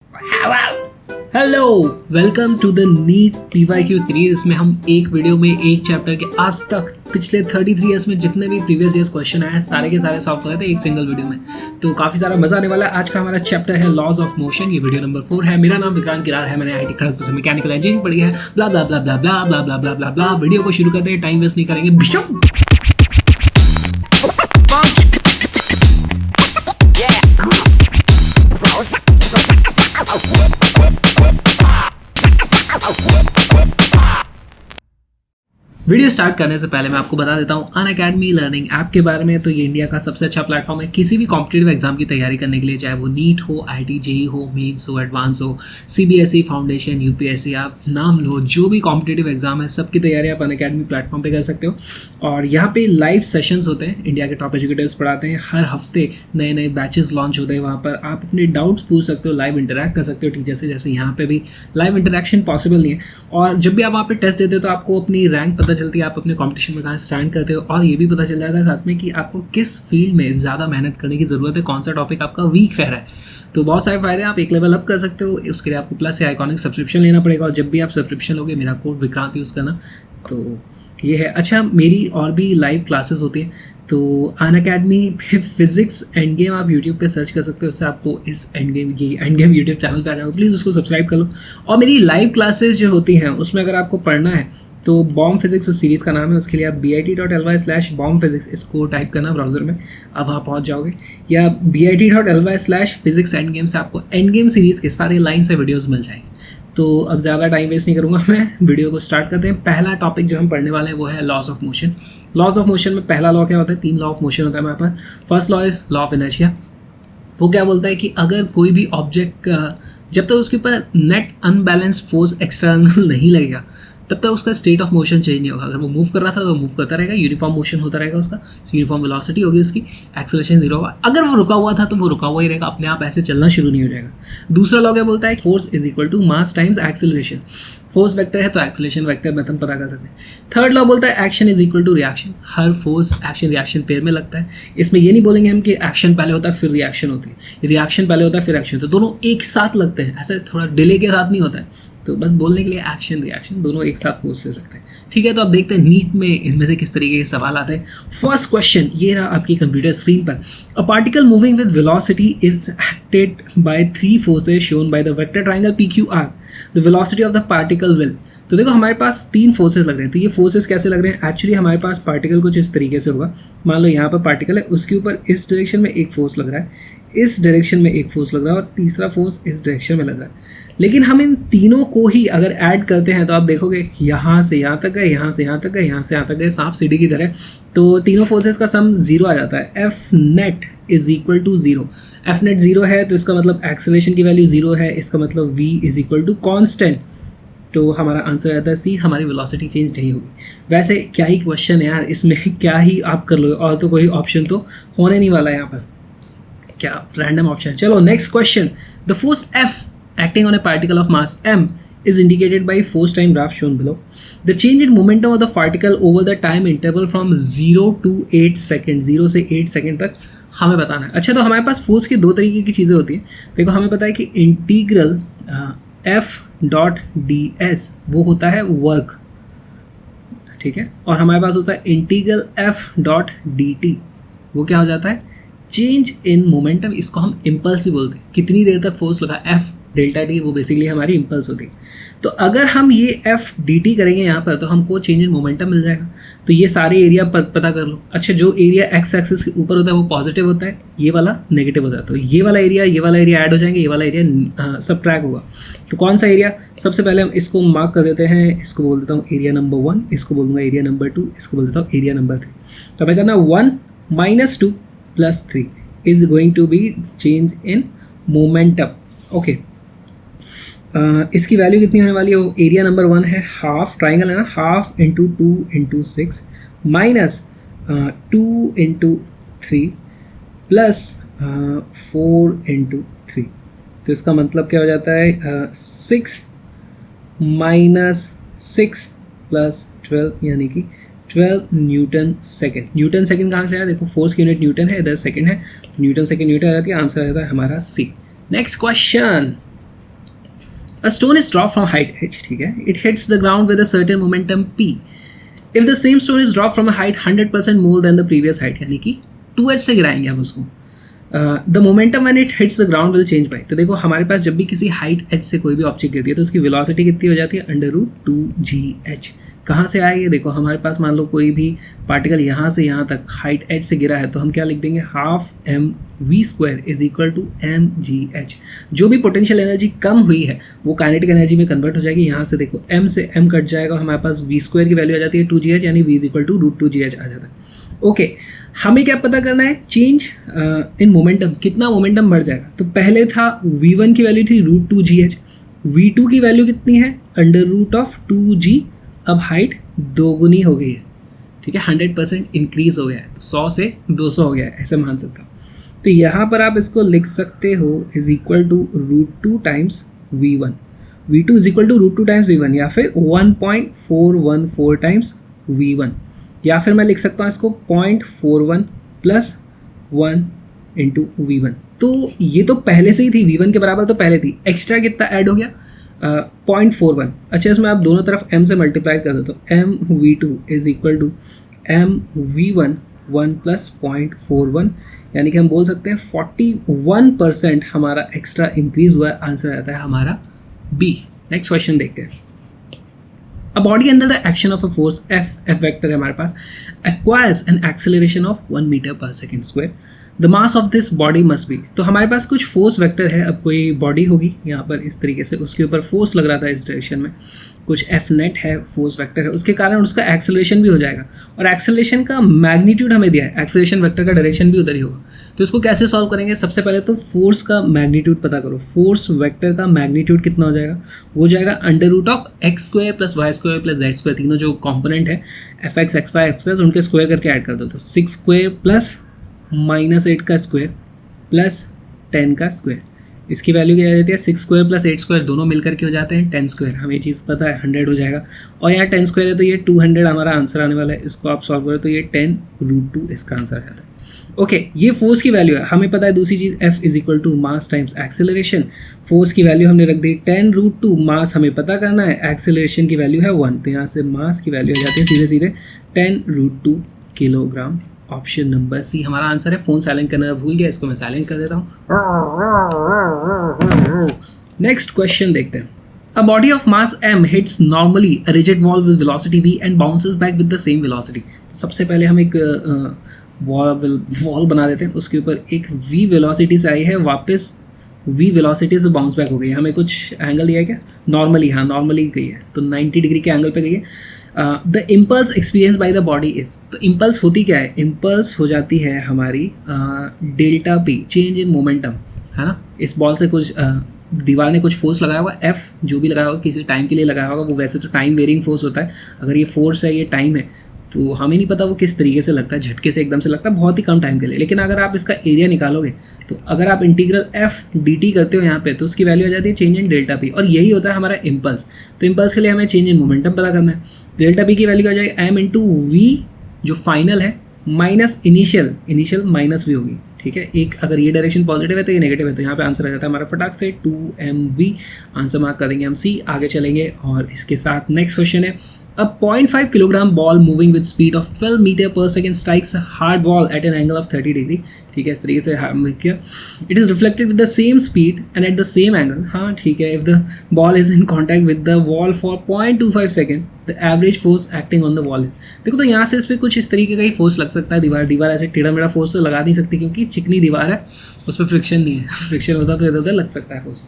Hello, welcome to the NEET PYQ series. इसमें हम एक वीडियो में एक चैप्टर के आज तक पिछले 33 ईयर्स में जितने भी प्रीवियस ईयर्स क्वेश्चन आए हैं सारे के सारे सॉल्व कर रहे थे एक सिंगल वीडियो में। तो काफी सारा मजा आने वाला है। आज का हमारा चैप्टर है लॉज ऑफ मोशन। ये वीडियो नंबर 4 है। मेरा नाम विक्रांत किरार है। मैंने IIT खड़गपुर से मैकेनिकल इंजीनियरिंग पढ़ी है। ब्ला ब्ला ब्ला ब्ला ब्ला ब्ला ब्ला ब्ला ब्ला ब्ला। वीडियो को शुरू करते हैं, टाइम वेस्ट नहीं करेंगे। वीडियो स्टार्ट करने से पहले मैं आपको बता देता हूँ अनअकैडमी लर्निंग ऐप के बारे में। तो ये इंडिया का सबसे अच्छा प्लेटफॉर्म है किसी भी कॉम्पिटेटिव एग्जाम की तैयारी करने के लिए, चाहे वो नीट हो, IIT JEE हो, मेंस हो, एडवांस हो, CBSE फाउंडेशन, UPSC, आप नाम लो, जो भी कॉम्पिटेटिव एग्जाम है सबकी तैयारी आप अनअकैडमी प्लेटफॉर्म पे कर सकते हो। और यहाँ पे लाइव सेशंस होते हैं, इंडिया के टॉप एजुकेटर्स पढ़ाते हैं। हर हफ्ते नए नए बैचेस लॉन्च होते हैं। वहाँ पर आप अपने डाउट्स पूछ सकते हो, लाइव इंटरैक्ट कर सकते हो टीचर से। जैसे यहाँ पे भी लाइव इंटरैक्शन पॉसिबल नहीं है। और जब भी आप वहाँ पे टेस्ट देते हो तो आपको अपनी रैंक पता चलती है, आप अपने कॉम्पिटिशन में कहाँ स्टैंड करते हो, और ये भी पता चल जाता है साथ में कि आपको किस फील्ड में ज़्यादा मेहनत करने की ज़रूरत है, कौन सा टॉपिक आपका वीक रह रहा है। तो बहुत सारे फायदे हैं। आप एक लेवल अप कर सकते हो। उसके लिए आपको प्लस या आइकॉनिक सब्सक्रिप्शन लेना पड़ेगा। और जब भी आप सब्सक्रिप्शन लोगे मेरा कोड विक्रांत यूज़ करना। तो ये है। अच्छा, मेरी और भी लाइव क्लासेस होती हैं। तो अनअकैडमी पे फिजिक्स एंड गेम आप यूट्यूब पे सर्च कर सकते हो। उससे आपको इस एंड गेम यूट्यूब चैनल पे आ जाओगे। प्लीज़ उसको सब्सक्राइब कर लो। और मेरी लाइव क्लासेस जो होती हैं उसमें अगर आपको पढ़ना है तो बॉम्ब फिजिक्स उस सीरीज़ का नाम है। उसके लिए आप bit.ly/bombphysics इसको टाइप करना ब्राउज़र में, आप वहाँ पहुँच जाओगे। या bit.ly/physics एंड गेम से आपको एंड गेम सीरीज़ के सारे लाइन से वीडियोस मिल जाएंगे। तो अब ज़्यादा टाइम वेस्ट नहीं करूँगा मैं, वीडियो को स्टार्ट करते हैं। पहला टॉपिक जो हम पढ़ने वाले हैं वो है laws of motion. Laws of motion में पहला लॉ क्या होता है? 3 लॉ ऑफ मोशन होता है हमारे पास। First law is law of inertia. वो क्या बोलता है कि अगर कोई भी ऑब्जेक्ट जब तक उसके ऊपर नेट अनबैलेंस फोर्स एक्सटर्नल नहीं लगेगा तब तक उसका स्टेट ऑफ मोशन चेंज नहीं होगा। अगर वो मूव कर रहा था तो मूव करता रहेगा, यूनिफॉर्म मोशन होता रहेगा, उसका यूनिफॉर्म वेलोसिटी होगी, उसकी एक्सेलरेशन 0 होगा। अगर वो रुका हुआ था तो वो रुका हुआ ही रहेगा, अपने आप ऐसे चलना शुरू नहीं हो जाएगा। दूसरा लॉ क्या बोलता है? Force is equal to mass times acceleration. Force vector है तो एक्सेलरेशन वेक्टर मेथड पता कर सकते हैं। थर्ड लॉ बोलता है action is equal to reaction. हर फोर्स एक्शन रिएक्शन पेयर में लगता है। इसमें ये नहीं बोलेंगे हम कि एक्शन पहले होता है फिर रिएक्शन होती है, रिएक्शन पहले होता है फिर एक्शन, तो दोनों एक साथ लगते हैं। ऐसे थोड़ा डिले के साथ नहीं होता है। तो बस बोलने के लिए एक्शन रिएक्शन दोनों एक साथ फोर्स ले सकते हैं। ठीक है, तो अब देखते हैं नीट में इनमें से किस तरीके के सवाल आते हैं। फर्स्ट क्वेश्चन ये रहा आपकी कंप्यूटर स्क्रीन पर। A particle moving with velocity is acted by 3 forces shown by the vector triangle PQR। The velocity of the particle will. तो देखो हमारे पास 3 फोर्सेस लग रहे हैं। तो ये फोर्सेस कैसे लग रहे हैं? एक्चुअली हमारे पास पार्टिकल कुछ इस तरीके से होगा। मान लो यहाँ पर पार्टिकल है, उसके ऊपर इस डायरेक्शन में एक फोर्स लग रहा है, इस डायरेक्शन में एक फोर्स लग रहा है, और तीसरा फोर्स इस डायरेक्शन में लग रहा है। लेकिन हम इन तीनों को ही अगर ऐड करते हैं तो आप देखोगे यहाँ से यहाँ तक गए, यहाँ से यहाँ तक गए, यहाँ से यहाँ तक गए, सांप सीढ़ी की तरह। तो तीनों फोर्सेस का सम 0 आ जाता है। F net is equal to 0। F net 0 है तो इसका मतलब एक्सेलरेशन की वैल्यू 0 है। इसका मतलब V is equal to constant. तो हमारा आंसर आता है C, हमारी वेलोसिटी चेंज नहीं होगी। वैसे क्या ही क्वेश्चन है यार, इसमें क्या ही आप कर लो, और तो कोई ऑप्शन तो होने नहीं वाला है यहाँ पर। क्या रैंडम ऑप्शन। चलो next question. The force F acting on a particle of mass m is indicated by force time graph shown below. The change in momentum of the particle over the time interval from 0 to 8 second, 0 से 8 second तक हमें बताना है। अच्छा, तो हमारे पास force की 2 तरीके की चीज़ें होती हैं। देखो हमें पता है कि इंटीग्रल F.ds वो होता है वर्क, ठीक है, और हमारे पास होता है इंटीग्रल F.dt वो क्या हो जाता है? Change in momentum. इसको हम इम्पल्स भी बोलते हैं। कितनी देर तक फोर्स लगा, F डेल्टा टी, वो बेसिकली हमारी इम्पल्स होती है। तो अगर हम ये F.dt करेंगे यहाँ पर तो हमको चेंज इन मोमेंटम मिल जाएगा। तो ये सारे एरिया पता कर लो। अच्छा, जो एरिया एक्स एक्सिस के ऊपर होता है वो पॉजिटिव होता है, ये वाला नेगेटिव होता है। तो ये वाला एरिया ऐड हो जाएंगे, ये वाला एरिया सबट्रैक्ट होगा। तो कौन सा एरिया? सबसे पहले हम इसको मार्क कर देते हैं। इसको बोल देता हूँ एरिया नंबर 1, इसको बोल दूँगा एरिया नंबर 2, इसको बोल देता हूँ एरिया नंबर 3। तो हमें करना 1 - 2 + 3 is going to be change in momentum. Okay, इसकी वैल्यू कितनी होने वाली है? वो एरिया नंबर 1 है, हाफ, ट्राइंगल है ना, हाफ × 2 × 6 माइनस 2 × 3 प्लस 4 × 3। तो इसका मतलब क्या हो जाता है? 6 - 6 + 12 यानी कि 12 न्यूटन सेकेंड। न्यूटन सेकेंड कहाँ से आया? देखो फोर्स की यूनिट न्यूटन है, इधर सेकेंड है, तो न्यूटन सेकेंड न्यूटन आ जाती है। आंसर आ जाता है हमारा C। Next question. A stone is dropped from height h, ठीक है, it hits the ground with a certain momentum p. If the same stone is dropped from a height 100% more than the previous height, यानी कि 2h से गिराएंगे हम उसको, the momentum when it hits the ground will change bye. तो देखो हमारे पास जब भी किसी हाइट h से कोई भी ऑब्जेक्ट गिरती है तो उसकी वेलोसिटी कितनी हो जाती है, √2gh. कहाँ से आएगी, देखो हमारे पास मान लो कोई भी पार्टिकल यहाँ से यहाँ तक हाइट h से गिरा है तो हम क्या लिख देंगे, half mv² is equal to mgh. जो भी पोटेंशियल एनर्जी कम हुई है वो काइनेटिक एनर्जी में कन्वर्ट हो जाएगी. यहाँ से देखो m से m कट जाएगा, हमारे पास v² की वैल्यू आ जाती है 2gh, यानी v is equal to √2gh आ जाता है. ओके, हमें क्या पता करना है, चेंज इन मोमेंटम, कितना मोमेंटम बढ़ जाएगा. तो पहले था v1 की वैल्यू थी √2gh, v2 की वैल्यू कितनी है, √2g. अब हाइट दोगुनी हो गई है, ठीक है, 100% इंक्रीज हो गया है, तो 100 से 200 हो गया है, ऐसे मान सकता हूँ. तो यहाँ पर आप इसको लिख सकते हो is equal to √2 times v1. v2 is equal to √2 times v1, या फिर 1.414 टाइम्स v1, या फिर मैं लिख सकता हूँ इसको 0.41 प्लस 1 इंटू v1. तो ये तो पहले से ही थी, v1 के बराबर तो पहले थी, एक्स्ट्रा कितना ऐड हो गया, 0.41. अच्छा, इसमें आप दोनों तरफ m से मल्टीप्लाई कर देते हो, mv2 is equal to mv1 1 plus 0.41, यानी कि हम बोल सकते हैं 41% हमारा एक्स्ट्रा इंक्रीज हुआ है. आंसर आता है हमारा बी. नेक्स्ट क्वेश्चन देखते हैं. A body under the action of a force f vector है हमारे पास, acquires an acceleration of 1 meter per second square. The mass of this body must be. तो हमारे पास कुछ फोर्स वेक्टर है, अब कोई बॉडी होगी यहाँ पर इस तरीके से, उसके ऊपर फोर्स लग रहा था इस डायरेक्शन में, कुछ एफ नेट है, फोर्स वेक्टर है, उसके कारण उसका एक्सेलरेशन भी हो जाएगा, और एक्सेलरेशन का मैग्नीट्यूड हमें दिया है, एक्सेलरेशन वेक्टर का डायरेक्शन भी उधर ही होगा. तो इसको कैसे सॉल्व करेंगे, सबसे पहले तो फोर्स का मैग्नीट्यूड पता करो. फोर्स वेक्टर का मैग्नीट्यूड कितना हो जाएगा, वो जाएगा √x² plus y² plus z², तीनों जो कॉम्पोनेंट है fx xy fz उनके स्क्वायर करके ऐड कर दो. तो 6² प्लस -8 का स्क्वायर प्लस 10 का स्क्वायर, इसकी वैल्यू क्या आ जाती है, 6² प्लस 8² दोनों मिलकर के हो जाते हैं 10². हमें ये चीज़ पता है 100 हो जाएगा, और यहाँ 10² है तो ये 200 हमारा आंसर आने वाला है. इसको आप सॉल्व करो तो ये 10√2 इसका आंसर आ जाता है. ओके, ये फोर्स की वैल्यू है. हमें पता है दूसरी चीज़ f is equal to mass times acceleration. Force की वैल्यू हमने रख दी 10√2, मास हमें पता करना है, एक्सेलरेशन की वैल्यू है 1, तो यहाँ से मास की वैल्यू आ जाती है सीधे सीधे 10√2 किलोग्राम. ऑप्शन नंबर सी हमारा आंसर है. फ़ोन साइलेंट करना भूल गया, इसको मैं साइलेंट कर देता हूँ. नेक्स्ट क्वेश्चन देखते हैं. A body of mass m hits normally a rigid wall with velocity v and bounces back with the same velocity. सबसे पहले हम एक वॉल बना देते हैं, उसके ऊपर एक v वेलोसिटी से आई है, वापस v वेलोसिटी से बाउंस बैक हो गई है. हमें कुछ एंगल दिया है क्या, नॉर्मली, हाँ नॉर्मली गई है, तो 90 डिग्री के एंगल पे गई है. The impulse experience by the body is. तो इम्पल्स होती क्या है, इम्पल्स हो जाती है हमारी delta p, change in momentum, है ना. इस बॉल से कुछ दीवार ने कुछ फोर्स लगाया होगा, f जो भी लगाया होगा किसी टाइम के लिए लगाया होगा, वो वैसे तो टाइम वेरिंग फोर्स होता है. अगर ये फोर्स है, ये टाइम है, तो हमें नहीं पता वो किस तरीके से लगता है, झटके से एकदम से लगता है, बहुत ही कम टाइम के लिए. लेकिन अगर आप इसका एरिया निकालोगे तो अगर आप इंटीग्रल f dt करते हो यहाँ पे, तो उसकी वैल्यू आ जाती है चेंज इन डेल्टा p, और यही होता है हमारा इम्पल्स. तो इम्पल्स के लिए हमें चेंज इन मोमेंटम पता करना है. डेल्टा p की वैल्यू आ जाएगी m इंटू v जो फाइनल है, माइनस इनिशियल माइनस v होगी, ठीक है. एक अगर ये डायरेक्शन पॉजिटिव है तो ये नेगेटिव है, तो यहाँ पे आंसर आ जाता है हमारा फटाक से 2mv. आंसर मार्क कर देंगे हम सी. आगे चलेंगे और इसके साथ नेक्स्ट क्वेश्चन है. A 0.5 kilogram ball moving with speed of 12 meter per second strikes a hard wall at an angle of 30 degree. ठीक है, इस तरीके से किया. It is reflected with the same speed and at the same angle. हाँ ठीक है. If the ball is in contact with the wall for 0.25 second, the average force acting on the wall is. देखो तो यहाँ से इस पर कुछ इस तरीके का ही फोर्स लग सकता है. दीवार ऐसे टेढ़ा मेढ़ा फोर्स तो लगा नहीं सकती, क्योंकि चिकनी दीवार है, उस पर फ्रिक्शन नहीं है. फ्रिक्शन होता तो इधर उधर लग सकता है फोर्स.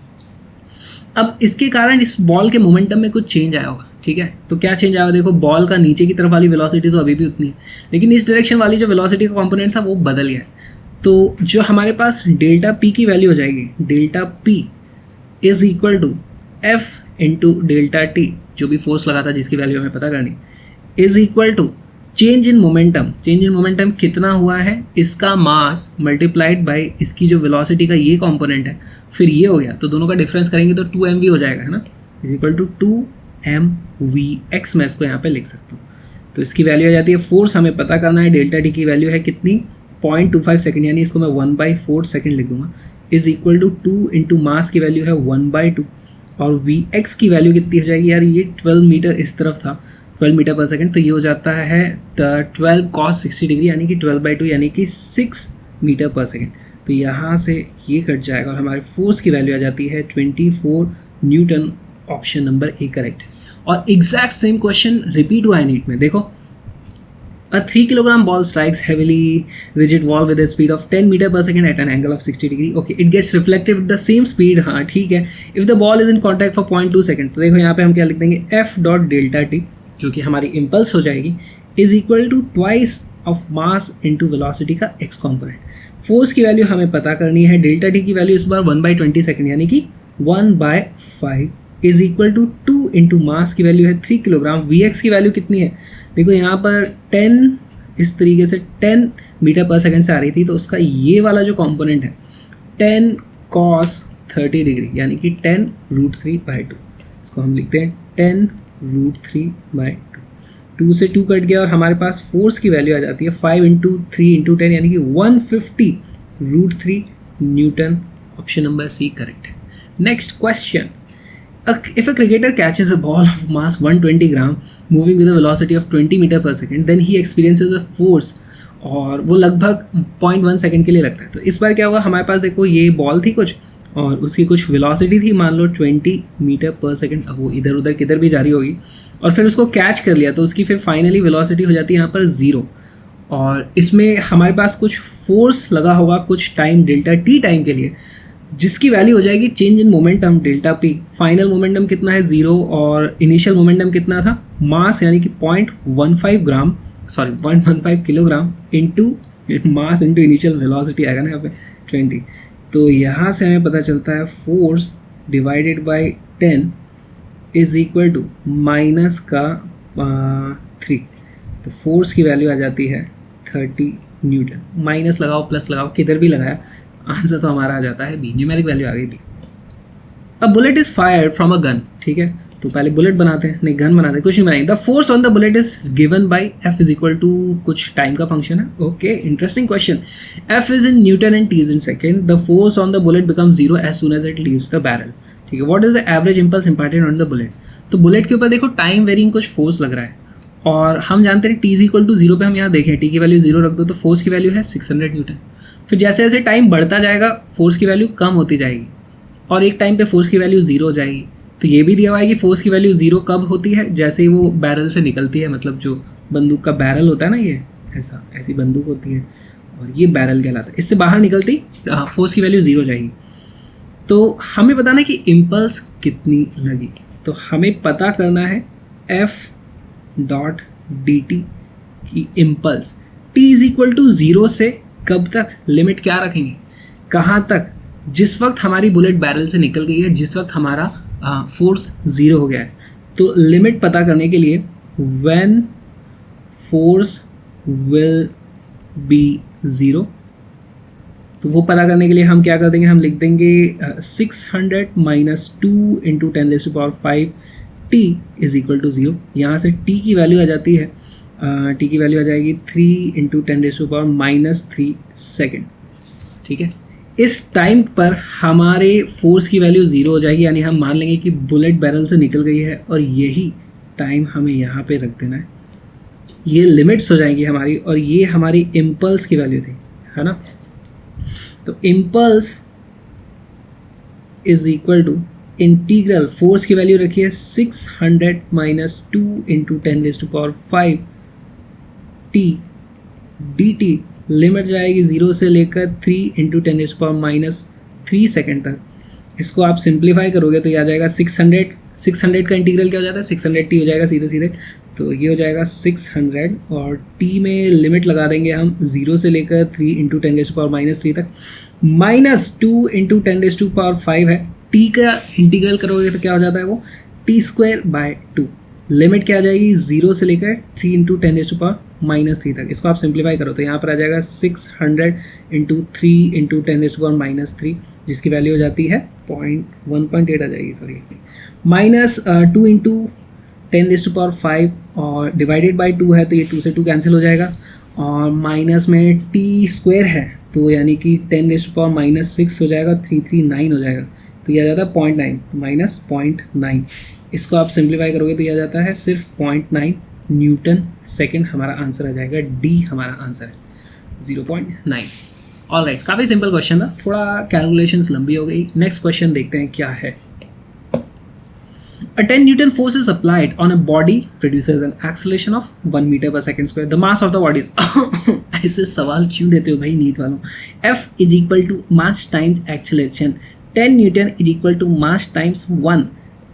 अब इसके कारण इस बॉल के मोमेंटम में कुछ चेंज आया होगा, ठीक है. तो क्या चेंज आया, देखो बॉल का नीचे की तरफ वाली वेलोसिटी तो अभी भी उतनी है, लेकिन इस डायरेक्शन वाली जो वेलोसिटी का कंपोनेंट था वो बदल गया. तो जो हमारे पास डेल्टा p की वैल्यू हो जाएगी, delta p is equal to f into delta t, जो भी फोर्स लगा था जिसकी वैल्यू हमें पता करनी, is equal to change in momentum. Change in momentum कितना हुआ है, इसका मास मल्टीप्लाइड बाय इसकी जो वेलोसिटी का ये कंपोनेंट है, फिर ये हो गया, तो दोनों का डिफरेंस करेंगे तो 2mv हो जाएगा, है ना. इज इक्वल टू 2mvx, मैं इसको यहाँ पे लिख सकता हूँ. तो इसकी वैल्यू आ जाती है, फोर्स हमें पता करना है, डेल्टा टी की वैल्यू है कितनी, 0.25 सेकेंड, यानी इसको मैं 1/4 सेकेंड लिख दूंगा, is equal to 2 into mass की वैल्यू है 1/2, और वी एक्स की वैल्यू कितनी हो जाएगी यार, ये 12 मीटर इस तरफ था, 12 मीटर पर सेकेंड, तो ये हो जाता है 12 cos 60 डिग्री यानी कि 12/2 यानी कि 6 मीटर पर सेकेंड। तो यहाँ से ये कट जाएगा और हमारे फोर्स की वैल्यू आ जाती है 24 Newton. Option number A correct है। और एग्जैक्ट सेम क्वेश्चन रिपीट हुआ है नीट में। देखो, a 3 kilogram ball strikes heavily rigid wall with a speed of 10 meter per second at an angle of 60 degree. Okay, it gets reflected with the same speed. हाँ ठीक है। If the ball is in contact for 0.2 second, तो देखो यहाँ पे हम क्या लिख देंगे, f डॉट डेल्टा टी जो कि हमारी इम्पल्स हो जाएगी is equal to twice of mass into velocity का x कॉम्पोनेंट। फोर्स की वैल्यू हमें पता करनी है, डेल्टा टी की वैल्यू इस बार 1/20 सेकेंड यानी कि 1/5 is equal to 2 into mass की वैल्यू है 3 किलोग्राम। वी एक्स की वैल्यू कितनी है, देखो यहाँ पर 10 इस तरीके से 10 मीटर पर सेकंड से आ रही थी, तो उसका ये वाला जो कंपोनेंट है 10 cos 30 डिग्री यानी कि 10√3/2। इसको हम लिखते हैं 10√3/2। 2 से 2 कट गया और हमारे पास फोर्स की वैल्यू आ जाती है 5 × 3 × 10 यानी कि 150√3 newton. Option number C correct है। Next question, if a cricketer catches a ball of mass 120 gram moving with a velocity of 20 meter per second, then he experiences a force, और वो लगभग 0.1 सेकेंड के लिए लगता है। तो इस बार क्या होगा, हमारे पास देखो ये बॉल थी कुछ और उसकी कुछ वेलोसिटी थी मान लो 20 मीटर पर सेकेंड। अब वो इधर उधर किधर भी जा रही होगी और फिर उसको कैच कर लिया, तो उसकी फिर फाइनली वेलोसिटी हो जाती है यहाँ पर 0। और इसमें हमारे पास कुछ फोर्स लगा होगा कुछ टाइम डेल्टा टी टाइम के लिए, जिसकी वैल्यू हो जाएगी change in momentum delta P. Final momentum कितना है 0 और इनिशियल मोमेंटम कितना था, मास यानी कि 0.15 kilogram into mass into initial velocity आएगा ना यहाँ पे 20। तो यहाँ से हमें पता चलता है force divided by 10 is equal to minus का 3। तो फोर्स की वैल्यू आ जाती है 30 न्यूटन। माइनस लगाओ प्लस लगाओ किधर भी लगाया, आंसर तो हमारा आ जाता है बी, न्यूमेरिक वैल्यू आ गई बी। अब bullet is fired from a gun, ठीक है, तो पहले बुलेट बनाते हैं, नहीं गन बनाते हैं, कुछ नहीं बनाएंगे। The force on the bullet is given by F is equal to कुछ टाइम का फंक्शन है। Okay, interesting question. F is in newton and T is in second. The force on the bullet becomes 0 as soon as it leaves the barrel, ठीक है। What is the average impulse imparted on the bullet. तो bullet के ऊपर देखो time varying कुछ force लग रहा है और हम जानते हैं टी इज इक्वल टू 0 पे हम यहाँ देखें टी की वैल्यू 0 रख दो तो फोर्स की वैल्यू है 600 न्यूटन। फिर जैसे जैसे टाइम बढ़ता जाएगा फोर्स की वैल्यू कम होती जाएगी और एक टाइम पे फोर्स की वैल्यू 0 हो जाएगी। तो ये भी दिया हुआ है कि फोर्स की वैल्यू 0 कब होती है, जैसे ही वो बैरल से निकलती है, मतलब जो बंदूक का बैरल होता है ना, ये ऐसी बंदूक होती है और ये बैरल कहलाता है, इससे बाहर निकलती फोर्स की वैल्यू 0 हो जाएगी। तो हमें बताना है कि इम्पल्स कितनी लगी, तो हमें पता करना है एफ डॉट डी टी की impulse T is equal to 0 से कब तक, लिमिट क्या रखेंगे, कहाँ तक, जिस वक्त हमारी बुलेट बैरल से निकल गई है, जिस वक्त हमारा फोर्स 0 हो गया है। तो लिमिट पता करने के लिए व्हेन फोर्स विल बी 0, तो वो पता करने के लिए हम क्या कर देंगे, हम लिख देंगे 600 minus 2 into 10⁵ T is equal to 0। यहाँ से टी की वैल्यू आ जाती है, टी की वैल्यू आ जाएगी 3 इंटू 10⁻³ सेकेंड, ठीक है। इस टाइम पर हमारे फोर्स की वैल्यू 0 हो जाएगी, यानी हम मान लेंगे कि बुलेट बैरल से निकल गई है और यही टाइम हमें यहाँ पे रख देना है। ये लिमिट्स हो जाएंगी हमारी और ये हमारी इम्पल्स की वैल्यू थी, है ना। तो impulse is equal to integral, force की वैल्यू रखिए 600 minus 2 into 10⁵ T D T, limit जाएगी 0 से लेकर 3 इंटू 10⁻³ सेकेंड तक। इसको आप सिंप्लीफाई करोगे तो ये आ जाएगा 600 का इंटीग्रल क्या हो जाता है 600 टी हो जाएगा सीधे सीधे, तो ये हो जाएगा 600 और टी में लिमिट लगा देंगे हम 0 से लेकर 3 इंटू 10⁻³ तक, माइनस 2 इंटू 10⁵ है। टी का इंटीग्रल करोगे तो क्या हो जाता है वो t²/2, लिमिट क्या आ जाएगी 0 से लेकर 3 इंटू 10⁻³ तक। इसको आप सिंप्लीफाई करो तो यहाँ पर आ जाएगा 600 इंटू 3 इंटू 10⁻³ जिसकी वैल्यू हो जाती है 1.8 आ जाएगी, सॉरी, माइनस 2 इंटू 10⁵ और डिवाइडेड बाई 2 है तो ये 2 से 2 कैंसिल हो जाएगा और माइनस में t² है तो यानी कि 10⁻⁶ हो जाएगा, 339 हो जाएगा। तो ये आ जाता है 0.9, तो माइनस 0.9, इसको आप सिंप्लीफाई करोगे तो ये आ जाता है सिर्फ 0.9 न्यूटन सेकेंड, हमारा आंसर आ जाएगा डी, हमारा आंसर है 0.9। ऑल राइट, काफ़ी सिंपल क्वेश्चन था, थोड़ा कैलकुलेशंस लंबी हो गई। नेक्स्ट क्वेश्चन देखते हैं क्या है। A 10 Newton force is applied on a body produces an acceleration of 1 meter per second square. The mass of the body is ऐसे सवाल क्यों देते हो भाई नीट वालों। F is equal to mass times acceleration, 10 Newton is equal to mass times 1,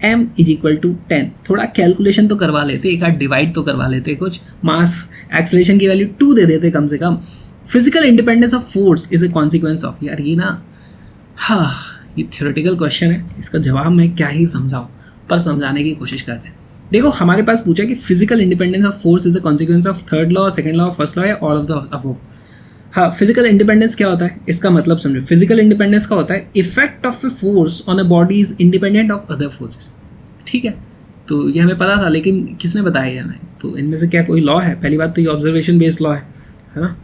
M is equal to 10। थोड़ा calculation तो करवा लेते, एक आध डिवाइड तो करवा लेते, कुछ मास एक्सेलरेशन की वैल्यू 2 दे देते कम से कम। Physical independence of force is a consequence of, यार ये ना, हाँ ये थ्योरेटिकल क्वेश्चन है, इसका जवाब मैं क्या ही समझाऊँ, पर समझाने की कोशिश करते हैं। देखो हमारे पास पूछा कि physical independence of force is a consequence of third law, second law, first law या ऑल ऑफ द अबव। हाँ, फिजिकल इंडिपेंडेंस क्या होता है, इसका मतलब समझो। फिजिकल इंडिपेंडेंस का होता है effect of a force on a body is independent of other forces. ठीक है, तो ये हमें पता था, लेकिन किसने बताया ये हमें? तो इनमें से क्या कोई लॉ है? पहली बात तो ये ऑब्जर्वेशन बेस्ड लॉ है ना।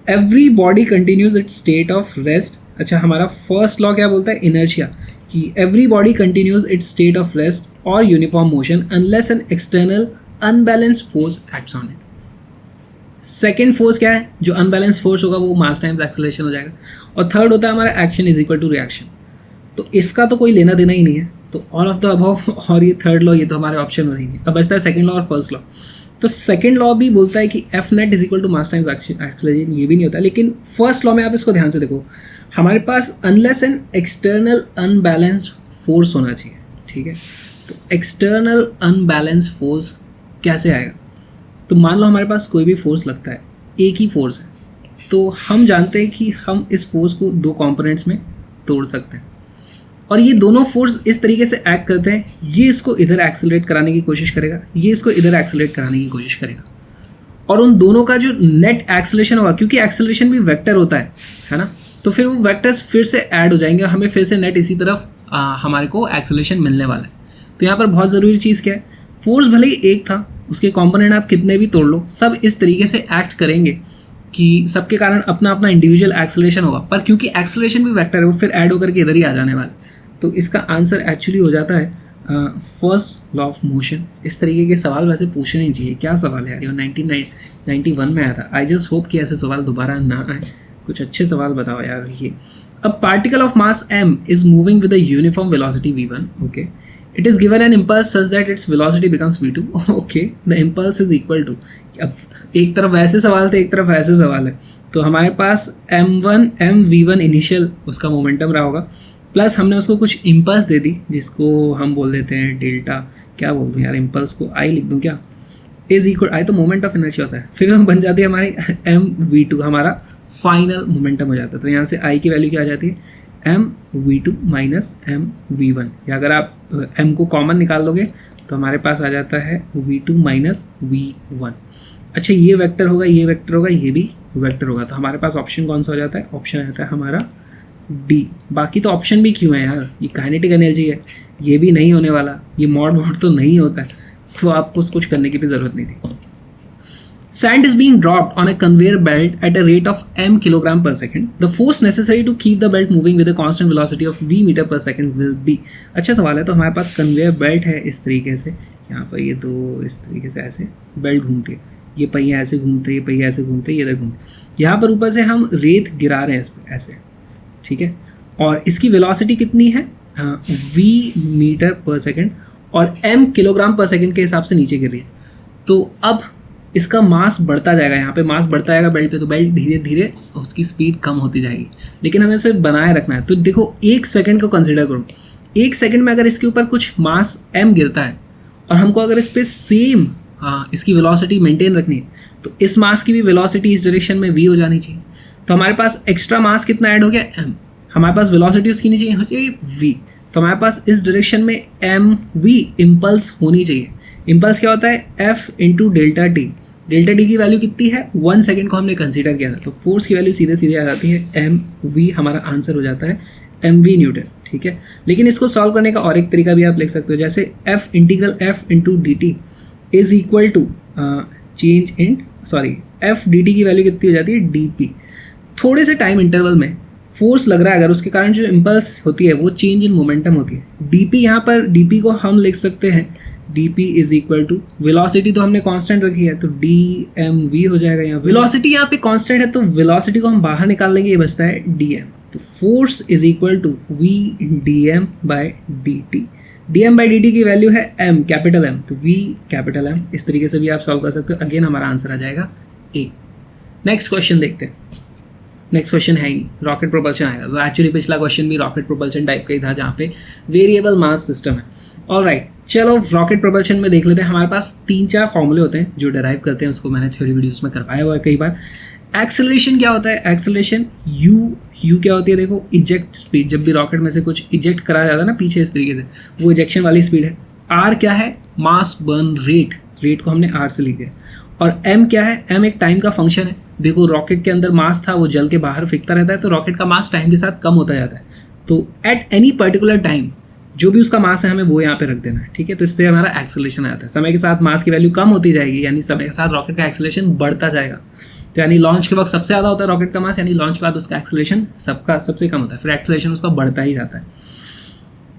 Every body continues its state of rest. अच्छा, हमारा फर्स्ट लॉ क्या बोलता है? इनर्शिया, कि every body continues its state of rest और uniform motion unless an external unbalanced force acts on it. Second force क्या है? जो अनबैलेंस फोर्स होगा वो मास टाइम्स एक्सेलरेशन हो जाएगा। और थर्ड होता है हमारा action is equal to reaction. तो इसका तो कोई लेना देना ही नहीं है, तो ऑल ऑफ द अबव और ये थर्ड लॉ, ये तो हमारे ऑप्शन में रहेंगे। अब बचता है सेकंड लॉ और फर्स्ट लॉ। तो सेकंड लॉ भी बोलता है कि F net is equal to mass times acceleration, ये भी नहीं होता। लेकिन फर्स्ट लॉ में आप इसको ध्यान से देखो, हमारे पास unless an external unbalanced force होना चाहिए। ठीक है, तो एक्सटर्नल अनबैलेंस्ड फोर्स कैसे आएगा? तो मान लो हमारे पास कोई भी फोर्स लगता है, एक ही फोर्स है, तो हम जानते हैं कि हम इस फोर्स को दो कंपोनेंट्स में तोड़ सकते हैं, और ये दोनों फोर्स इस तरीके से एक्ट करते हैं, ये इसको इधर एक्सेलरेट कराने की कोशिश करेगा, ये इसको इधर एक्सेलरेट कराने की कोशिश करेगा, और उन दोनों का जो नेट एक्सेलरेशन होगा, क्योंकि एक्सेलरेशन भी वेक्टर होता है ना, तो फिर वो वेक्टर्स फिर से ऐड हो जाएंगे, हमें फिर से नेट इसी तरफ हमारे को एक्सेलरेशन मिलने वाला है। तो यहाँ पर बहुत ज़रूरी चीज़ क्या है? फोर्स भले ही एक था, उसके कॉम्पोनेंट आप कितने भी तोड़ लो, सब इस तरीके से एक्ट करेंगे कि सबके कारण अपना अपना इंडिविजुअल एक्सेलरेशन होगा, पर क्योंकि एक्सेलरेशन भी वेक्टर है, वो फिर ऐड होकर के इधर ही आ जाने वाला है। तो इसका आंसर एक्चुअली हो जाता है फर्स्ट लॉ ऑफ मोशन। इस तरीके के सवाल वैसे पूछने ही चाहिए। क्या सवाल है यार, ये 1991 में आया था। आई जस्ट होप कि ऐसे सवाल दोबारा ना आए, कुछ अच्छे सवाल बताओ यार। ये a particle of mass m is moving with a uniform velocity v1, okay, it is given an impulse such that its velocity becomes v2, okay, the impulse is equal to. अब एक तरफ वैसे सवाल थे, एक तरफ ऐसे सवाल है, तो हमारे पास mv1 इनिशियल उसका मोमेंटम रहा होगा, प्लस हमने उसको कुछ इम्पल्स दे दी जिसको हम बोल देते हैं डेल्टा, क्या बोल दूँ यार, इम्पल्स को आई लिख दूँ क्या, इज इक्वल, आई तो मोमेंट ऑफ इनर्शिया होता है, फिर बन जाती है हमारी mv2, हमारा फाइनल मोमेंटम हो जाता है। तो यहाँ से आई की वैल्यू क्या आ जाती है? mv2 माइनस mv1, या अगर आप m को कॉमन निकाल लोगे तो हमारे पास आ जाता है v2 माइनस v1। अच्छा, ये वेक्टर होगा, ये वेक्टर होगा, ये भी वेक्टर होगा, तो हमारे पास ऑप्शन कौन सा हो जाता है? ऑप्शन आ जाता है हमारा डी। बाकी तो ऑप्शन भी क्यों है यार, ये काइनेटिक एनर्जी है, ये भी नहीं होने वाला, ये मॉड वॉड तो नहीं होता है, तो आपको कुछ करने की भी ज़रूरत नहीं थी। Sand is being dropped on a conveyor belt at a rate of m kilogram per second. The force necessary to keep the belt moving with a constant velocity of v meter per second will be। अच्छा सवाल है। तो हमारे पास conveyor belt है इस तरीके से, यहाँ पर ये दो इस तरीके से ऐसे बेल्ट घूमती है, ये पहिए ऐसे घूमते, ये पहिए ऐसे घूमते, ये इधर घूमते, यहाँ पर ऊपर से हम रेत गिरा रहे हैं इस पर ऐसे, ठीक है, और इसकी वेलोसिटी कितनी है? v मीटर पर सेकेंड, और m किलोग्राम पर सेकेंड के हिसाब से नीचे गिर रही है। तो अब इसका मास बढ़ता जाएगा, यहाँ पे मास बढ़ता जाएगा बेल्ट पे, तो बेल्ट धीरे धीरे उसकी स्पीड कम होती जाएगी, लेकिन हमें उसे बनाए रखना है। तो देखो, एक सेकंड को कंसिडर करो, एक सेकंड में अगर इसके ऊपर कुछ मास m गिरता है और हमको अगर इस पर सेम इसकी वेलोसिटी मेंटेन रखनी है, तो इस मास की भी वेलोसिटी इस डायरेक्शन में v हो जानी चाहिए। तो हमारे पास एक्स्ट्रा मास कितना ऐड हो गया? m। हमारे पास वेलोसिटी उसकी नहीं चाहिए, हो चाहिए v, तो हमारे पास इस डायरेक्शन में mv इम्पल्स होनी चाहिए। इम्पल्स क्या होता है? f into delta t. Delta t की वैल्यू कितनी है? 1 सेकेंड को हमने कंसीडर किया था, तो फोर्स की वैल्यू सीधे सीधे आ जाती है mv, हमारा आंसर हो जाता है mv न्यूटन, ठीक है। लेकिन इसको सॉल्व करने का और एक तरीका भी आप लिख सकते हो, जैसे f integral f into D T is equal to change in f dt की वैल्यू कितनी हो जाती है? dp। थोड़े से टाइम इंटरवल में फोर्स लग रहा है, अगर उसके कारण जो इम्पल्स होती है वो चेंज इन मोमेंटम होती है। डीपी, यहाँ पर डीपी को हम लिख सकते हैं dp is equal to velocity, तो हमने कांस्टेंट रखी है तो dmv हो जाएगा। यहाँ वेलोसिटी यहाँ पे कांस्टेंट है तो वेलोसिटी को हम बाहर निकाल लेंगे, ये बचता है dm। तो force is equal to v dm by dt। dm by dt की वैल्यू है m, कैपिटल M, तो v कैपिटल M। इस तरीके से भी आप सॉल्व कर सकते हो। अगेन हमारा आंसर आ जाएगा a। नेक्स्ट क्वेश्चन देखते हैं। नेक्स्ट क्वेश्चन है ही नहीं, रॉकेट प्रोपल्शन आएगा। तो एक्चुअली पिछला क्वेश्चन भी रॉकेट प्रोपल्शन टाइप का ही था जहाँ पे वेरिएबल मास सिस्टम है। ऑलराइट, चलो रॉकेट प्रोपल्शन में देख लेते हैं। हमारे पास 3-4 फॉर्मूले होते हैं जो डिराइव करते हैं, उसको मैंने थ्योरी वीडियोस में करवाया हुआ है कई बार। एक्सेलरेशन क्या होता है? एक्सेलरेशन यू क्या होती है? देखो, इजेक्ट स्पीड, जब भी रॉकेट में से कुछ इजेक्ट कराया जाता है ना पीछे इस तरीके से, वो इजेक्शन वाली स्पीड है। आर क्या है? मास बर्न रेट, रेट को हमने आर से लिखे। और एम क्या है? एम एक टाइम का फंक्शन है। देखो रॉकेट के अंदर मास था, वो जल के बाहर फेंकता रहता है, तो रॉकेट का मास टाइम के साथ कम होता जाता है। तो एट एनी पर्टिकुलर टाइम जो भी उसका मास है हमें वो यहाँ पे रख देना है, ठीक है। तो इससे हमारा एक्सेलरेशन आता है। समय के साथ मास की वैल्यू कम होती जाएगी, यानी समय के साथ रॉकेट का एक्सेलरेशन बढ़ता जाएगा। तो यानी लॉन्च के वक्त सबसे ज़्यादा होता है रॉकेट का मास, यानी लॉन्च के बाद उसका एक्सेलरेशन सबसे कम होता है, फिर एक्सेलरेशन उसका बढ़ता ही जाता है।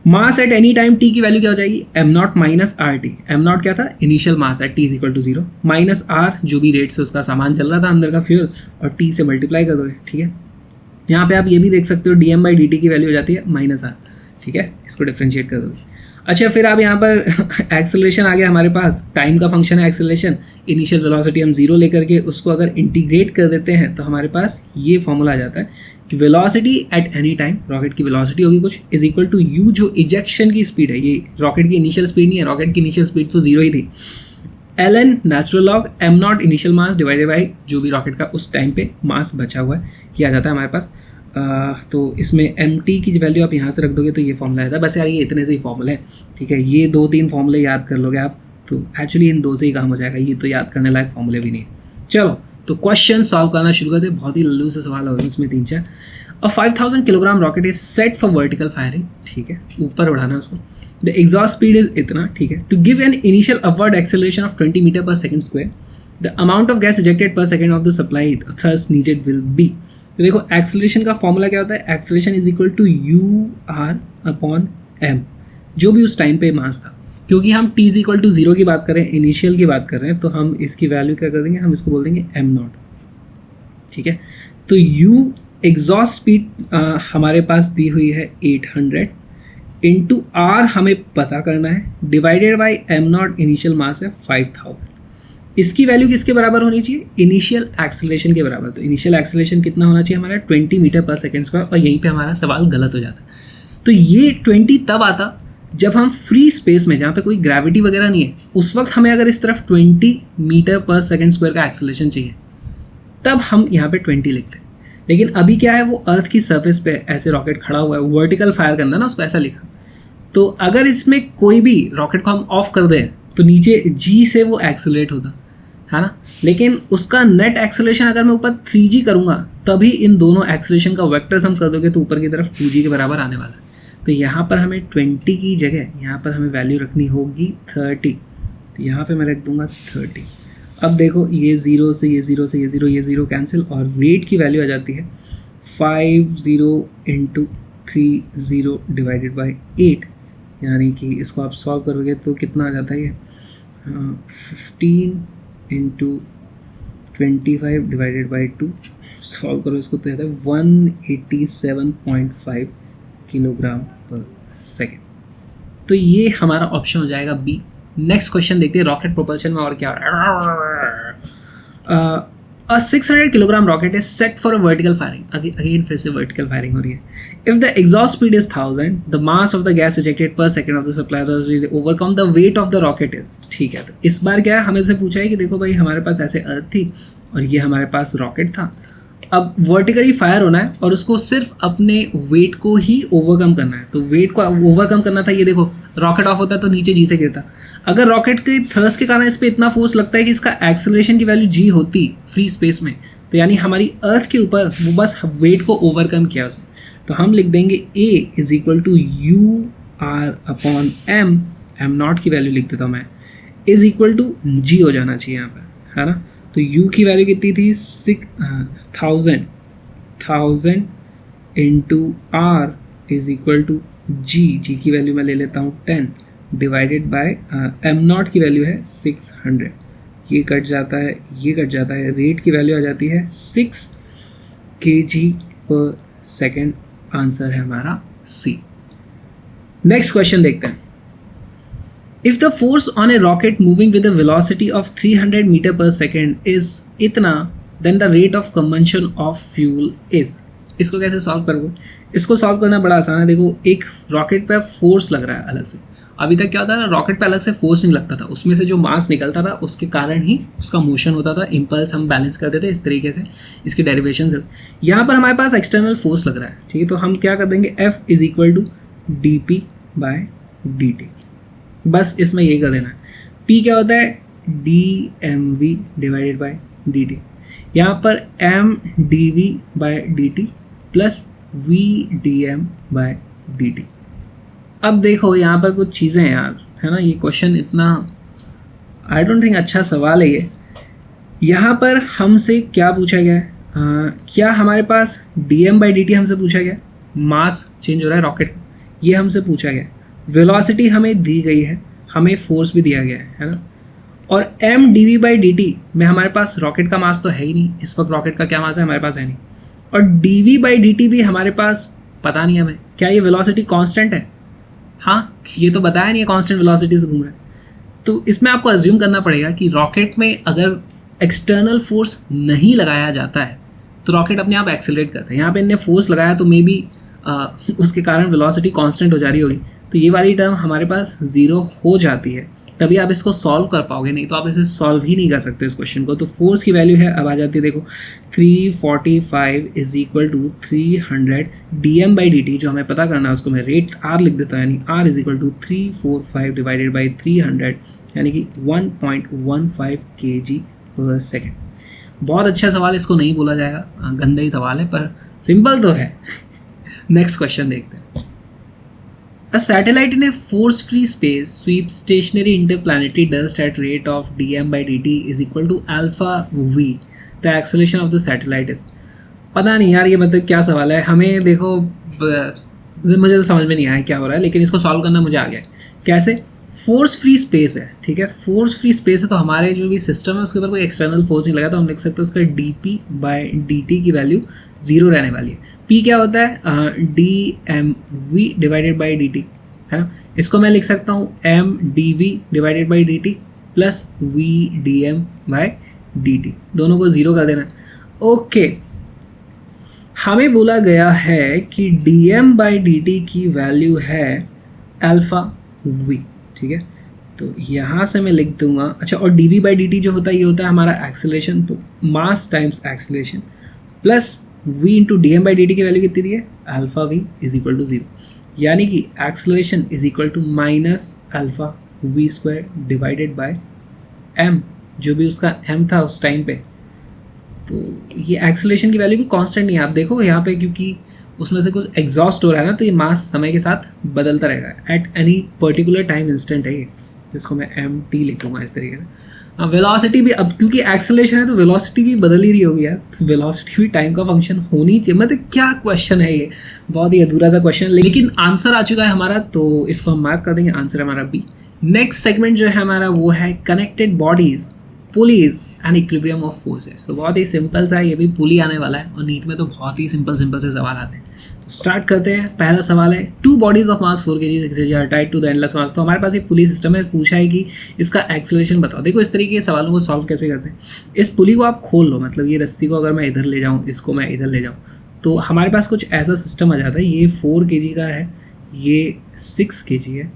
Mass at any time T की वैल्यू क्या हो जाएगी? M not minus R T. M not क्या था? Initial mass at T is equal to 0 minus R, जो भी रेट से उसका सामान चल रहा था अंदर का फ्यूल, और टी से मल्टीप्लाई कर दोगे, ठीक है। यहाँ पे आप ये भी देख सकते हो D M by D T की वैल्यू हो जाती है माइनस आर, ठीक है। इसको डिफ्रेंशिएट कर दोगे। अच्छा, फिर आप यहाँ पर एक्सेलरेशन आ गया हमारे पास, टाइम का फंक्शन है एक्सेलरेशन। इनिशियल वेलोसिटी हम 0 लेकर के उसको अगर इंटीग्रेट कर देते हैं तो हमारे पास ये फॉर्मूला आ जाता है कि velocity at any time, rocket की वेलोसिटी होगी कुछ, इज इक्वल टू यू, जो इजेक्शन की स्पीड है। ये रॉकेट की इनिशियल स्पीड नहीं है, रॉकेट की इनिशियल स्पीड तो 0 ही थी। ln natural log M nought initial mass divided by जो भी रॉकेट का उस टाइम पे मास बचा हुआ है, ये आ जाता है हमारे पास। तो इसमें एम टी की वैल्यू आप यहाँ से रख दोगे तो ये फॉर्मूला आता है। बस यार ये इतने से ही फॉर्मूले हैं, ठीक है। ये 2-3 फॉर्मूले याद कर लोगे आप तो एक्चुअली इन 2 से ही काम हो जाएगा, ये तो याद करने लायक फॉर्मूले भी नहीं है। चलो तो क्वेश्चन सॉल्व करना शुरू करते हैं। बहुत ही लल्लू से सवाल होगा इसमें 3-4। अ 5000 kilogram rocket is set for vertical firing, ठीक है, ऊपर उड़ाना उसको। द एग्जॉस्ट स्पीड इज इतना, ठीक है। To give an initial upward acceleration of 20 meter per second square, the amount of gas ejected per second of the supply thrust needed will be. तो देखो एक्सेलरेशन का फॉर्मूला क्या होता है? Acceleration is equal to u r upon m, जो भी उस time पे मास था। क्योंकि हम टी इज इक्वल टू 0 की बात कर रहे हैं, इनिशियल की बात कर रहे हैं, तो हम इसकी वैल्यू क्या कर देंगे? हम इसको बोल देंगे एम नॉट, ठीक है। तो यू एग्जॉस्ट स्पीड हमारे पास दी हुई है 800 इंटू आर हमें पता करना है, divided by m nought initial mass है 5000। इसकी वैल्यू किसके बराबर होनी चाहिए? इनिशियल एक्सेलरेशन के बराबर। तो इनिशियल एक्सेलरेशन कितना होना चाहिए हमारा? 20 मीटर पर सेकेंड स्क्वायर। और यहीं पे हमारा सवाल गलत हो जाता है। तो ये 20 तब आता जब हम फ्री स्पेस में, जहाँ पे कोई ग्रेविटी वगैरह नहीं है, उस वक्त हमें अगर इस तरफ 20 मीटर पर सेकेंड स्क्वायर का एक्सेलरेशन चाहिए, तब हम यहाँ पे 20 लिखते हैं। लेकिन अभी क्या है, वो अर्थ की सर्फेस पे ऐसे रॉकेट खड़ा हुआ है, वर्टिकल फायर करना ना, उसको ऐसा लिखा। तो अगर इसमें कोई भी रॉकेट को हम ऑफ कर दें तो नीचे जी से वो एक्सेलरेट होता है ना। लेकिन उसका नेट एक्सेलरेशन अगर मैं ऊपर 3g करूँगा तभी इन दोनों एक्सेलरेशन का वेक्टर सम कर दोगे तो ऊपर की तरफ 2g के बराबर आने वाला है। तो यहाँ पर हमें 20 की जगह यहाँ पर हमें वैल्यू रखनी होगी 30। तो यहाँ पे मैं रख दूँगा 30। अब देखो ये 0 से ये 0 से ये 0, ये 0 कैंसिल, और रेट की वैल्यू आ जाती है 50 इंटू 30 डिवाइडेड बाई 8, यानी कि इसको आप सॉल्व करोगे तो कितना आ जाता है? ये 15 इंटू 25 डिवाइडेड बाई 2, सॉल्व करो इसको तो आता है 187.5 किलोग्राम पर सेकेंड। तो ये हमारा ऑप्शन हो जाएगा बी। नेक्स्ट क्वेश्चन देखते हैं रॉकेट प्रोपल्शन में और क्या हो रहा है। A 600 kilogram rocket is set for a vertical firing. Again फिर से वर्टिकल फायरिंग हो रही है। If the exhaust speed is 1000, the mass of the gas ejected per second of the supply overcome the weight of the rocket is, ठीक है। तो इस बार क्या है, हमें से पूछा है कि देखो भाई हमारे पास ऐसे अर्थ थी और ये हमारे पास रॉकेट था, अब वर्टिकली फायर होना है और उसको सिर्फ अपने वेट को ही ओवरकम करना है। तो वेट को ओवरकम करना था, ये देखो रॉकेट ऑफ होता है तो नीचे जी से गिरता। अगर रॉकेट के थ्रस्ट के कारण इस पर इतना फोर्स लगता है कि इसका एक्सेलरेशन की वैल्यू जी होती फ्री स्पेस में, तो यानी हमारी अर्थ के ऊपर वो बस वेट को ओवरकम किया उसने। तो हम लिख देंगे a is equal to u r upon m, m nought की वैल्यू लिख देता हूँ मैं, इज इक्वल टू जी हो जाना चाहिए यहाँ पर, है ना। तो u की वैल्यू कितनी थी? 1000 into r is equal to g की वैल्यू मैं ले लेता हूँ 10 डिवाइडेड बाय एम नॉट की वैल्यू है 600, ये कट जाता है, ये कट जाता है, रेट की वैल्यू आ जाती है 6 kg/s। आंसर है हमारा सी। नेक्स्ट क्वेश्चन देखते हैं। If the force on a rocket moving with a velocity of 300 meter per second is इतना, then the rate of combustion of fuel is. इसको कैसे सॉल्व करोगे? इसको सॉल्व करना बड़ा आसान है। देखो, एक रॉकेट पे फोर्स लग रहा है अलग से। अभी तक क्या होता था, रॉकेट पे अलग से फोर्स नहीं लगता था, उसमें से जो मास निकलता था उसके कारण ही उसका मोशन होता था, इम्पल्स हम बैलेंस करते थे इस तरीके से। इसकी डेरिवेशन है। यहाँ पर हमारे पास एक्सटर्नल फोर्स लग रहा है, ठीक है, तो हम क्या कर देंगे, F is equal to dp/dt। बस इसमें यही कर देना है। P क्या होता है, dmv/dt। यहाँ पर mdv/dt प्लस vdm/dt। अब देखो यहाँ पर कुछ चीज़ें यार, है ना, ये क्वेश्चन इतना आई डोंट थिंक अच्छा सवाल है ये। यहाँ पर हमसे क्या पूछा गया है, क्या हमारे पास dm/dt हमसे पूछा गया, मास चेंज हो रहा है रॉकेट, ये हमसे पूछा गया है। वेलोसिटी हमें दी गई है, हमें फोर्स भी दिया गया है ना। और mdv/dt में हमारे पास रॉकेट का मास तो है ही नहीं, इस वक्त रॉकेट का क्या मास है हमारे पास है नहीं। और dv/dt भी हमारे पास पता नहीं हमें, क्या ये वेलोसिटी कांस्टेंट है? हाँ, ये तो बताया नहीं है कांस्टेंट वेलोसिटी से घूम रहा है। तो इसमें आपको अज्यूम करना पड़ेगा कि रॉकेट में अगर एक्सटर्नल फोर्स नहीं लगाया जाता है तो रॉकेट अपने आप एक्सेलरेट करता है। यहाँ पे इनने फोर्स लगाया तो मे बी उसके कारण वेलोसिटी कांस्टेंट हो जा रही होगी, तो ये वाली टर्म हमारे पास ज़ीरो हो जाती है, तभी आप इसको सॉल्व कर पाओगे, नहीं तो आप इसे सॉल्व ही नहीं कर सकते इस क्वेश्चन को। तो फोर्स की वैल्यू है, अब आ जाती है देखो 345 इज इक्वल टू 300 dm/dt, जो हमें पता करना है उसको मैं रेट r लिख देता हूँ, यानी r is equal to 345 divided by 300, यानी कि 1.15 kg/s। बहुत अच्छा सवाल, इसको नहीं बोला जाएगा, गंदा ही सवाल है पर सिंपल तो है। नेक्स्ट क्वेश्चन देखते हैं। A satellite in a force-free space sweeps stationary interplanetary dust at rate of dm/dt is equal to alpha v. The acceleration of the satellite is. पता नहीं यार ये मतलब क्या सवाल है, हमें देखो मुझे तो समझ में नहीं आया क्या हो रहा है, लेकिन इसको सॉल्व करना मुझे आ गया। कैसे? फोर्स फ्री स्पेस है, ठीक है, फोर्स फ्री स्पेस है, तो हमारे जो भी सिस्टम है उसके ऊपर कोई एक्सटर्नल फोर्स नहीं लगा, तो हम लिख सकते हैं उसका dp/dt की वैल्यू 0 रहने वाली है। p क्या होता है, dmv/dt, है ना। इसको मैं लिख सकता हूँ mdv/dt प्लस vdm/dt, दोनों को 0 कर देना। ओके, हमें बोला गया है कि dm/dt की वैल्यू है अल्फा v, ठीक है, तो यहाँ से मैं लिख दूंगा। अच्छा, और dv/dt जो होता है ये होता है हमारा एक्सेलरेशन, तो mass times acceleration plus v into dm/dt की वैल्यू कितनी दी है, alpha v is equal to 0, यानी कि acceleration is equal to minus alpha v square divided by m, जो भी उसका m था उस टाइम पे। तो ये एक्सेलरेशन की वैल्यू भी कांस्टेंट नहीं है, आप देखो यहाँ पे, क्योंकि उसमें से कुछ एग्जॉस्ट हो रहा है ना, तो ये मास समय के साथ बदलता रहेगा, at any particular time instant है ये, जिसको मैं mt लिख दूंगा इस तरीके से। वेलोसिटी भी, अब क्योंकि एक्सेलरेशन है तो वेलोसिटी भी बदल ही रही होगी यार, तो वेलोसिटी भी टाइम का फंक्शन होनी चाहिए। मतलब क्या क्वेश्चन है ये, बहुत ही अधूरा सा क्वेश्चन, लेकिन आंसर आ चुका है हमारा, तो इसको हम मार्क कर देंगे, आंसर हमारा बी। नेक्स्ट सेगमेंट जो है हमारा वो है connected bodies, pulleys and equilibrium of forces. तो बहुत ही सिंपल सा, ये भी पुली आने वाला है, और नीट में तो बहुत ही सिंपल से सवाल आते हैं। तो स्टार्ट करते हैं। पहला सवाल है, 2 bodies of mass 4 kg are tied to the endless mass. तो हमारे पास एक पुली सिस्टम है, पूछा है कि इसका एक्सेलरेशन बताओ। देखो इस तरीके के सवालों को सॉल्व कैसे करते हैं, इस पुली को आप खोल लो, मतलब ये रस्सी को अगर मैं इधर ले जाऊँ, इसको मैं इधर ले जाऊँ, तो हमारे पास कुछ ऐसा सिस्टम आ जाता है। ये 4 kg का है, ये 6 kg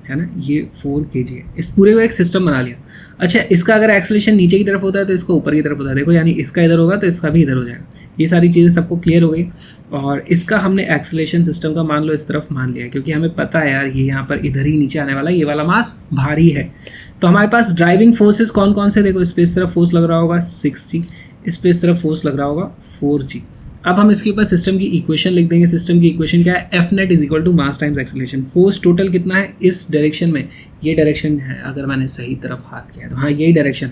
है ना, ये 4 kg है। इस पूरे को एक सिस्टम बना लिया। अच्छा, इसका अगर एक्सेलरेशन नीचे की तरफ होता है तो इसका ऊपर की तरफ होता है, देखो, यानी इसका इधर होगा तो इसका भी इधर हो जाएगा। ये सारी चीज़ें सबको क्लियर हो गई। और इसका हमने एक्सेलरेशन सिस्टम का मान लो इस तरफ मान लिया, क्योंकि हमें पता है यार ये यहाँ पर इधर ही नीचे आने वाला है, ये वाला मास भारी है। तो हमारे पास ड्राइविंग फोर्सेस कौन कौन से, देखो इस पे इस तरफ फोर्स लग रहा होगा 6g, इस पे इस तरफ फोर्स लग रहा होगा 4g। अब हम इसके ऊपर सिस्टम की इक्वेशन लिख देंगे। सिस्टम की इक्वेशन क्या है, F net is equal to mass times acceleration. Force total कितना है इस डायरेक्शन में, ये डायरेक्शन है, अगर मैंने सही तरफ हाथ किया तो हाँ यही डायरेक्शन।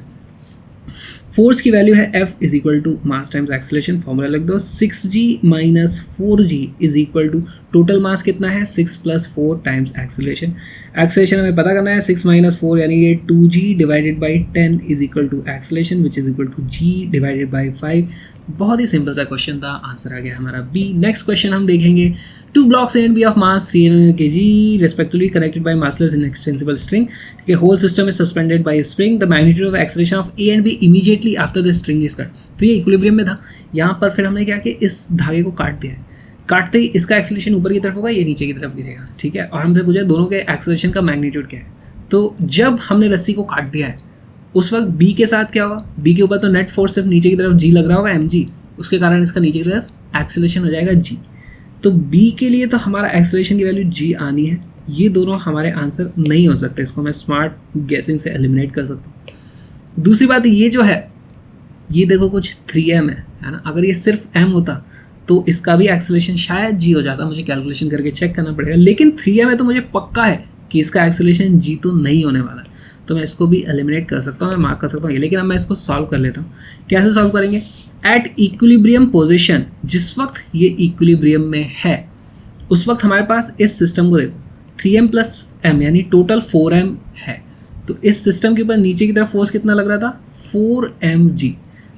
फोर्स की वैल्यू है F is equal to mass times acceleration, formula लिख दो 6g minus 4g is equal to total mass कितना है 6 प्लस 4 टाइम्स एक्सेलरेशन। एक्सेलरेशन हमें पता करना है 6 माइनस 4 यानी ये 2g divided by 10 is equal to acceleration which is equal to g divided by 5। बहुत ही सिंपल सा क्वेश्चन था, आंसर आ गया हमारा B। नेक्स्ट क्वेश्चन हम देखेंगे, 2 blocks A and B of mass 3 kg respectively connected by massless and extensible string. ठीक है, whole system is suspended by a spring. The magnitude of acceleration of A and B immediately after the string is cut. तो ये equilibrium में था, यहाँ पर फिर हमने क्या किया, इस धागे को काट दिया है। काटते ही इसका एक्सेलरेशन ऊपर की तरफ होगा, ये नीचे की तरफ गिरेगा। ठीक है, और हमसे पूछा दोनों के एक्सेलरेशन का मैग्नीट्यूड क्या है। तो जब हमने रस्सी को काट दिया है उस वक्त B के साथ क्या होगा, B के ऊपर तो नेट फोर्स सिर्फ नीचे की तरफ G लग रहा होगा mg, उसके कारण इसका नीचे की तरफ एक्सेलरेशन हो जाएगा G। तो B के लिए तो हमारा एक्सेलरेशन की वैल्यू G आनी है। ये दोनों हमारे आंसर नहीं हो सकते, इसको मैं स्मार्ट गेसिंग से एलिमिनेट कर सकता हूँ। दूसरी बात ये जो है, ये देखो कुछ 3m है ना, अगर ये सिर्फ m होता तो इसका भी एक्सेलरेशन शायद G हो जाता, मुझे कैलकुलेशन करके चेक करना पड़ेगा। लेकिन 3m है तो मुझे पक्का है कि इसका एक्सेलरेशन G तो नहीं होने वाला है, तो मैं इसको भी एलिमिनेट कर सकता हूँ, मैं मार्क कर सकता हूँ ये। लेकिन अब मैं इसको सॉल्व कर लेता हूँ। कैसे सॉल्व करेंगे, एट इक्विलिब्रियम पोजीशन, जिस वक्त ये इक्विलिब्रियम में है उस वक्त हमारे पास इस सिस्टम को देखो 3m प्लस m यानी टोटल 4m है। तो इस सिस्टम के ऊपर नीचे की तरफ फोर्स कितना लग रहा था 4mg,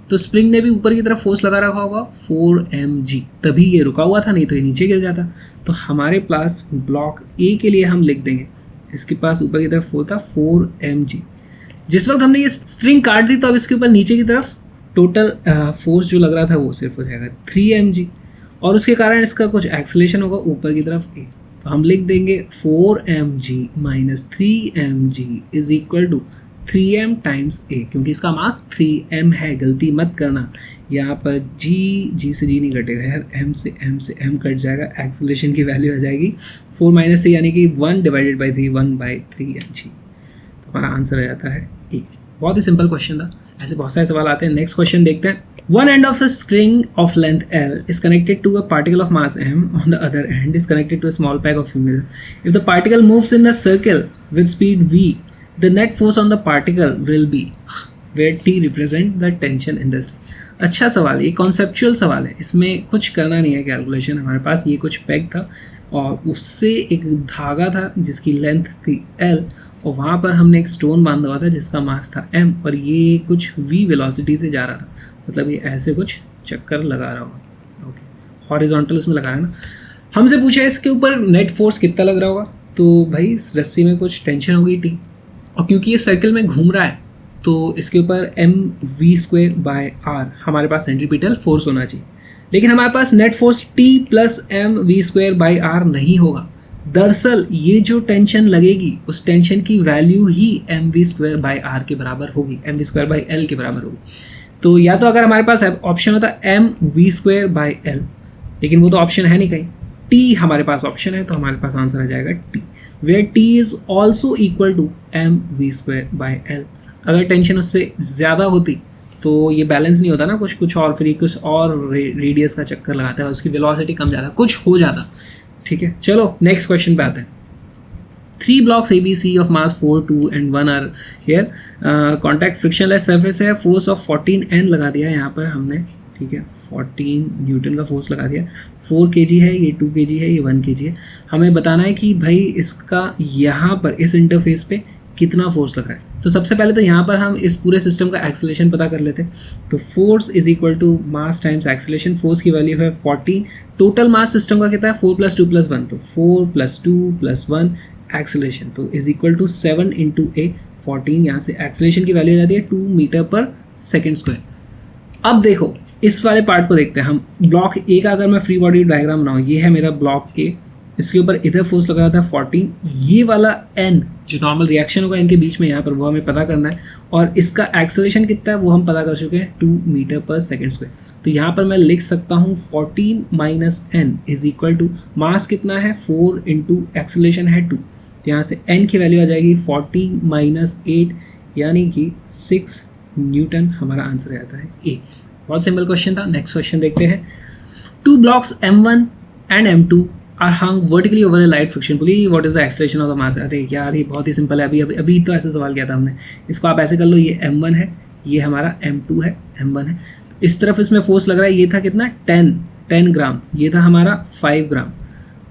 तो स्प्रिंग ने भी ऊपर की तरफ फोर्स लगा रखा होगा 4mg, तभी ये रुका हुआ था, नहीं तो ये नीचे गिर जाता। तो हमारे पास ब्लॉक ए के लिए हम लिख देंगे, इसके पास ऊपर की तरफ फोर्स था 4mg। जिस वक्त हमने ये स्ट्रिंग काट दी तो अब इसके ऊपर नीचे की तरफ टोटल फोर्स जो लग रहा था वो सिर्फ हो जाएगा 3mg, और उसके कारण इसका कुछ एक्सेलरेशन होगा ऊपर की तरफ a। तो हम लिख देंगे 4mg minus 3mg is equal to 3m times a, क्योंकि इसका मास 3m है, गलती मत करना। यहाँ पर g से g नहीं कटेगा यार, m से m कट जाएगा, एक्सेलरेशन की वैल्यू आ जाएगी 4 माइनस 3 यानी कि 1 डिवाइडेड बाई 3 1/3mg। तो हमारा आंसर आ जाता है a। बहुत ही सिंपल क्वेश्चन था, ऐसे बहुत सारे सवाल आते हैं। नेक्स्ट क्वेश्चन देखते हैं। One end of a string of length L is connected to a particle of mass m. On the other end is connected to a small pack of female. If the particle moves in the circle with speed v, the net force on the particle will be where T represent the tension in the string. अच्छा सवाल, ये conceptual सवाल है, इसमें कुछ करना नहीं है कैलकुलेशन। हमारे पास ये कुछ पैक था और उससे एक धागा था जिसकी लेंथ थी L, और वहाँ पर हमने एक स्टोन बांधा हुआ था जिसका मास था m, और ये कुछ v वेलोसिटी से जा रहा था, मतलब ये ऐसे कुछ चक्कर लगा रहा होगा। ओके, हॉरिजॉन्टल उसमें लगा रहा है ना। हमसे पूछा इसके ऊपर नेट फोर्स कितना लग रहा होगा, तो भाई इस रस्सी में कुछ टेंशन होगी T, और क्योंकि ये सर्कल में घूम रहा है तो इसके ऊपर mv²/r हमारे पास सेंट्रीपिटल फोर्स होना चाहिए। लेकिन हमारे पास net force T plus mv²/r नहीं होगा। दरअसल ये जो टेंशन लगेगी उस टेंशन की वैल्यू ही mv²/r के बराबर होगी, mv²/l के बराबर होगी। तो या तो अगर हमारे पास ऑप्शन होता mv²/l, लेकिन वो तो ऑप्शन है नहीं कहीं, T हमारे पास ऑप्शन है, तो हमारे पास आंसर आ जाएगा T, where T is also equal to mv²/l। अगर टेंशन उससे ज़्यादा होती तो ये बैलेंस नहीं होता ना, कुछ और फिर कुछ और रेडियस का चक्कर लगाता है, उसकी वेलोसिटी कम ज़्यादा कुछ हो जाता। ठीक है, चलो नेक्स्ट क्वेश्चन पे आते हैं। 3 blocks ABC of mass 4, 2 and 1 are here. Contact frictionless surface है, फोर्स ऑफ 14N लगा दिया है यहाँ पर हमने। ठीक है, 14 न्यूटन का फोर्स लगा दिया। 4 kg है, ये 2 kg है, ये 1 kg है। हमें बताना है कि भाई इसका यहाँ पर इस इंटरफेस पे कितना फोर्स लग रहा है। तो सबसे पहले तो यहाँ पर हम इस पूरे सिस्टम का एक्सेलरेशन पता कर लेते हैं। तो force is equal to mass times acceleration. Force की वैल्यू है 14, टोटल मास सिस्टम का कितना है 4 + 2 + 1, तो 4 + 2 + 1 एक्सेलरेशन, तो इज इक्वल टू 7 × a 14। यहाँ से एक्सेलरेशन की वैल्यू आ जाती है 2 मीटर/सेकंड स्क्वायर। अब देखो इस वाले पार्ट को देखते हैं हम। ब्लॉक ए का अगर मैं फ्री बॉडी डायग्राम बनाऊँ, ये है मेरा ब्लॉक ए, इसके ऊपर इधर फोर्स लगा था 14, ये वाला n जो नॉर्मल रिएक्शन होगा इनके बीच में यहाँ पर वो हमें पता करना है, और इसका एक्सेलरेशन कितना है वो हम पता कर चुके हैं 2 मीटर/सेकंड स्क्वायर। तो यहाँ पर मैं लिख सकता हूँ 14 - n is equal to mass कितना है 4 × एक्सेलरेशन है 2, तो यहाँ से n की वैल्यू आ जाएगी 14 - 8 यानी कि 6 न्यूटन। हमारा आंसर आता है ए। बहुत सिंपल क्वेश्चन था। नेक्स्ट क्वेश्चन देखते हैं। 2 blocks m1 and m2 are hung vertically over a light friction pulley. What is the acceleration of the mass? अरे यार ये बहुत ही सिंपल है, अभी तो ऐसा सवाल किया था हमने। इसको आप ऐसे कर लो, ये m1 है, ये हमारा M2 है, M1 है। इस तरफ इसमें फोर्स लग रहा है, ये था कितना 10 ग्राम, ये था हमारा 5 ग्राम,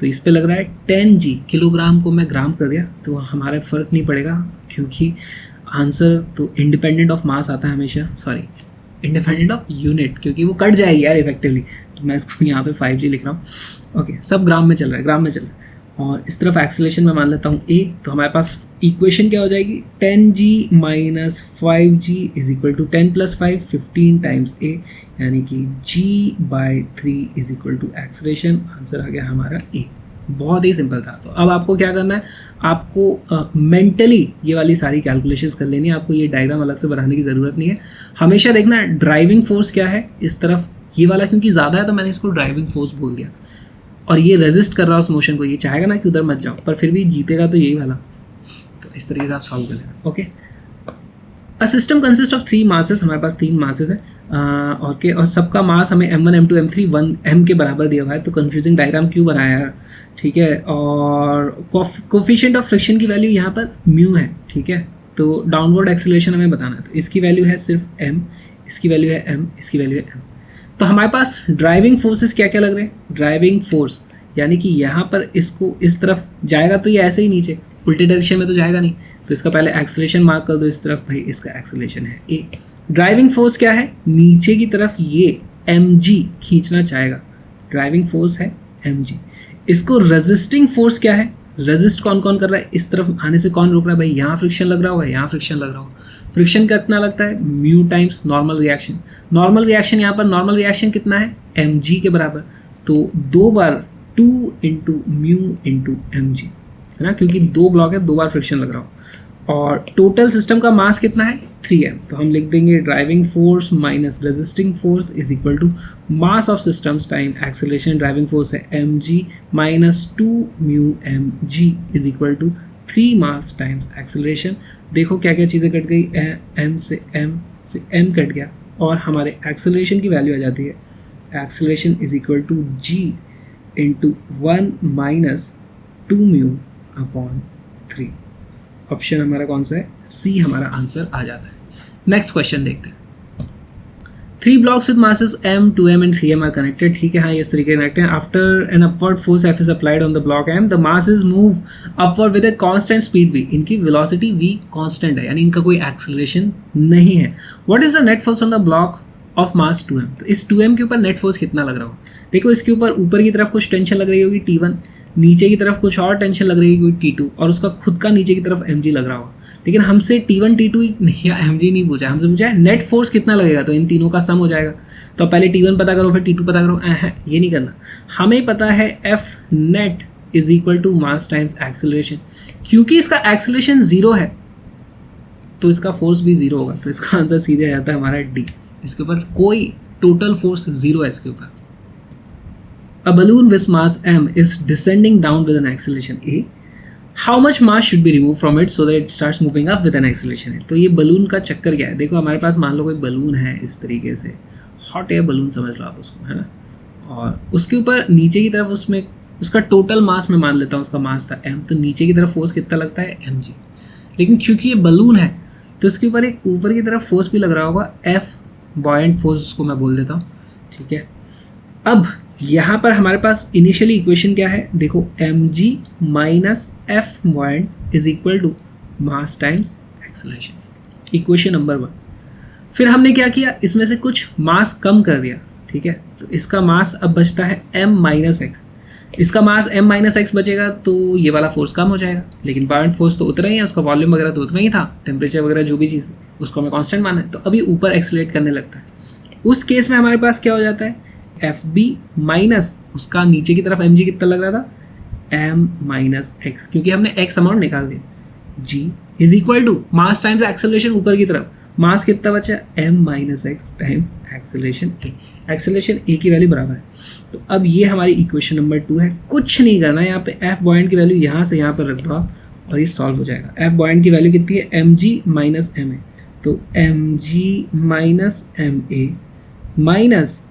तो इस पे लग रहा है 10G। किलोग्राम को मैं ग्राम कर दिया तो हमारा फ़र्क नहीं पड़ेगा, क्योंकि आंसर तो इंडिपेंडेंट ऑफ मास आता है हमेशा, सॉरी इंडिपेंडेंट ऑफ यूनिट, क्योंकि वो कट जाएगी यार इफेक्टिवली। तो मैं इसको यहाँ पे 5G लिख रहा हूँ। ओके, सब ग्राम में चल रहा है, ग्राम में चल रहा है। और इस तरफ एक्सेलरेशन में मान लेता हूँ A, तो हमारे पास इक्वेशन क्या हो जाएगी 10G minus 5G is equal to 10 प्लस 5 15 टाइम्स A, यानी कि G/3 is equal to acceleration. Answer आ गया हमारा A। बहुत ही सिंपल था। तो अब आपको क्या करना है, आपको मेंटली ये वाली सारी कैलकुलेशंस कर लेनी है, आपको ये डायग्राम अलग से बनाने की ज़रूरत नहीं है। हमेशा देखना ड्राइविंग फोर्स क्या है इस तरफ, ये वाला क्योंकि ज़्यादा है तो मैंने इसको ड्राइविंग फोर्स बोल दिया, और ये रेजिस्ट कर रहा है उस मोशन को, ये चाहेगा ना कि उधर मत जाओ, पर फिर भी जीतेगा तो यही वाला। तो इस तरीके से आप सॉल्व कर लेना। Okay, a system consist of 3 masses, हमारे पास 3 मासेस है और सबका मास हमें M1 M2 M3 1 M के बराबर दिया हुआ है। तो कंफ्यूजिंग डायग्राम क्यों बनाया यार, ठीक है। और कोफिशिएंट ऑफ फ्रिक्शन की वैल्यू यहाँ पर म्यू है, ठीक है। तो डाउनवर्ड एक्सेलरेशन हमें बताना है, तो इसकी वैल्यू है सिर्फ M, इसकी वैल्यू है M, इसकी वैल्यू है M। तो हमारे पास ड्राइविंग फोर्सेस क्या क्या लग रहे हैं, ड्राइविंग फोर्स यानी कि यहाँ पर इसको इस तरफ जाएगा तो ये ऐसे ही नीचे उल्टे डायरेक्शन में तो जाएगा नहीं, तो इसका पहले एक्सेलरेशन मार्क कर दो इस तरफ, भाई इसका एक्सेलरेशन है A। ड्राइविंग फोर्स क्या है, नीचे की तरफ ये mg खींचना चाहेगा, ड्राइविंग फोर्स है mg। इसको रेजिस्टिंग फोर्स क्या है, रेजिस्ट कौन कौन कर रहा है, इस तरफ आने से कौन रोक रहा है, भाई यहाँ फ्रिक्शन लग रहा होगा, यहाँ फ्रिक्शन लग रहा होगा। फ्रिक्शन कितना लगता है, mu times normal reaction. Normal reaction यहाँ पर नॉर्मल रिएक्शन कितना है, mg के बराबर, तो 2 बार 2 इंटू म्यू इंटू mg है ना, क्योंकि 2 ब्लॉक है, 2 बार फ्रिक्शन लग रहा हो। और टोटल सिस्टम का मास कितना है 3m, तो हम लिख देंगे driving force minus resisting force is equal to mass of systems time acceleration. Driving force है mg minus 2 mu mg is equal to 3 mass times acceleration. देखो क्या क्या चीज़ें कट गई, m से m कट गया, और हमारे एक्सेलरेशन की वैल्यू आ जाती है, acceleration is equal to g into 1 minus 2 mu upon 3। Option हमारा कौन सा है, सी हमारा आंसर आ जाता है। नेक्स्ट क्वेश्चन देखते हैं। 3 blocks with masses m, 2m and 3m are connected, ठीक है। हाँ, ये इस तरीके से कनेक्टेड हैं। After an upward force F is applied on the block m, the masses move upward with a constant speed v, इनकी वेलोसिटी v कांस्टेंट है, यानी इनका कोई एक्सेलरेशन नहीं है। What is the net force on the block of mass 2m, तो इस 2m के ऊपर नेट फोर्स कितना लग रहा होगा। देखो इसके ऊपर की तरफ कुछ टेंशन लग रही होगी T1, नीचे की तरफ कुछ और टेंशन लग रही है T2, और उसका खुद का नीचे की तरफ mg लग रहा होगा। लेकिन हमसे T1 T2 या mg नहीं पूछा, हमसे पूछा है नेट फोर्स कितना लगेगा, तो इन तीनों का सम हो जाएगा। तो पहले T1 पता करो फिर T2 पता करो, ये नहीं करना। हमें पता है F net is equal to mass times acceleration. क्योंकि इसका एक्सेलरेशन 0 है तो इसका फोर्स भी 0 होगा, तो इसका आंसर सीधे आ जाता है हमारा D। इसके ऊपर कोई टोटल फोर्स 0 है इसके ऊपर। A balloon with mass m is descending down with an acceleration a. How much mass should be removed from it so that it starts moving up with an acceleration a? तो ये balloon का चक्कर क्या है, देखो हमारे पास मान लो कोई बलून है इस तरीके से, हॉट एयर बलून समझ लो आप उसको, है ना। और उसके ऊपर नीचे की तरफ उसमें उसका टोटल मास मैं मान लेता हूँ, उसका मास था m, तो नीचे की तरफ फोर्स कितना लगता है mg। लेकिन क्योंकि ये बलून है तो इसके ऊपर एक ऊपर की तरफ फोर्स भी लग रहा होगा F, बॉयंट फोर्स उसको मैं बोल देता हूँ, ठीक है। अब यहाँ पर हमारे पास इनिशियली इक्वेशन क्या है, देखो mg minus f buoyant is equal to mass times acceleration, equation number 1। फिर हमने क्या किया, इसमें से कुछ मास कम कर दिया, ठीक है। तो इसका मास अब बचता है m माइनस एक्स, इसका मास m माइनस एक्स बचेगा तो ये वाला फोर्स कम हो जाएगा। लेकिन बॉयंट फोर्स तो उतना ही है, उसका वॉल्यूम वगैरह तो उतना ही था, टेम्परेचर वगैरह जो भी चीज़ उसको हमें कांस्टेंट माना है, तो अभी ऊपर एक्सेलरेट करने लगता है। उस केस में हमारे पास क्या हो जाता है, एफ बी माइनस उसका नीचे की तरफ mg कितना लग रहा था m माइनस एक्स, क्योंकि हमने x अमाउंट निकाल दिया। g is equal to mass times acceleration ऊपर की तरफ, मास कितना बचा m minus X times acceleration a, acceleration a की वैल्यू बराबर है। तो अब ये हमारी इक्वेशन नंबर 2 है। कुछ नहीं करना, यहाँ पे f बॉयंट की वैल्यू यहाँ से यहाँ पर रख दो आप और ये सॉल्व हो जाएगा। f बॉयंट की वैल्यू कितनी है, mg माइनस ma, तो mg minus ma minus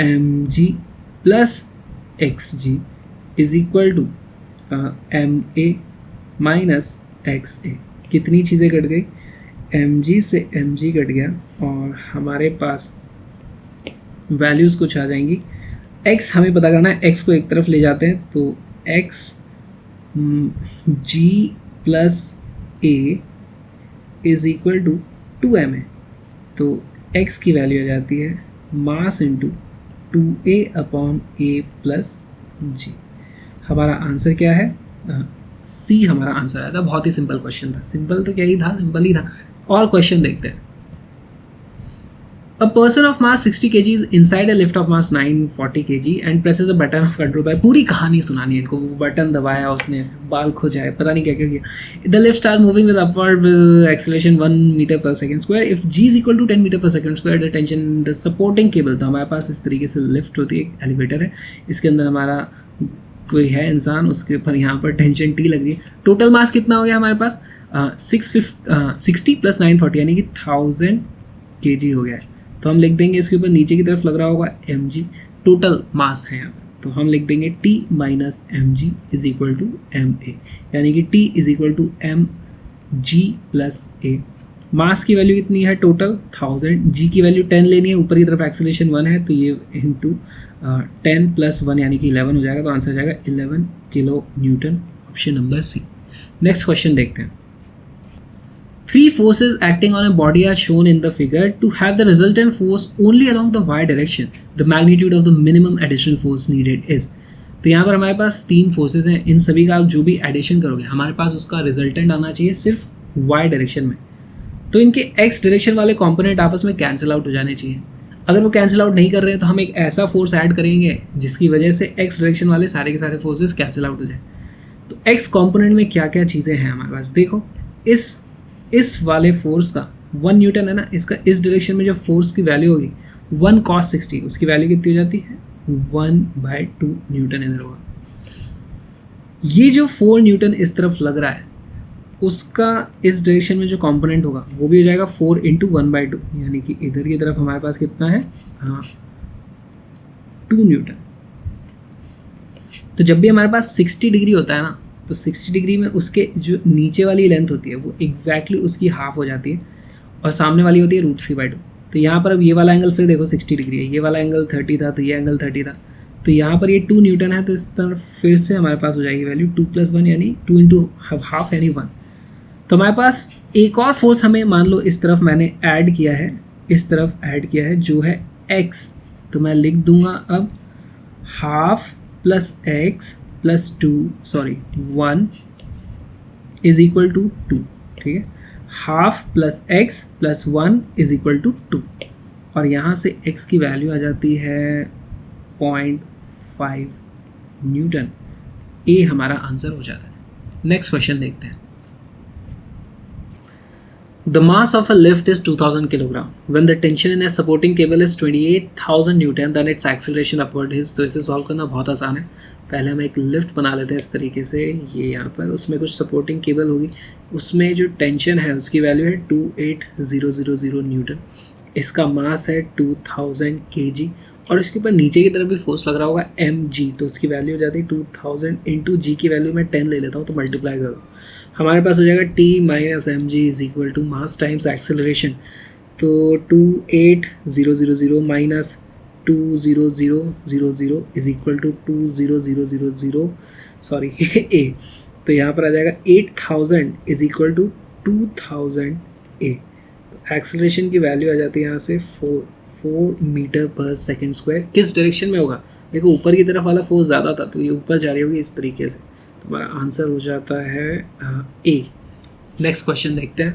mg plus xg is equal to ma minus xa। कितनी चीज़ें कट गई, mg से mg कट गया और हमारे पास वैल्यूज़ कुछ आ जाएंगी। x हमें पता करना है, x को एक तरफ ले जाते हैं तो x g plus a is equal to 2m है, तो x की वैल्यू आ जाती है mass into 2a upon a plus g। हमारा आंसर क्या है? सी हमारा आंसर आया था। बहुत ही सिंपल क्वेश्चन था। सिंपल तो क्या ही था, सिंपल ही था। और क्वेश्चन देखते हैं। A person of mass 60 kg is inside a lift of mass 940 kg and presses a button of control by। पूरी कहानी सुनानी है इनको। वो बटन दबाया उसने, बाल खुजाए, पता नहीं क्या क्या किया। The lift start moving with upward acceleration 1 meter per second square। If g is equal to 10 meter per second square, the tension the supporting cable। तो हमारे पास इस तरीके से लिफ्ट होती है, एक एलिवेटर है, इसके अंदर हमारा कोई है इंसान, उसके ऊपर यहाँ पर टेंशन टी लग रही है। टोटल मास कितना हो गया हमारे पास? 60 प्लस 940 यानी कि 1000 kg हो गया है। तो हम लिख देंगे इसके ऊपर नीचे की तरफ लग रहा होगा mg, टोटल मास है यहाँ पर, तो हम लिख देंगे t minus mg is equal to ma, यानी कि t is equal to mg plus a। Mass की वैल्यू कितनी है? टोटल 1000, g की वैल्यू 10 लेनी है, ऊपर की तरफ एक्सेलरेशन 1 है, तो ये इंटू 10 प्लस 1 यानी कि 11 हो जाएगा, तो आंसर हो जाएगा 11 kilo newton, option number C. Next question देखते हैं। 3 forces acting on a body are shown in the figure to have the resultant force only along the y direction. The magnitude of the minimum additional force needed is। तो यहाँ पर हमारे पास 3 forces हैं, इन सभी का आप जो भी एडिशन करोगे हमारे पास उसका रिजल्टेंट आना चाहिए सिर्फ y डायरेक्शन में। तो इनके x डायरेक्शन वाले कंपोनेंट आपस में कैंसिल आउट हो जाने चाहिए। अगर वो कैंसिल आउट नहीं कर रहे हैं तो हम एक ऐसा फोर्स ऐड करेंगे जिसकी वजह से x डायरेक्शन वाले सारे के सारे फोर्सेस कैंसिल आउट हो जाए। तो x कंपोनेंट में क्या क्या चीज़ें हैं हमारे पास? देखो, इस वाले फोर्स का 1 न्यूटन है ना, इसका इस डायरेक्शन में जो फोर्स की वैल्यू होगी 1 cos 60, उसकी वैल्यू कितनी हो जाती है? 1/2 न्यूटन इधर होगा। ये जो 4 न्यूटन इस तरफ लग रहा है उसका इस डायरेक्शन में जो कंपोनेंट होगा वो भी हो जाएगा 4 × 1/2, यानी कि इधर की तरफ हमारे पास कितना है? हाँ, 2 न्यूटन। तो जब भी हमारे पास 60 डिग्री होता है ना, तो 60 डिग्री में उसके जो नीचे वाली लेंथ होती है वो एग्जैक्टली उसकी हाफ हो जाती है और सामने वाली होती है √3/2। तो यहाँ पर अब ये वाला एंगल फिर देखो 60 डिग्री है, ये वाला एंगल 30 था, तो ये एंगल 30 था, तो यहाँ पर ये 2 न्यूटन है, तो इस तरफ फिर से हमारे पास हो जाएगी वैल्यू 2 + 1 यानी 2 × हाफ यानी 1। तो हमारे पास एक और फोर्स हमें मान लो इस तरफ मैंने ऐड किया है, इस तरफ ऐड किया है जो है x। तो मैं लिख दूंगा अब half plus x plus 1 is equal to 2, ठीक है। Half plus x plus 1 is equal to 2, और यहाँ से x की वैल्यू आ जाती है 0.5 न्यूटन। ए हमारा आंसर हो जाता है। नेक्स्ट क्वेश्चन देखते हैं। The mass of a lift is 2000 kg. When the tension in a supporting cable is 28,000 Newton, then its acceleration upward is। तो इसे सॉल्व करना बहुत आसान है। पहले हम एक लिफ्ट बना लेते हैं इस तरीके से, ये यहाँ पर उसमें कुछ सपोर्टिंग केबल होगी, उसमें जो टेंशन है उसकी वैल्यू है 28000 न्यूटन, इसका मास है 2000 kg, और इसके ऊपर नीचे की तरफ भी फोर्स लग रहा होगा mg, तो उसकी वैल्यू हो जाती है 2000 × g की वैल्यू मैं 10 ले लेता हूँ, तो मल्टीप्लाई करो, हमारे पास हो जाएगा t minus mg is equal to mass times acceleration. तो 28000 minus 20000 is equal to 20000 sorry a, तो यहाँ पर आ जाएगा 8000 इज इक्वल टू 2000 a। तो एक्सेलरेशन की वैल्यू आ जाती है यहाँ से 4 मीटर पर सेकेंड स्क्वायर। किस डायरेक्शन में होगा? देखो, ऊपर की तरफ वाला फोर्स ज़्यादा था तो ये ऊपर जा रही होगी इस तरीके से, तो हमारा आंसर हो जाता है ए। नेक्स्ट क्वेश्चन देखते हैं।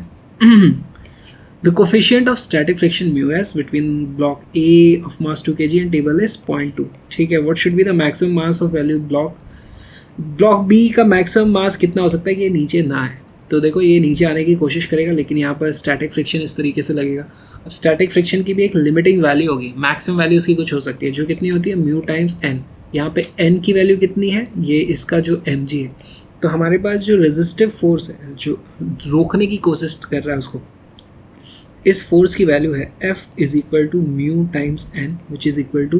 The coefficient of static friction μs between block A of mass 2 kg and table is 0.2, ठीक है। What should be the maximum mass of value block B का मैक्सिमम मास कितना हो सकता है कि ये नीचे ना है? तो देखो, ये नीचे आने की कोशिश करेगा, लेकिन यहाँ पर स्टैटिक फ्रिक्शन इस तरीके से लगेगा। अब स्टैटिक फ्रिक्शन की भी एक लिमिटिंग वैल्यू होगी, मैक्सिमम वैल्यू उसकी कुछ हो सकती है, जो कितनी होती है μ टाइम्स n। यहाँ पे n की वैल्यू कितनी है? ये इसका जो mg है। तो हमारे पास जो रेजिस्टिव फोर्स है जो रोकने की कोशिश कर रहा है उसको, इस फोर्स की वैल्यू है F is equal to μ times n which is equal to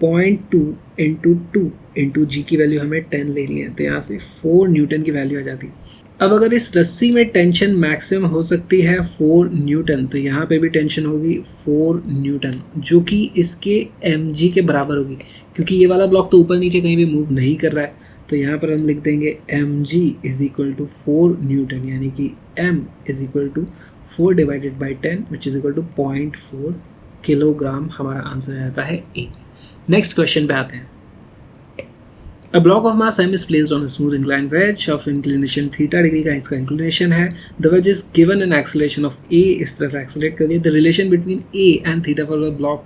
0.2 × 2 × g की वैल्यू हमें 10 लेनी है, तो यहाँ से 4 न्यूटन की वैल्यू आ जाती है। अब अगर इस रस्सी में टेंशन मैक्सिमम हो सकती है 4 न्यूटन, तो यहाँ पे भी टेंशन होगी 4 न्यूटन, जो कि इसके mg के बराबर होगी, क्योंकि ये वाला ब्लॉक तो ऊपर नीचे कहीं भी मूव नहीं कर रहा है। तो यहाँ पर हम लिख देंगे mg is equal to 4 newton, यानी कि m is equal to 4 divided by 10 which is equal to 0.4 kilogram. हमारा आंसर आ जाता है ए। नेक्स्ट क्वेश्चन पे आते हैं। A block of mass m is placed on a smooth inclined wedge of inclination theta degree का इसका inclination है। The wedge is given an acceleration of a, इस तरफ एक्सेलरेट कर दिया। The relation between a and theta for the block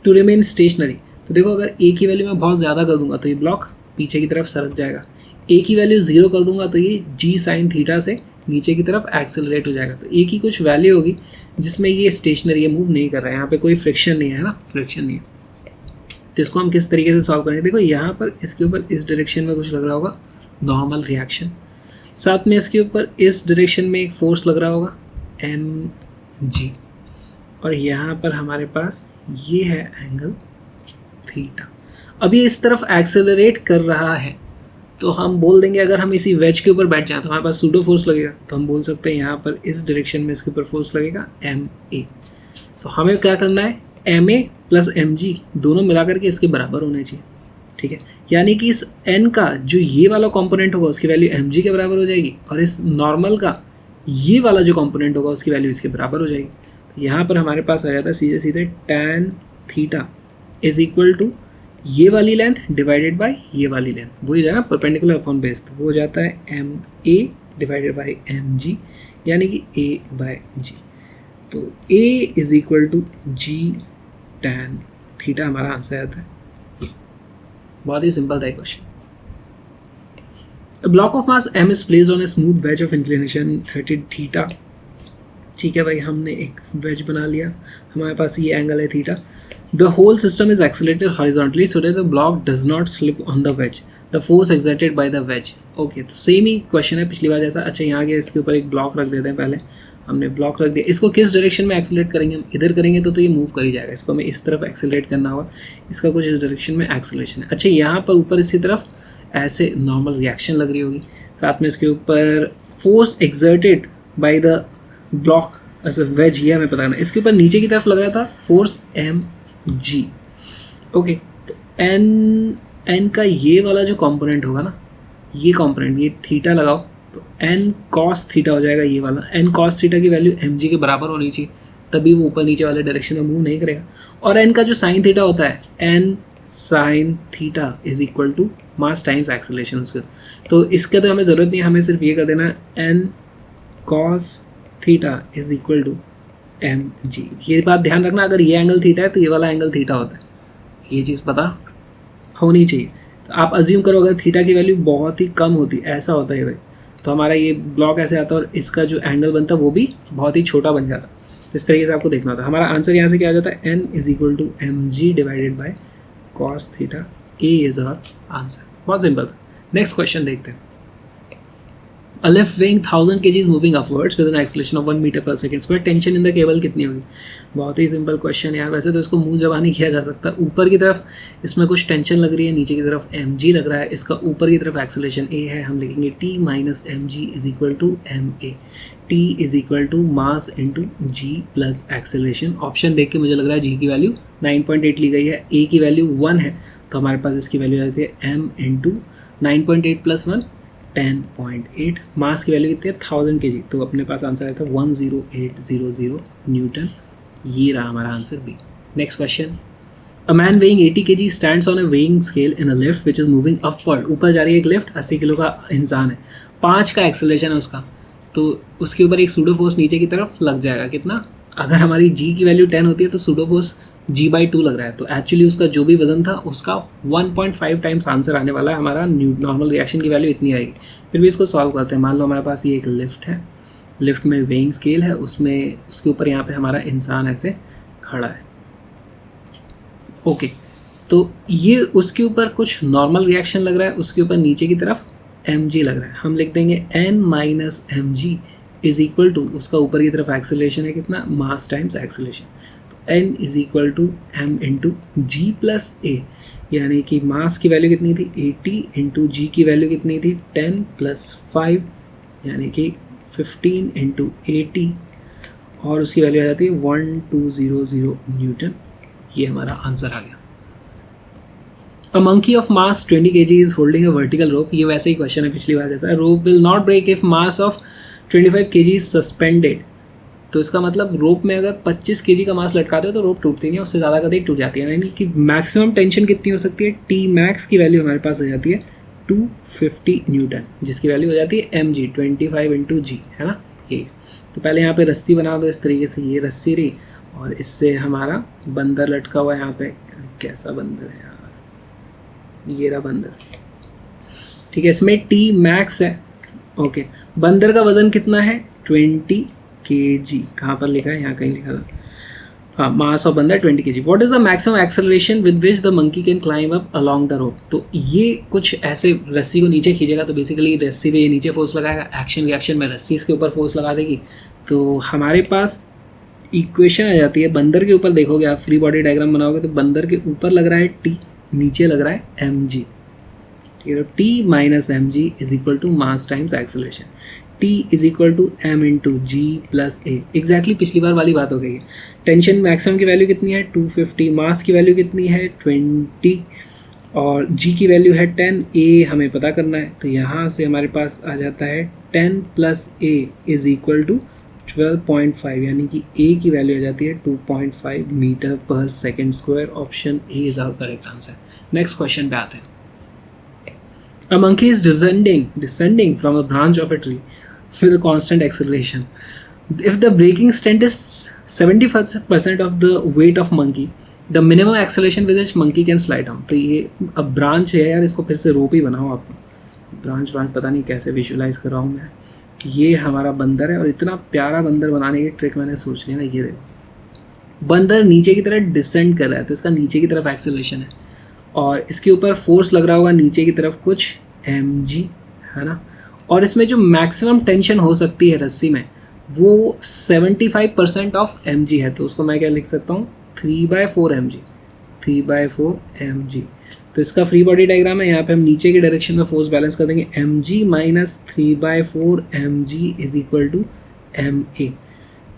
to remain stationary। तो देखो अगर a की वैल्यू मैं बहुत ज़्यादा कर दूंगा तो ये ब्लॉक पीछे की तरफ सरक जाएगा, a की वैल्यू 0 कर दूंगा तो ये g sin थीटा से नीचे की तरफ एक्सेलरेट हो जाएगा। तो a की कुछ वैल्यू होगी जिसमें ये स्टेशनरी, ये मूव नहीं कर रहा है, यहाँ पे कोई फ्रिक्शन नहीं है ना, फ्रिक्शन नहीं है। तो इसको हम किस तरीके से सॉल्व करेंगे, देखो यहाँ पर इसके ऊपर इस डायरेक्शन में कुछ लग रहा होगा नॉर्मल रिएक्शन, साथ में इसके ऊपर इस डायरेक्शन में एक फोर्स लग रहा होगा mg, और यहाँ पर हमारे पास ये है एंगल थीटा। अब ये इस तरफ एक्सेलरेट कर रहा है, तो हम बोल देंगे अगर हम इसी वेज के ऊपर बैठ जाएं तो हमारे पास सूडो फोर्स लगेगा, तो हम बोल सकते हैं यहाँ पर इस डायरेक्शन में इसके ऊपर फोर्स लगेगा ma। तो हमें क्या करना है, ma प्लस mg दोनों मिलाकर के इसके बराबर होने चाहिए, ठीक है। यानी कि इस n का जो ये वाला कंपोनेंट होगा उसकी वैल्यू mg के बराबर हो जाएगी, और इस नॉर्मल का ये वाला जो कंपोनेंट होगा उसकी वैल्यू इसके बराबर हो जाएगी। तो यहाँ पर हमारे पास आ जाता है सीधे सीधे tan theta is equal to ये वाली लेंथ डिवाइडेड बाय ये वाली लेंथ, वही जाएगा परपेंडिकुलर अपॉन बेस, तो वो जाता है ma डिवाइडेड बाई mg, यानी कि a बाय g। तो a is equal to g tan theta हमारा आंसर आता है। बहुत ही सिंपल था question. A block of mass m is placed on a smooth wedge of inclination 30 theta. ठीक है भाई, हमने एक वेज बना लिया, हमारे पास ये एंगल है theta. The whole system is accelerated horizontally so that the block does not slip on the wedge. The force exerted by the wedge. Okay, तो सेम ही क्वेश्चन है पिछली बार जैसा। अच्छा, यहाँ के इसके ऊपर एक ब्लॉक रख देते हैं। पहले हमने ब्लॉक रख दिया, इसको किस डायरेक्शन में एक्सेलरेट करेंगे, हम इधर करेंगे तो ये मूव कर ही जाएगा, इसको हमें इस तरफ एक्सेलरेट करना होगा, इसका कुछ इस डायरेक्शन में एक्सेलरेशन है। अच्छा, यहाँ पर ऊपर इसी तरफ ऐसे नॉर्मल रिएक्शन लग रही होगी, साथ में इसके ऊपर force exerted by the block as a wedge, ये हमें पता करना। इसके ऊपर नीचे की तरफ लग रहा था फोर्स mg। ओके, तो n का ये वाला जो कंपोनेंट होगा ना, ये कंपोनेंट, ये थीटा लगाओ तो n cos थीटा हो जाएगा। ये वाला n cos थीटा की वैल्यू mg के बराबर होनी चाहिए, तभी वो ऊपर नीचे वाले डायरेक्शन में मूव नहीं करेगा। और n का जो साइन थीटा होता है, n sine theta is equal to mass times acceleration उसके। तो इसका तो हमें ज़रूरत नहीं है, हमें सिर्फ ये कर देना n cos theta is equal to mg। ये बात ध्यान रखना, अगर ये एंगल थीटा है तो ये वाला एंगल थीटा होता है, ये चीज़ पता होनी चाहिए। तो आप अज्यूम करो अगर थीटा की वैल्यू बहुत ही कम होती, ऐसा होता है भाई, तो हमारा ये ब्लॉक ऐसे आता और इसका जो एंगल बनता वो भी बहुत ही छोटा बन जाता। तो इस तरीके से आपको देखना होता। हमारा आंसर यहाँ से क्या आ जाता है, n is equal to mg divided by cos theta. A is our answer. बहुत सिंपल था। नेक्स्ट क्वेश्चन देखते हैं। A lift weighing 1000 kg is moving upwards with an acceleration of 1 meter per second square. Tension in the cable कितनी होगी? बहुत ही simple question यार। वैसे तो इसको मुंह जबानी किया जा सकता है। ऊपर की तरफ इसमें कुछ टेंशन लग रही है, नीचे की तरफ mg लग रहा है। इसका ऊपर की तरफ एक्सेलरेशन a है, हम लिखेंगे t minus mg is equal to ma। t is equal to mass into g plus acceleration. Option देख के मुझे लग रहा है g की वैल्यू 9.8 ली गई है, a की वैल्यू 1 है, तो हमारे पास इसकी वैल्यू आती है m इंटू 9.8 प्लस 1 10.8। मास की वैल्यू कितनी है 1000 kg, तो अपने पास आंसर आया था 10800 न्यूटन। ये रहा हमारा answer B. Next question. A man weighing 80 kg stands on a weighing scale in a lift which is moving upward. ऊपर जा रही है एक लिफ्ट, 80 किलो का इंसान है, 5 का एक्सेलरेशन है उसका, तो उसके ऊपर एक सूडो फोर्स नीचे की तरफ लग जाएगा। कितना? अगर हमारी g की वैल्यू 10 होती है तो सूडो फोर्स g/2 लग रहा है, तो एक्चुअली उसका जो भी वजन था उसका 1.5 टाइम्स आंसर आने वाला है। हमारा नॉर्मल रिएक्शन की वैल्यू इतनी आएगी। फिर भी इसको सॉल्व करते हैं। मान लो हमारे पास ये एक लिफ्ट है, लिफ्ट में वेइंग स्केल है, उसमें उसके ऊपर यहाँ पे हमारा इंसान ऐसे खड़ा है। ओके, तो ये उसके ऊपर कुछ नॉर्मल रिएक्शन लग रहा है, उसके ऊपर नीचे की तरफ mg लग रहा है। हम लिख देंगे n minus mg is equal to, उसका ऊपर की तरफ एक्सेलरेशन है कितना, mass times acceleration, n is equal to m into ji plus a, यानी कि मास की वैल्यू कितनी थी 80 इंटू जी की वैल्यू कितनी थी 10 प्लस 5 यानी कि 15 इंटू 80 और उसकी वैल्यू आ जाती है 1200 न्यूटन। ये हमारा आंसर आ गया। A monkey of mass 20 kg is holding a vertical rope. ये वैसे ही क्वेश्चन है पिछली बार जैसा। Rope will not break if mass of 25 kg is suspended. तो इसका मतलब रोप में अगर 25 kg का मास लटकाते हो तो रोप टूटती नहीं है, उससे ज़्यादा कभी टूट जाती है। यानी कि मैक्सिमम टेंशन कितनी हो सकती है, टी मैक्स की वैल्यू हमारे पास आ जाती है 250 न्यूटन, जिसकी वैल्यू हो जाती है mg 25 इंटू जी, है ना। ये तो पहले यहाँ पे रस्सी बना दो इस तरीके से, ये रस्सी रही और इससे हमारा बंदर लटका हुआ है यहाँ पे। कैसा बंदर है यार, ये रहा बंदर, ठीक है। इसमें टी मैक्स है, ओके। बंदर का वजन कितना है 20 kg। कहाँ पर लिखा है, यहाँ कहीं लिखा था, हाँ। मास ऑफ बंदर 20 kg। What is the maximum acceleration with which the monkey can climb up along the rope. तो ये कुछ ऐसे रस्सी को नीचे खींचेगा तो बेसिकली रस्सी पे ये नीचे फोर्स लगाएगा, एक्शन रिएक्शन में रस्सी इसके ऊपर फोर्स लगा देगी। तो हमारे पास इक्वेशन आ जाती है, बंदर के ऊपर देखोगे आप, फ्री बॉडी डायग्राम बनाओगे तो बंदर के ऊपर लग रहा है टी, नीचे लग रहा है एम जी, ठीक है। तो T minus M G is equal to mass times acceleration. T is equal to M into ji plus A. Exactly पिछली बार वाली बात हो गई है। टेंशन मैक्सिमम की वैल्यू कितनी है 250, मास की वैल्यू कितनी है 20 और जी की वैल्यू है 10, ए हमें पता करना है। तो यहाँ से हमारे पास आ जाता है 10 plus A is equal to 12.5, यानी कि ए की वैल्यू आ जाती है 2.5 metre per second square. Option A is our correct answer. Next question पे आते हैं। A monkey is descending from a branch of a tree with a constant acceleration. If the braking strength is 70% of the weight of monkey, the minimum acceleration with which monkey can slide down. तो ये अब branch है यार, इसको फिर से रोप ही बनाओ आप। ब्रांच पता नहीं कैसे विजुलाइज कर रहा हूँ मैं। ये हमारा बंदर है और इतना प्यारा बंदर बनाने की ट्रिक मैंने सोच लिया ना। ये देखो, बंदर नीचे की तरफ डिसेंड कर रहा है तो इसका नीचे की तरफ एक्सेलरेशन है और इसके ऊपर फोर्स लग रहा होगा नीचे की तरफ कुछ mg, है ना। और इसमें जो मैक्सिमम टेंशन हो सकती है रस्सी में वो 75% ऑफ mg है। तो उसको मैं क्या लिख सकता हूँ 3/4 mg, 3/4 mg। तो इसका फ्री बॉडी डायग्राम है, यहाँ पे हम नीचे के डायरेक्शन में फोर्स बैलेंस कर देंगे। mg minus 3/4 mg is equal to ma।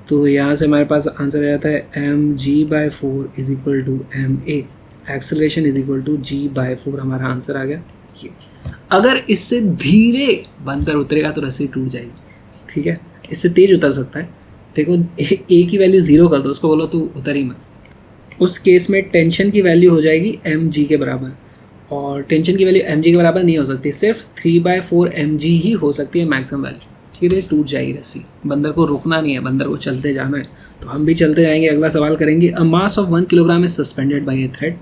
तो यहाँ से हमारे पास आंसर आ जाता है mg/4 is equal to ma। Acceleration is equal to g/4 हमारा आंसर आ गया ये। अगर इससे धीरे बंदर उतरेगा तो रस्सी टूट जाएगी, ठीक है। इससे तेज उतर सकता है, देखो ए की वैल्यू 0 कर दो, उसको बोलो तू उतर ही मत। उस केस में टेंशन की वैल्यू हो जाएगी mg के बराबर, और टेंशन की वैल्यू mg के बराबर नहीं हो सकती, सिर्फ 3/4 mg ही हो सकती है मैक्सिमम वैल्यू, ठीक है। टूट जाएगी रस्सी। बंदर को रुकना नहीं है, बंदर को चलते जाना है। तो हम भी चलते जाएंगे। अगला सवाल करेंगे। A mass of 1 kilogram is suspended by a thread,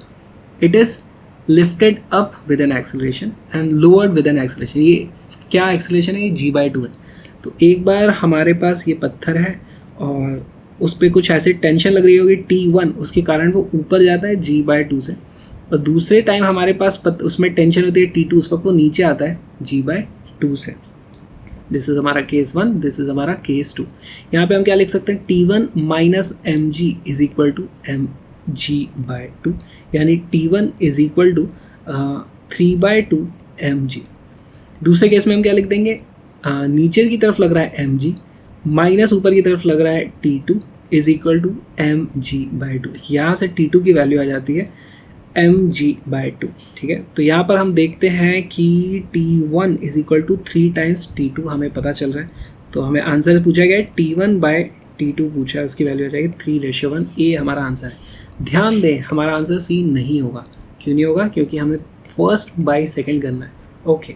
it is lifted up with an acceleration and lowered with an acceleration. ये क्या एक्सेलरेशन है, ये g/2 है। तो एक बार हमारे पास ये पत्थर है और उस पर कुछ ऐसी टेंशन लग रही होगी T1, उसके कारण वो ऊपर जाता है g/2 से, और दूसरे टाइम हमारे पास उसमें टेंशन होती है T2, उस वक्त वो नीचे आता है g/2 से। दिस इज हमारा केस 1, दिस इज हमारा केस 2। यहाँ पे हम क्या लिख सकते हैं, T1 minus mg is equal to mg/2, यानी T1 is equal to 3/2 mg। दूसरे केस में हम क्या लिख देंगे, नीचे की तरफ लग रहा है mg माइनस ऊपर की तरफ लग रहा है T2 is equal to mg/2। यहाँ से T2 की वैल्यू आ जाती है mg/2, ठीक है। तो यहाँ पर हम देखते हैं कि T1 is equal to 3 times T2 हमें पता चल रहा है। तो हमें आंसर पूछा गया है T1/T2 पूछा है, उसकी वैल्यू आ जाएगी 3:1। ए हमारा आंसर है। ध्यान दें हमारा आंसर सी नहीं होगा। क्यों नहीं होगा, क्योंकि हमें फर्स्ट बाई सेकेंड करना है। ओके,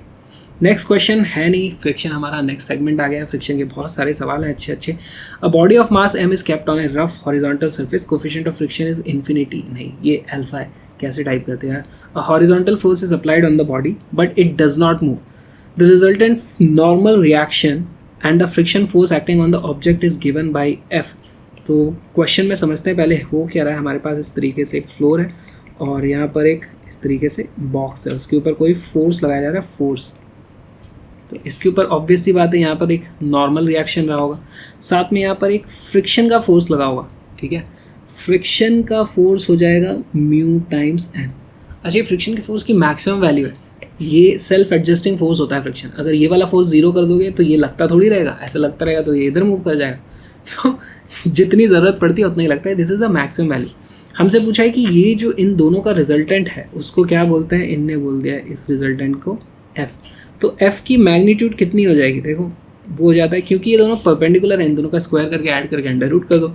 नेक्स्ट क्वेश्चन है नहीं, फ्रिक्शन हमारा नेक्स्ट सेगमेंट आ गया है। फ्रिक्शन के बहुत सारे सवाल हैं अच्छे अच्छे। A body of mass m is kept on A rough horizontal surface, coefficient of friction is infinity. नहीं, ये अल्फा है, कैसे टाइप करते हैं यार। A horizontal force is applied on the body but it does not move, the resultant normal reaction and the friction force acting on the object is given by f। तो question में समझते हैं पहले हो क्या रहा है। हमारे पास इस तरीके से एक फ्लोर है और यहाँ पर एक इस तरीके से बॉक्स है, उसके ऊपर कोई फोर्स लगाया जा रहा है, फोर्स। तो इसके ऊपर ऑब्वियस सी बात है यहाँ पर एक नॉर्मल रिएक्शन रहा होगा, साथ में यहाँ पर एक फ्रिक्शन का फोर्स लगा होगा, ठीक है। फ्रिक्शन का फोर्स हो जाएगा म्यू टाइम्स एन। अच्छा, फ्रिक्शन के फोर्स की मैक्सिमम वैल्यू है, ये सेल्फ एडजस्टिंग फोर्स होता है फ्रिक्शन। अगर ये वाला फोर्स जीरो कर दोगे तो ये लगता थोड़ी रहेगा, ऐसा लगता रहेगा तो ये इधर मूव कर जाएगा। तो जितनी ज़रूरत पड़ती है उतना ही लगता है। This is the maximum value. हमसे पूछा है कि ये जो इन दोनों का रिजल्टेंट है उसको क्या बोलते हैं, इनने बोल दिया इस रिजल्टेंट को एफ। तो एफ की मैग्नीट्यूड कितनी हो जाएगी, देखो वो हो जाता है, क्योंकि ये दोनों परपेंडिकुलर हैं, इन दोनों का स्क्वायर करके ऐड करके अंडर रूट कर दो,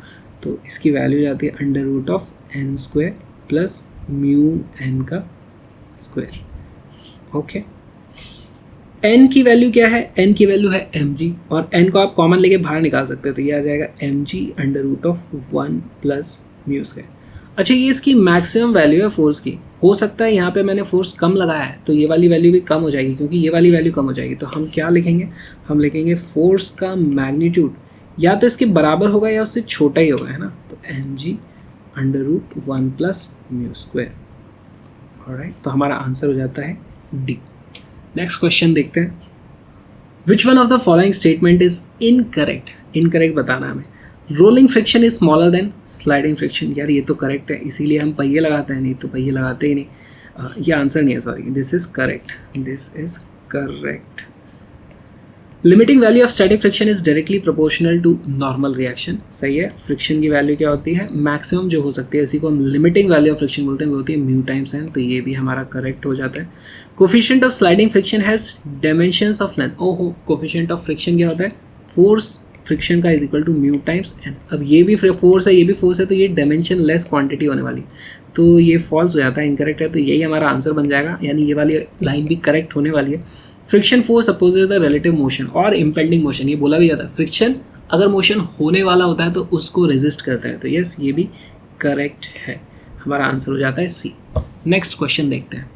तो इसकी वैल्यू हो जाती है under root of N square plus mu N का स्क्वायर। ओके, एन की वैल्यू क्या है, एन की वैल्यू है एम जी, और एन को आप कॉमन लेके बाहर निकाल सकते हो, तो ये आ जाएगा M G under root of 1 plus mu square. अच्छा, ये इसकी मैक्सिमम वैल्यू है फोर्स की। हो सकता है यहाँ पे मैंने फोर्स कम लगाया है तो ये वाली वैल्यू भी कम हो जाएगी, क्योंकि ये वाली वैल्यू कम हो जाएगी। तो हम क्या लिखेंगे, हम लिखेंगे फोर्स का मैग्नीट्यूड या तो इसके बराबर होगा या उससे छोटा ही होगा, है ना। तो M G under root 1 plus mu square. Alright, तो हमारा आंसर हो जाता है डी। नेक्स्ट क्वेश्चन देखते हैं। Which one of the following statement is incorrect, incorrect बताना हमें। Rolling friction is smaller than sliding friction. यार ये तो करेक्ट है, इसीलिए हम पहिए लगाते हैं, नहीं तो पहिए लगाते ही नहीं। ये आंसर नहीं है, sorry, this is correct, this is correct. Limiting value of static friction is directly proportional to normal reaction. सही है, फ्रिक्शन की वैल्यू क्या होती है, मैक्सिमम जो हो सकती है, इसी को हम लिमिटिंग वैल्यू ऑफ फ्रिक्शन बोलते हैं, वो होती है म्यू टाइम्स एन। तो ये भी हमारा करेक्ट हो जाता है। Coefficient of sliding friction has dimensions of length. ओहो, कोफिशिएंट ऑफ फ्रिक्शन क्या होता है, फोर्स फ्रिक्शन का is equal to mu times N. अब ये भी फोर्स है, ये भी फोर्स है, तो ये डायमेंशन लेस क्वांटिटी होने वाली, तो ये फॉल्स हो जाता है, इनकरेक्ट है। तो यही हमारा आंसर बन जाएगा, यानी ये वाली लाइन भी करेक्ट होने वाली है। Friction force opposes the relative motion और इम्पेंडिंग मोशन। ये बोला भी जाता है, फ्रिक्शन अगर मोशन होने वाला होता है तो उसको रेजिस्ट करता है। तो यस, ये भी करेक्ट है, हमारा आंसर हो जाता है सी। नेक्स्ट क्वेश्चन देखते हैं।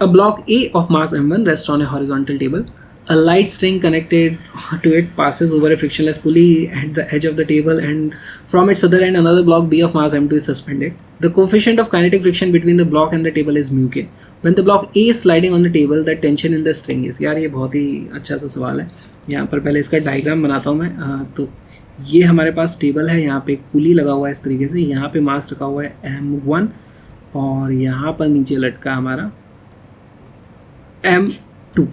A block A of mass m1 rests on a horizontal table. A light string connected to it passes over a frictionless pulley at the edge of the table, and from its other end another block b of mass m2 is suspended. The coefficient of kinetic friction between the block and the table is mu k. When the block A is sliding on the table, the tension in the string is। यार ये बहुत ही अच्छा सा सवाल है। यहाँ पर पहले इसका डायग्राम बनाता हूँ मैं। तो ये हमारे पास टेबल है, यहाँ पे एक पुली लगा हुआ है इस तरीके से, यहाँ पे मास रखा हुआ है m1 और यहाँ पर नीचे लटका हमारा m2।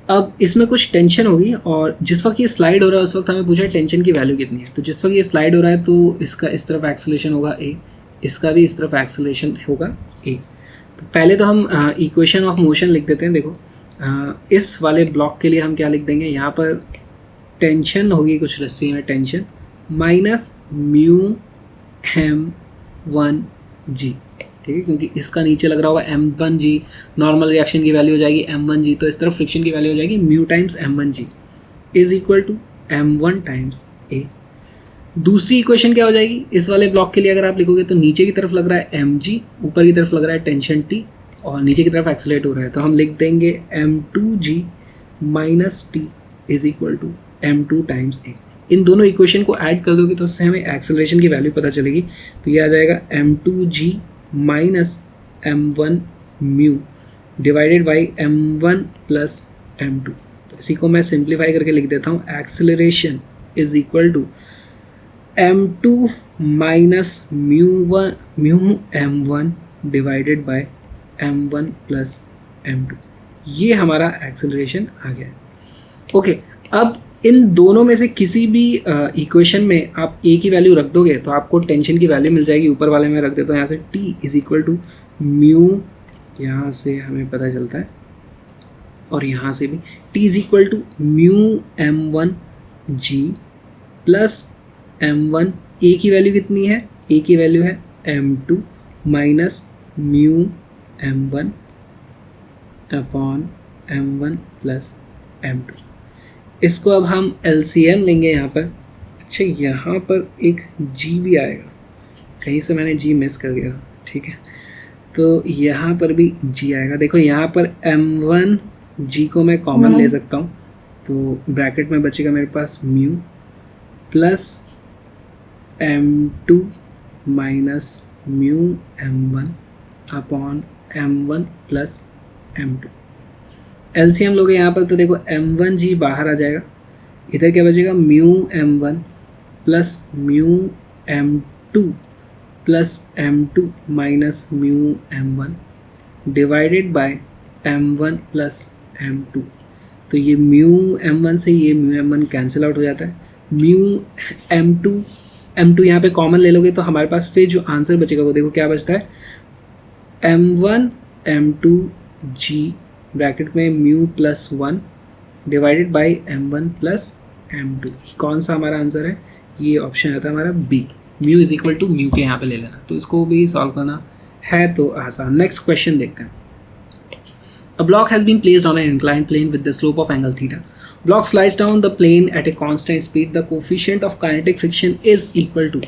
अब इसमें कुछ टेंशन होगी, और जिस वक्त ये स्लाइड हो रहा है उस वक्त हमें पूछा है टेंशन की वैल्यू कितनी है। तो जिस वक्त ये स्लाइड हो रहा है तो इसका इस तरफ एक्सेलरेशन होगा ए, इसका भी इस तरफ एक्सेलरेशन होगा ए। तो पहले तो हम इक्वेशन ऑफ मोशन लिख देते हैं। देखो इस वाले ब्लॉक के लिए हम क्या लिख देंगे, यहाँ पर टेंशन होगी कुछ रस्सी में टेंशन माइनस म्यू m1 जी, ठीक है, क्योंकि इसका नीचे लग रहा होगा m1 जी, नॉर्मल रिएक्शन की वैल्यू हो जाएगी m1 जी, तो इस तरफ फ्रिक्शन की वैल्यू हो जाएगी mu times m1 g is equal to m1 times a. दूसरी इक्वेशन क्या हो जाएगी, इस वाले ब्लॉक के लिए अगर आप लिखोगे तो नीचे की तरफ लग रहा है mg, ऊपर की तरफ लग रहा है टेंशन t, और नीचे की तरफ एक्सेलरेट हो रहा है, तो हम लिख देंगे m2g minus t is equal to m2 times a. इन दोनों इक्वेशन को ऐड कर दोगे तो उससे हमें एक्सेलरेशन की वैल्यू पता चलेगी। तो ये आ जाएगा m2g minus m1 mu divided by m1 plus m2। तो इसी को मैं सिंप्लीफाई करके लिख देता हूँ, acceleration is equal to m2 minus mu m1 divided by m1 plus m2। ये हमारा एक्सेलरेशन आ गया है। ओके, अब इन दोनों में से किसी भी इक्वेशन में आप ए की वैल्यू रख दोगे तो आपको टेंशन की वैल्यू मिल जाएगी। ऊपर वाले में रख देता हूँ यहाँ से T is equal to mu, यहाँ से हमें पता चलता है, और यहाँ से भी T is equal to mu m1 G plus m1। A की वैल्यू कितनी है, ए की वैल्यू है m2 minus mu m1 upon m1 plus m2। इसको अब हम LCM लेंगे यहाँ पर। अच्छा, यहाँ पर एक G भी आएगा, कहीं से मैंने G मिस कर गया, ठीक है, तो यहाँ पर भी G आएगा। देखो यहाँ पर m1 G को मैं कॉमन ले सकता हूँ, तो ब्रैकेट में बचेगा मेरे पास mu plus m2 minus mu m1 upon m1 plus m2। LCM लोगे यहाँ पर तो देखो m1 जी बाहर आ जाएगा, इधर क्या बचेगा mu m1 plus mu m2 plus m2 minus mu m1 divided by m1 plus m2। तो ये म्यू m1 से ये म्यू m1 कैंसिल आउट हो जाता है। म्यू m2 यहाँ पे कॉमन ले लोगे तो हमारे पास फिर जो आंसर बचेगा वो देखो क्या बचता है, m1 m2 g ब्रैकेट में mu plus 1 divided by m1 plus m2। कौन सा हमारा आंसर है, ये ऑप्शन आता है हमारा B, mu is equal to mu के यहाँ पे ले लेना। तो इसको भी सॉल्व करना है तो आसान। नेक्स्ट क्वेश्चन देखते हैं। A block has been placed on an inclined plane with the slope of angle theta. Block slides down the plane at a constant speed. The coefficient of kinetic friction is equal to।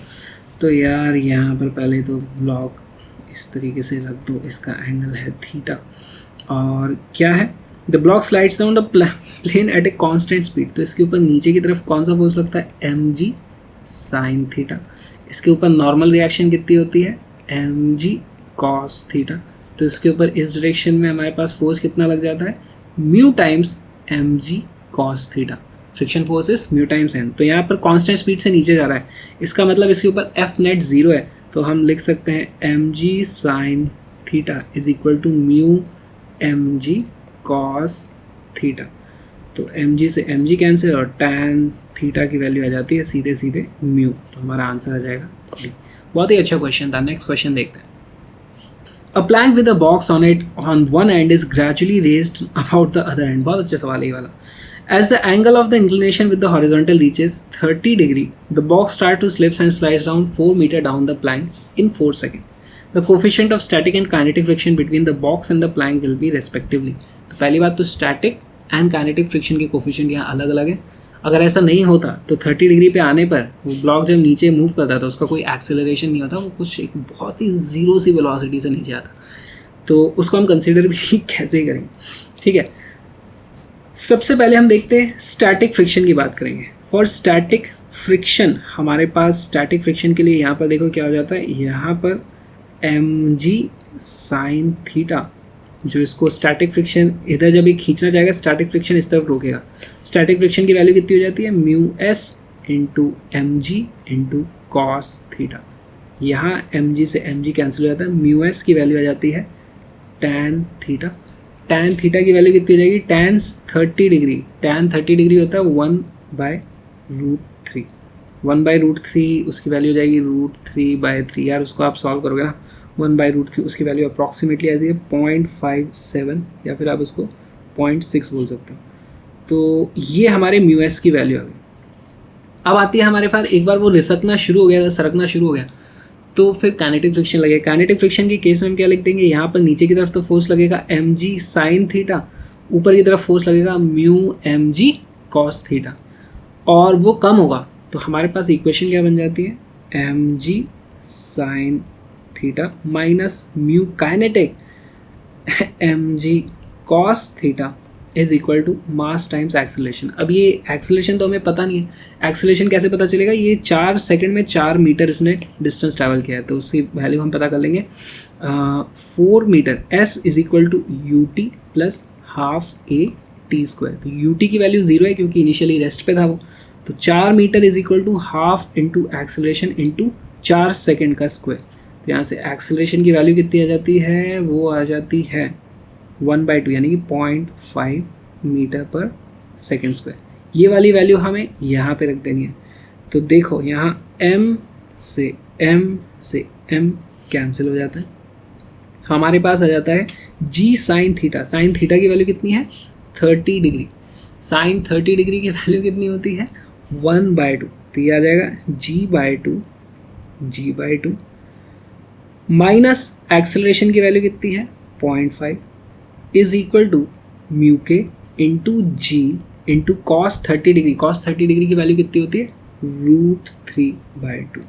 तो यार यहाँ पर पहले तो block इस तरीके से रख दो, इसका एंगल है थीटा और क्या है, the block slides down the plane at a constant speed. तो इसके ऊपर नीचे की तरफ कौन सा फोर्स लगता है, mg sin थीटा। इसके ऊपर नॉर्मल रिएक्शन कितनी होती है, mg cos थीटा। तो इसके ऊपर इस डायरेक्शन में हमारे पास फोर्स कितना लग जाता है, mu times mg cos theta. Friction force is mu times n। तो यहाँ पर कांस्टेंट स्पीड से नीचे जा रहा है, इसका मतलब इसके ऊपर F नेट 0 है। तो हम लिख सकते हैं mg sin theta is equal to mu mg cos theta. तो mg से mg कैंसिल और tan थीटा की वैल्यू आ जाती है सीधे सीधे म्यू। तो हमारा आंसर आ जाएगा डी। बहुत ही अच्छा क्वेश्चन था। नेक्स्ट क्वेश्चन देखते हैं। A plank with a box on it on one end is gradually raised about the other end। बहुत अच्छा सवाल है ये वाला। As the angle of the inclination with the horizontal reaches 30 degree, the box starts to slip and slides down 4 meter down the plank in 4 seconds। The coefficient of static and kinetic friction between the box and the plank will be respectively। तो पहली बात तो static and kinetic friction के coefficient यहाँ अलग अलग है। अगर ऐसा नहीं होता तो 30 डिग्री पे आने पर वो ब्लॉक जब नीचे मूव करता तो उसका कोई एक्सेलरेशन नहीं होता, वो कुछ एक बहुत ही ज़ीरो सी वेलोसिटी से नीचे आता। तो उसको हम कंसिडर भी कैसे करेंगे, ठीक है। सबसे पहले हम देखते हैं स्टैटिक फ्रिक्शन की बात करेंगे। फॉर स्टैटिक फ्रिक्शन हमारे पास स्टैटिक फ्रिक्शन के लिए यहाँ पर देखो क्या हो जाता है, यहाँ पर mg sin थीटा, जो इसको स्टैटिक फ्रिक्शन इधर जब ये खींचना चाहेगा स्टैटिक फ्रिक्शन इस तरफ रोकेगा। स्टैटिक फ्रिक्शन की वैल्यू कितनी हो जाती है, mu S into M G into cos theta. यहाँ एम जी से एम जी कैंसिल हो जाता है, म्यू एस की वैल्यू आ जाती है टैन थीटा। टैन थीटा की वैल्यू कितनी हो जाएगी, टैन 30 डिग्री, टैन 30 डिग्री होता है 1/√3। 1/√3 उसकी वैल्यू हो जाएगी √3/3। यार उसको आप सॉल्व करोगे ना, 1/√3 उसकी वैल्यू अप्रॉक्सीमेटली आती है 0.57 या फिर आप उसको 0.6 बोल सकते हो। तो ये हमारे म्यू एस की वैल्यू आ गई। अब आती है हमारे पास, एक बार वो रिसकना शुरू हो गया, सरकना शुरू हो गया तो फिर काइनेटिक फ्रिक्शन लगेगा। काइनेटिक फ्रिक्शन के केस में हम क्या लिख देंगे, यहाँ पर नीचे की तरफ तो फोर्स लगेगा mg sin थीटा, ऊपर की तरफ फोर्स लगेगा म्यू mg cos थीटा, और वो कम होगा। तो हमारे पास इक्वेशन क्या बन जाती है, mg sin theta minus mu kinetic mg cos theta is equal to mass times acceleration. अब ये एक्सेलरेशन तो हमें पता नहीं है, एक्सेलरेशन कैसे पता चलेगा, ये 4 सेकंड में 4 मीटर इसने डिस्टेंस ट्रैवल किया है तो उसकी वैल्यू हम पता कर लेंगे 4 metre. s is equal to U T plus half A T square. तो यू टी की वैल्यू 0 है क्योंकि इनिशियली रेस्ट पे था वो। तो 4 metre is equal to half into acceleration into 4 second का स्क्वायर। तो यहाँ से एक्सेलरेशन की वैल्यू कितनी आ जाती है, वो आ जाती है 1/2 यानी कि 0.5 मीटर पर सेकेंड स्क्वायर। ये वाली वैल्यू हमें यहाँ पे रख देनी है। तो देखो यहाँ m से m कैंसिल हो जाता है, हमारे पास आ जाता है g sin theta. Sine theta की वैल्यू कितनी है 30 डिग्री। साइन 30 डिग्री की वैल्यू कितनी होती है 1/2। तो ये आ जाएगा g/2 माइनस एक्सेलरेशन की वैल्यू कितनी है 0.5 इज इक्वल टू म्यू के into g into cos 30 degree. Cos 30 degree की वैल्यू कितनी होती है √3/2।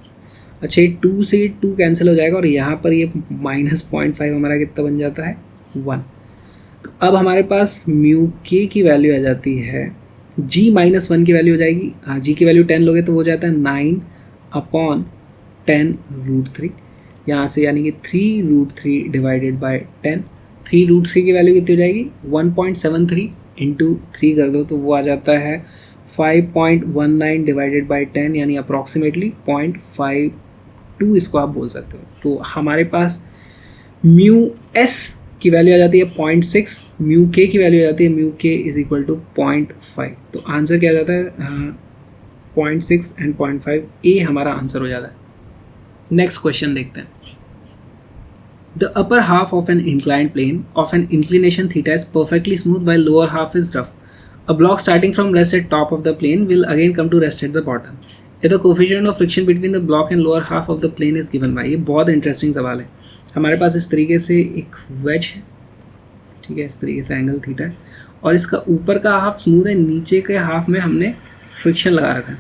अच्छा ये 2 से 2 कैंसिल हो जाएगा और यहाँ पर ये -0.5 हमारा कितना बन जाता है 1। तो अब हमारे पास म्यू के की वैल्यू आ जाती है g -1 की वैल्यू हो जाएगी, हाँ g की वैल्यू 10 लोगे तो हो जाता है 9/10√3। यहाँ से यानी कि 3√3 डिवाइडेड बाय 10। 3√3 की वैल्यू कितनी हो जाएगी 1.73 इंटू 3 कर दो तो वो आ जाता है 5.19 डिवाइडेड बाय 10 यानी अप्रॉक्सीमेटली 0.52 इसको आप बोल सकते हो। तो हमारे पास म्यू एस की वैल्यू आ जाती है 0.6, म्यू के की वैल्यू आ जाती है म्यू के इज इक्वल टू 0.5। तो आंसर क्या आ जाता है 0.6 एंड 0.5, ए हमारा आंसर हो जाता है। नेक्स्ट क्वेश्चन देखते हैं। The upper half of an inclined plane of an inclination theta is perfectly smooth while lower half is rough. A block starting from rest at top of the plane will again come to rest at the bottom. If the coefficient of friction between the block and lower half of the plane is given by, ये बहुत interesting सवाल है। हमारे पास इस तरीके से एक veg है, ठीक है, इस तरीके से एंगल थीटा है और इसका ऊपर का हाफ स्मूथ है, नीचे के हाफ में हमने फ्रिक्शन लगा रखा है।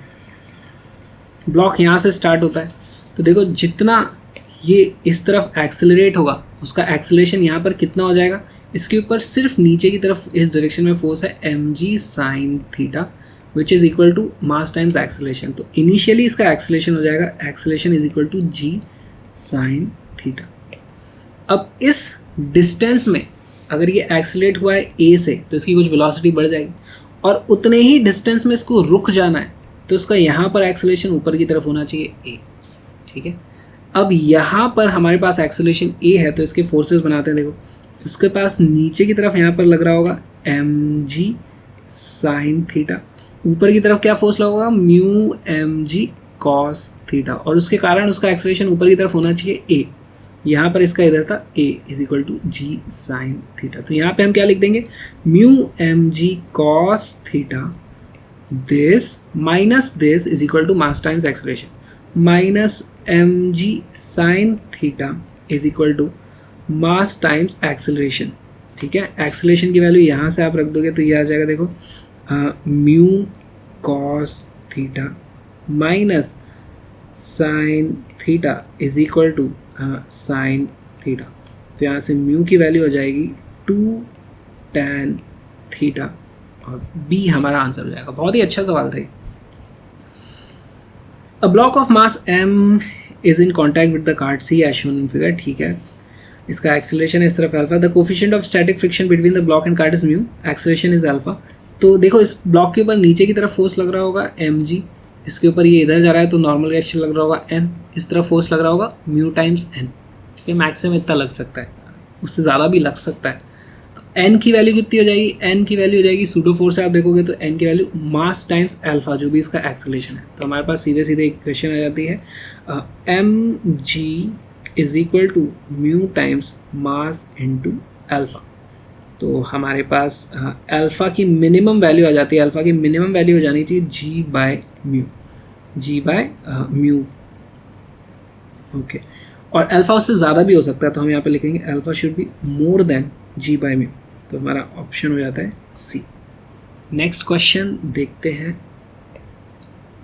ब्लॉक यहाँ से स्टार्ट होता है, तो देखो जितना ये इस तरफ एक्सेलरेट होगा उसका एक्सेलरेशन यहाँ पर कितना हो जाएगा, इसके ऊपर सिर्फ नीचे की तरफ इस डायरेक्शन में फोर्स है mg sin theta which is equal to mass times acceleration. तो इनिशियली इसका एक्सेलरेशन हो जाएगा acceleration is equal to g sin theta. अब इस डिस्टेंस में अगर ये एक्सेलरेट हुआ है a से तो इसकी कुछ वेलोसिटी बढ़ जाएगी और उतने ही डिस्टेंस में इसको रुक जाना है तो इसका यहाँ पर एक्सेलरेशन ऊपर की तरफ होना चाहिए a, ठीक है। अब यहाँ पर हमारे पास एक्सेलरेशन a है तो इसके फोर्सेस बनाते हैं। देखो उसके पास नीचे की तरफ यहाँ पर लग रहा होगा mg sin थीटा, ऊपर की तरफ क्या फोर्स लगा होगा म्यू mg cos थीटा और उसके कारण उसका एक्सेलरेशन ऊपर की तरफ होना चाहिए a। यहाँ पर इसका इधर था a is equal to g sin theta. तो यहाँ पे हम क्या लिख देंगे mu mg cos theta this minus this is equal to mass times acceleration minus mg sin theta is equal to mass times acceleration, ठीक है। एक्सेलरेशन की वैल्यू यहाँ से आप रख दोगे तो ये आ जाएगा, देखो mu cos theta minus sine theta is equal to sine theta. तो यहाँ से म्यू की वैल्यू हो जाएगी 2 tan थीटा और बी हमारा आंसर हो जाएगा। बहुत ही अच्छा सवाल था। A block of mass m is in contact with the card C as shown in figure, ठीक है। इसका एक्सेलरेशन है इस तरफ alpha. The coefficient of static friction between the block and card is mu, acceleration is alpha. तो देखो इस block के ऊपर नीचे की तरफ फोर्स लग रहा होगा mg, इसके ऊपर ये इधर जा रहा है तो नॉर्मल रिएक्शन लग रहा होगा n, इस तरफ फोर्स लग रहा होगा म्यू टाइम्स n। ये मैक्सिमम इतना लग सकता है, उससे ज़्यादा भी लग सकता है। तो n की वैल्यू कितनी हो जाएगी, n की वैल्यू हो जाएगी सूडो फोर्स से आप देखोगे तो n की वैल्यू मास टाइम्स अल्फा जो भी इसका एक्सेलरेशन है। तो हमारे पास सीधे सीधे इक्वेशन आ जाती है mg is equal to mu times mass into alpha. तो हमारे पास अल्फा की मिनिमम वैल्यू आ जाती है, अल्फा की मिनिमम वैल्यू हो जानी चाहिए g बाय म्यू, ओके। और अल्फा उससे ज़्यादा भी हो सकता है तो हम यहाँ पे लिखेंगे alpha should be more than g by mu. तो हमारा ऑप्शन हो जाता है सी। नेक्स्ट क्वेश्चन देखते हैं।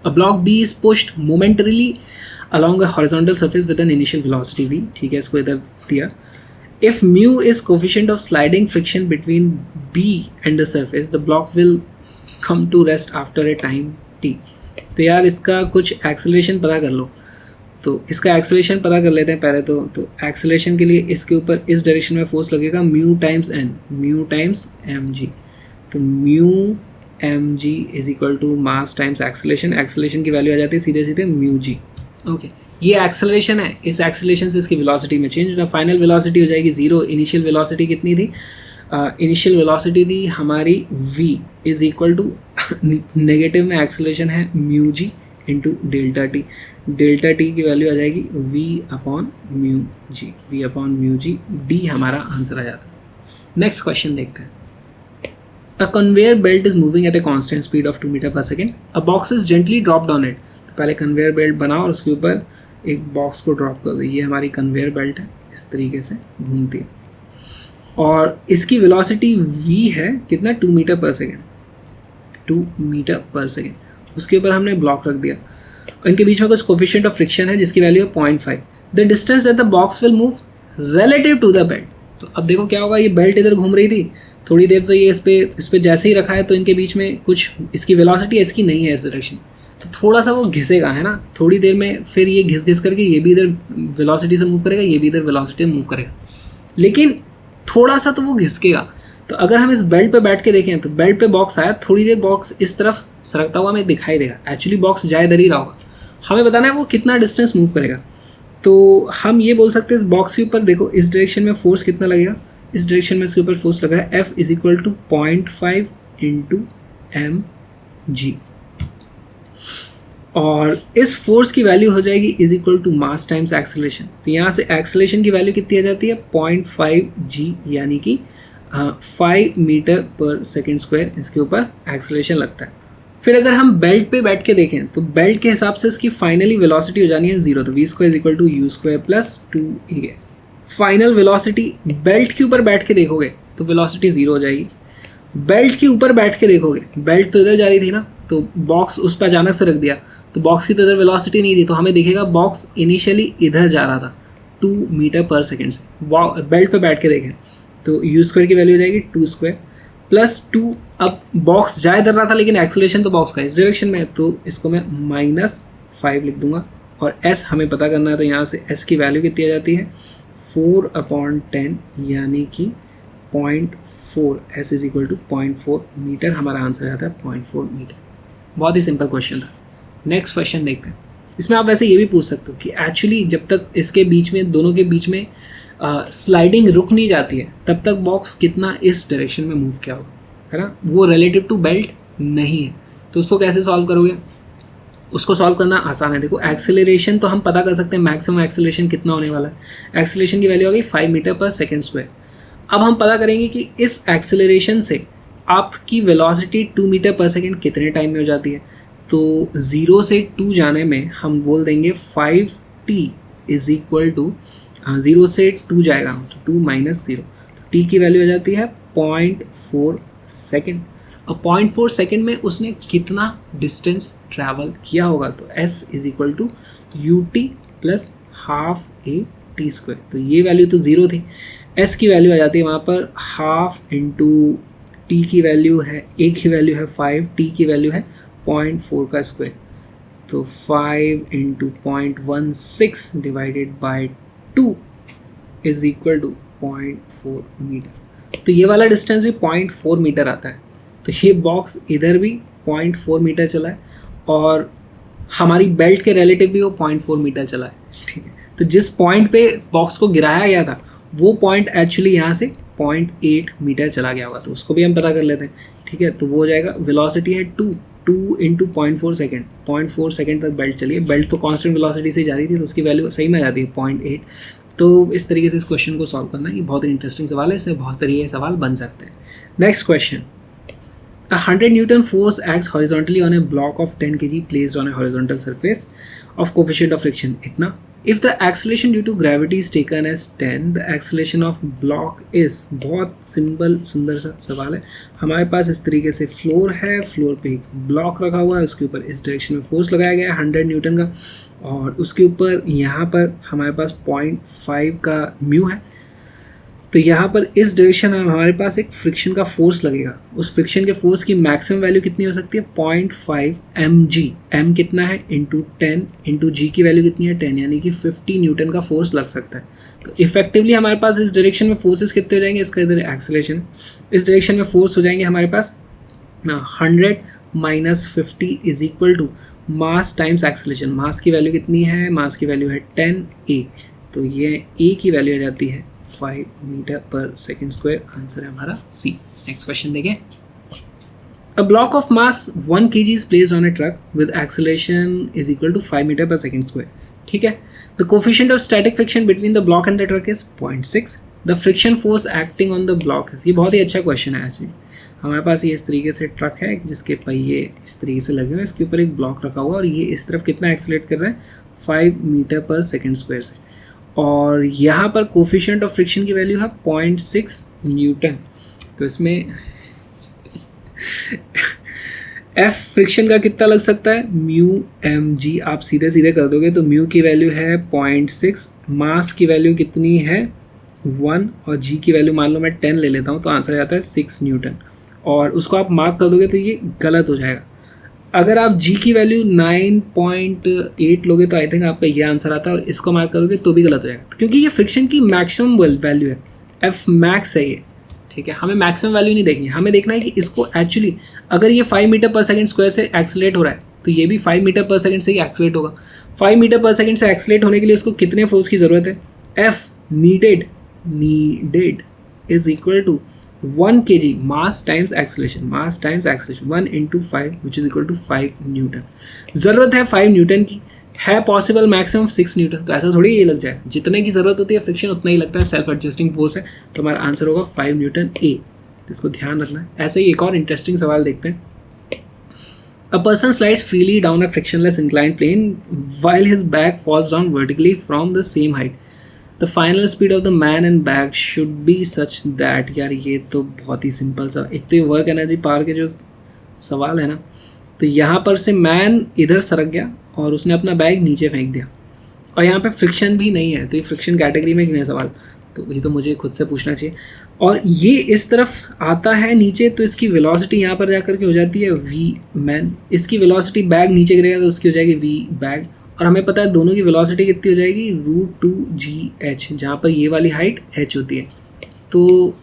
A block B is pushed momentarily along a horizontal surface with an initial velocity v, ठीक है, इसको इधर दिया। If mu is coefficient of sliding friction between b and the surface, the block will come to rest after a time t। तो यार इसका कुछ acceleration पता कर लो। तो इसका एक्सेलरेशन पता कर लेते हैं पहले। तो एक्सेलरेशन के लिए इसके ऊपर इस डायरेक्शन में फोर्स लगेगा mu times n, mu times mg। तो mu mg is equal to mass times acceleration, acceleration की वैल्यू आ जाती है सीधे सीधे म्यू g, ओके। ये एक्सेलरेशन है, इस एक्सेलरेशन से इसकी वेलोसिटी में चेंज, फाइनल वेलोसिटी हो जाएगी 0। इनिशियल वेलोसिटी कितनी थी, इनिशियल वेलोसिटी थी हमारी v is equal to negative में एक्सेलरेशन है mu g into delta t. Delta t की वैल्यू आ जाएगी v upon mu g, D हमारा आंसर आ जाता है। नेक्स्ट क्वेश्चन देखते हैं। A conveyor belt is moving at a constant speed of 2 meter per second. A box is gently dropped on it. तो पहले कन्वेयर बेल्ट बनाओ और उसके ऊपर एक बॉक्स को ड्रॉप कर दो। ये हमारी कन्वेयर बेल्ट है, इस तरीके से घूमती है और इसकी वेलोसिटी v है कितना 2 metre per second, 2 metre per second. उसके ऊपर हमने ब्लॉक रख दिया और इनके बीच में कुछ कोफिशिएंट ऑफ फ्रिक्शन है जिसकी वैल्यू है 0.5। The distance that the box will move relative to the belt. तो अब देखो क्या होगा, ये बेल्ट इधर घूम रही थी थोड़ी देर, तो ये इस पे जैसे ही रखा है तो इनके बीच में कुछ इसकी वेलोसिटी इसकी नहीं है इस डायरेक्शन, तो थोड़ा सा वो घिसेगा, है ना, थोड़ी देर में। फिर ये घिस करके ये भी इधर वेलोसिटी से मूव करेगा, ये भी इधर वेलोसिटी से मूव करेगा, लेकिन थोड़ा सा तो वो घिसकेगा। तो अगर हम इस बेल्ट पे बैठ के देखें तो बेल्ट पे बॉक्स आया, थोड़ी देर बॉक्स इस तरफ सरकता हुआ हमें दिखाई देगा, एक्चुअली बॉक्स जाए इधर ही रहा होगा। हमें बताना है वो कितना डिस्टेंस मूव करेगा। तो हम ये बोल सकते हैं इस बॉक्स के ऊपर देखो इस डायरेक्शन में फोर्स कितना लगेगा, इस डायरेक्शन में इसके ऊपर फोर्स लगा है F is equal to 0.5 into mg, और इस फोर्स की वैल्यू हो जाएगी is equal to mass times acceleration. तो यहाँ से एक्सेलरेशन की वैल्यू कितनी आ जाती है 0.5 g, यानी कि 5 मीटर पर सेकेंड स्क्वायर इसके ऊपर एक्सेलरेशन लगता है। फिर अगर हम बेल्ट पे बैठ के देखें तो बेल्ट के हिसाब से इसकी फाइनली वेलोसिटी हो जानी है 0, तो v² is equal to u² plus 2a। Final velocity belt के ऊपर बैठ के देखोगे तो वेलोसिटी 0 हो जाएगी। बेल्ट के ऊपर बैठ के देखोगे, बेल्ट तो इधर जा रही थी ना, तो बॉक्स उस पर अचानक से रख दिया तो बॉक्स की तो इधर वेलोसिटी नहीं थी, तो हमें दिखेगा बॉक्स इनिशियली इधर जा रहा था 2 मीटर पर सेकेंड से। बेल्ट पे बैठ के देखें तो u² की वैल्यू हो जाएगी 2² प्लस 2। अब बॉक्स जा इधर रहा था लेकिन एक्सेलरेशन तो बॉक्स का इस डायरेक्शन में है, तो इसको मैं -5 लिख दूंगा। और s हमें पता करना है, तो यहाँ से s की वैल्यू कितनी आ जाती है 4/10, यानी कि 0.4। s is equal to 0.4 metre, हमारा आंसर आता है 0.4 मीटर। बहुत ही सिंपल क्वेश्चन था। नेक्स्ट क्वेश्चन देखते हैं। इसमें आप वैसे ये भी पूछ सकते हो कि एक्चुअली जब तक इसके बीच में, दोनों के बीच में स्लाइडिंग रुक नहीं जाती है तब तक बॉक्स कितना इस डायरेक्शन में मूव किया होगा, है ना, वो रिलेटिव टू बेल्ट नहीं है। तो उसको कैसे सॉल्व करोगे? उसको सॉल्व करना आसान है। देखो एक्सेलरेशन तो हम पता कर सकते हैं, मैक्सिमम एक्सेलरेशन कितना होने वाला है। एक्सेलरेशन की वैल्यू आ गई 5 मीटर पर सेकेंड स्क्वायर। अब हम पता करेंगे कि इस एक्सेलरेशन से आपकी वेलोसिटी 2 मीटर पर सेकेंड कितने टाइम में हो जाती है। तो 0 से 2 जाने में हम बोल देंगे 5t इज इक्वल टू 0 से 2 जाएगा तो 2 - 0, तो t की वैल्यू आ जाती है 0.4 सेकेंड। अब 0.4 सेकेंड में उसने कितना डिस्टेंस ट्रैवल किया होगा, तो s is equal to ut plus half a t²। तो ये वैल्यू तो 0 थी, s की वैल्यू आ जाती है वहाँ पर हाफ इंटू t की वैल्यू है, a की वैल्यू है 5, t की वैल्यू है 0.4 का स्क्वायर, तो 5 into 0.16 divided by 2 is equal to 0.4 metre. तो ये वाला डिस्टेंस भी 0.4 मीटर आता है। तो ये बॉक्स इधर भी 0.4 मीटर चला है और हमारी बेल्ट के रिलेटिव भी वो 0.4 मीटर चला है, ठीक है। तो जिस पॉइंट पे बॉक्स को गिराया गया था वो पॉइंट एक्चुअली यहाँ से 0.8 मीटर चला गया होगा, तो उसको भी हम पता कर लेते हैं, ठीक है। तो वो हो जाएगा, वेलोसिटी है 2 इंटू 0.4 सेकेंड, 0.4 सेकेंड तक बेल्ट चली है। बेल्ट तो कांस्टेंट वेलोसिटी से जा रही थी, तो उसकी वैल्यू सही में आ जाती है 0.8। तो इस तरीके से इस क्वेश्चन को सॉल्व करना ये बहुत ही इंटरेस्टिंग सवाल है, इससे बहुत तरीके के सवाल बन सकते हैं। Next question, 100 Newton force acts horizontally on a block of 10 kg placed on a horizontal surface of coefficient of friction इतना। If the acceleration due to gravity is taken as 10, the acceleration of block is। बहुत simple सुंदर सा सवाल है। हमारे पास इस तरीके से फ्लोर है, फ्लोर पे एक ब्लॉक रखा हुआ है, उसके ऊपर इस डायरेक्शन में फोर्स लगाया गया है 100 न्यूटन का, और उसके ऊपर यहाँ पर हमारे पास 0.5 का म्यू है। तो यहाँ पर इस डायरेक्शन में हमारे पास एक फ्रिक्शन का फोर्स लगेगा। उस फ्रिक्शन के फोर्स की मैक्सिमम वैल्यू कितनी हो सकती है 0.5 mg। m कितना है इंटू 10 इंटू जी की वैल्यू कितनी है 10, यानी कि 50 न्यूटन का फोर्स लग सकता है। तो इफेक्टिवली हमारे पास इस डायरेक्शन में फोर्सेस कितने हो जाएंगे, इसका इधर एक्सेलरेशन, इस डायरेक्शन में फोर्स हो जाएंगे हमारे पास 100 - 50 is equal to mass times acceleration. Mass की वैल्यू कितनी है, मास की वैल्यू है 10a, तो ये a की वैल्यू आ जाती है 5 metre per second square. Answer है हमारा सी। नेक्स्ट क्वेश्चन देखें। A block of mass 1 kg is placed on a truck with acceleration is equal to 5 meter per second square, ठीक है। The coefficient of static friction between the block and the truck is 0.6. The friction force acting on the block is। ये बहुत ही अच्छा question है actually. हमारे पास ये इस तरीके से ट्रक है जिसके पहिए इस तरीके से लगे हुए हैं, इसके ऊपर एक ब्लॉक रखा हुआ है और ये इस तरफ कितना एक्सेलरेट कर रहा है 5 मीटर पर सेकेंड स्क्वायर से, और यहाँ पर कोफिशिएंट ऑफ फ्रिक्शन की वैल्यू है 0.6 न्यूटन। तो इसमें F फ्रिक्शन का कितना लग सकता है म्यू mg। आप सीधे सीधे कर दोगे तो म्यू की वैल्यू है 0.6, मास की वैल्यू कितनी है 1 और g की वैल्यू मान लो मैं 10 ले लेता हूँ, तो आंसर आता है 6 न्यूटन। और उसको आप मार्क कर दोगे तो ये गलत हो जाएगा। अगर आप g की वैल्यू 9.8 लोगे तो आई थिंक आपका ये आंसर आता है, और इसको मार्क करोगे तो भी गलत हो जाएगा, क्योंकि ये फ्रिक्शन की मैक्सिमम वैल्यू है, F मैक्स है ये, ठीक है। हमें मैक्सिमम वैल्यू नहीं देखनी, हमें देखना है कि इसको एक्चुअली अगर ये 5 मीटर पर सेकेंड स्क्वायर से एक्सेलरेट हो रहा है तो ये भी 5 मीटर पर सेकेंड से ही एक्सेलरेट होगा। 5 मीटर पर सेकेंड से एक्सेलरेट होने के लिए इसको कितने फोर्स की ज़रूरत है, F needed is equal to 1 kg mass times acceleration, 1 into 5 which is equal to 5 newton. ज़रूरत है 5 न्यूटन की, है पॉसिबल मैक्सिमम 6 न्यूटन, तो ऐसा थोड़ी ये लग जाए, जितने की ज़रूरत होती है फ्रिक्शन उतना ही लगता है, सेल्फ एडजस्टिंग फोर्स है, तो हमारा आंसर होगा 5 न्यूटन ए। तो इसको ध्यान रखना है। ऐसे ही एक और इंटरेस्टिंग सवाल देखते हैं। A person slides freely down a frictionless inclined plane while his bag falls down vertically from the same height. The final speed of the man and bag should be such that, यार ये तो बहुत ही simple सा, एक तो ये work energy power के जो सवाल है ना, तो यहाँ पर से मैन इधर सरक गया और उसने अपना बैग नीचे फेंक दिया, और यहाँ पे फ्रिक्शन भी नहीं है, तो ये फ्रिक्शन कैटेगरी में क्यों है सवाल, तो ये तो मुझे खुद से पूछना चाहिए। और ये इस तरफ आता है नीचे, तो इसकी वेलोसिटी यहाँ पर जाकर के हो जाती है वी मैन, इसकी वेलोसिटी बैग नीचे गिरेगा तो उसकी हो जाएगी वी बैग, और हमें पता है दोनों की वेलोसिटी कितनी हो जाएगी √2gh, जहाँ पर ये वाली हाइट h होती है, तो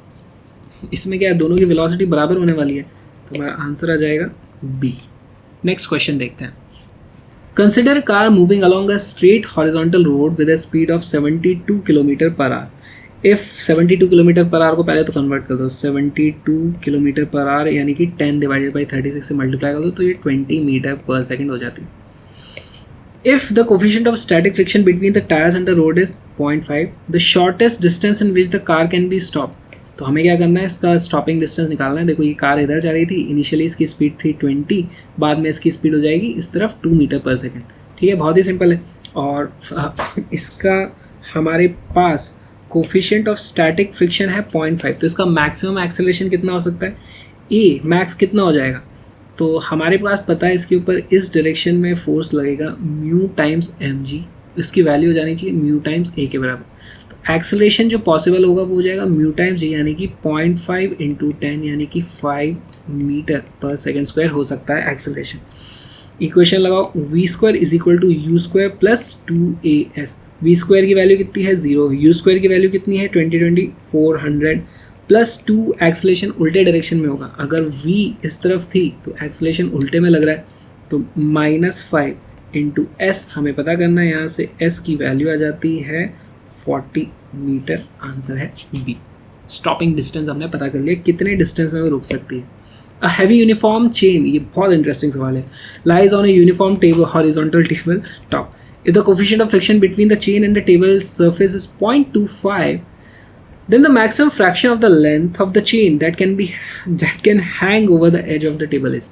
इसमें क्या है, दोनों की वेलोसिटी बराबर होने वाली है, तो हमारा आंसर आ जाएगा बी। नेक्स्ट क्वेश्चन देखते हैं। Consider car moving along a straight horizontal road with a speed of 72 kilometre per hour. If 72 kilometre per hour को पहले तो कन्वर्ट कर दो, 72 किलोमीटर पर आवर यानी कि 10 डिवाइडेड बाई 36 से मल्टीप्लाई कर दो, तो ये 20 मीटर पर सेकेंड हो जाती है। If the coefficient of static friction between the tires and the road is 0.5, the shortest distance in which the car can be stopped. तो हमें क्या करना है, इसका स्टॉपिंग डिस्टेंस निकालना है। देखो ये कार इधर जा रही थी, इनिशियली इसकी स्पीड थी 20, बाद में इसकी स्पीड हो जाएगी इस तरफ 2 मीटर पर सेकेंड। ठीक है, बहुत ही सिंपल है। और इसका हमारे पास कोफिशिएंट ऑफ स्टैटिक फ्रिक्शन है 0.5, तो इसका मैक्सिमम एक्सेलरेशन कितना हो सकता है, ए मैक्स कितना हो जाएगा, तो हमारे पास पता है इसके ऊपर इस डायरेक्शन में फोर्स लगेगा म्यू टाइम्स एम जी, इसकी वैल्यू हो जानी चाहिए म्यू टाइम्स ए के बराबर। तो एक्सेलरेशन जो पॉसिबल होगा वो हो जाएगा म्यू टाइम्स जी, यानी कि 0.5 × 10 यानी कि 5 मीटर पर सेकेंड स्क्वायर हो सकता है एक्सेलरेशन। इक्वेशन लगाओ, v² is equal to u² plus 2as। v² की वैल्यू कितनी है 0, u² की वैल्यू कितनी है 20 400 प्लस 2 एक्सेलरेशन उल्टे डायरेक्शन में होगा। अगर v इस तरफ थी तो एक्सेलरेशन उल्टे में लग रहा है, तो -5 × s हमें पता करना है, यहाँ से s की वैल्यू आ जाती है 40 मीटर। आंसर है बी। स्टॉपिंग डिस्टेंस हमने पता कर लिया, कितने डिस्टेंस में वो रुक सकती है। अ हैवी यूनिफॉर्म चेन, ये बहुत इंटरेस्टिंग सवाल है, lies on a uniform table horizontal table top. If the coefficient of friction between the chain and the table surface is 0.25, then the maximum fraction of the length of the chain that can hang over the edge of the table is।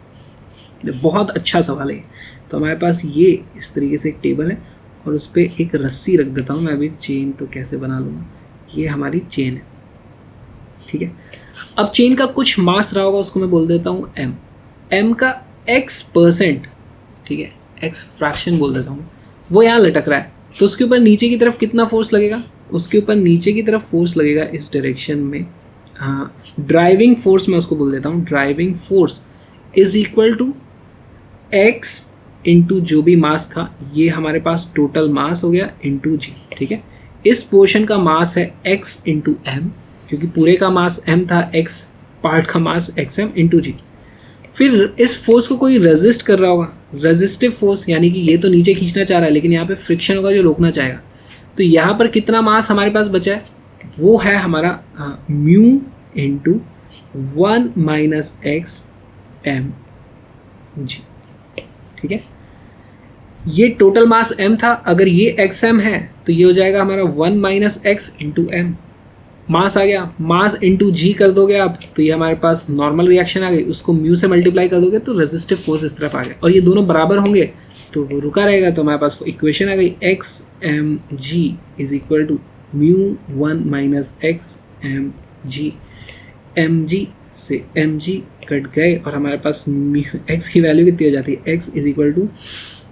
बहुत अच्छा सवाल है। तो हमारे पास ये इस तरीके से एक टेबल है और उस पर एक रस्सी रख देता हूँ मैं, अभी चेन तो कैसे बना लूँगा, ये हमारी चेन है। ठीक है, अब चेन का कुछ मास रहा होगा, उसको मैं बोल देता हूँ m का x%, ठीक है, x फ्रैक्शन बोल देता हूँ, वो यहाँ लटक रहा है, तो उसके ऊपर नीचे की तरफ कितना फोर्स लगेगा, उसके ऊपर नीचे की तरफ फोर्स लगेगा इस डायरेक्शन में, हाँ ड्राइविंग फोर्स मैं उसको बोल देता हूँ, driving force is equal to x into जो भी मास था, ये हमारे पास टोटल मास हो गया इंटू जी। ठीक है, इस पोर्शन का मास है x इंटू एम, क्योंकि पूरे का मास m था, x पार्ट का मास xm इंटू जी। फिर इस फोर्स को कोई रेजिस्ट कर रहा होगा, रेजिस्टिव फोर्स, यानी कि ये तो नीचे खींचना चाह रहा है लेकिन यहाँ पे फ्रिक्शन होगा जो रोकना चाहेगा, तो यहाँ पर कितना मास हमारे पास बचा है, वो है हमारा म्यू इंटू 1 - x m जी। ठीक है, ये टोटल मास m था, अगर ये xm है तो ये हो जाएगा हमारा 1 - x इंटू एम। मास आ गया, मास इंटू जी कर दोगे आप तो ये हमारे पास नॉर्मल रिएक्शन आ गई, उसको म्यू से मल्टीप्लाई कर दोगे तो रेजिस्टिव फोर्स इस तरफ आ गया, और ये दोनों बराबर होंगे तो वो रुका रहेगा, तो हमारे पास इक्वेशन आ गई x m g is equal to mu 1 - x m g। m g से m g कट गए और हमारे पास म्यू x की वैल्यू कितनी हो जाती है, x is equal to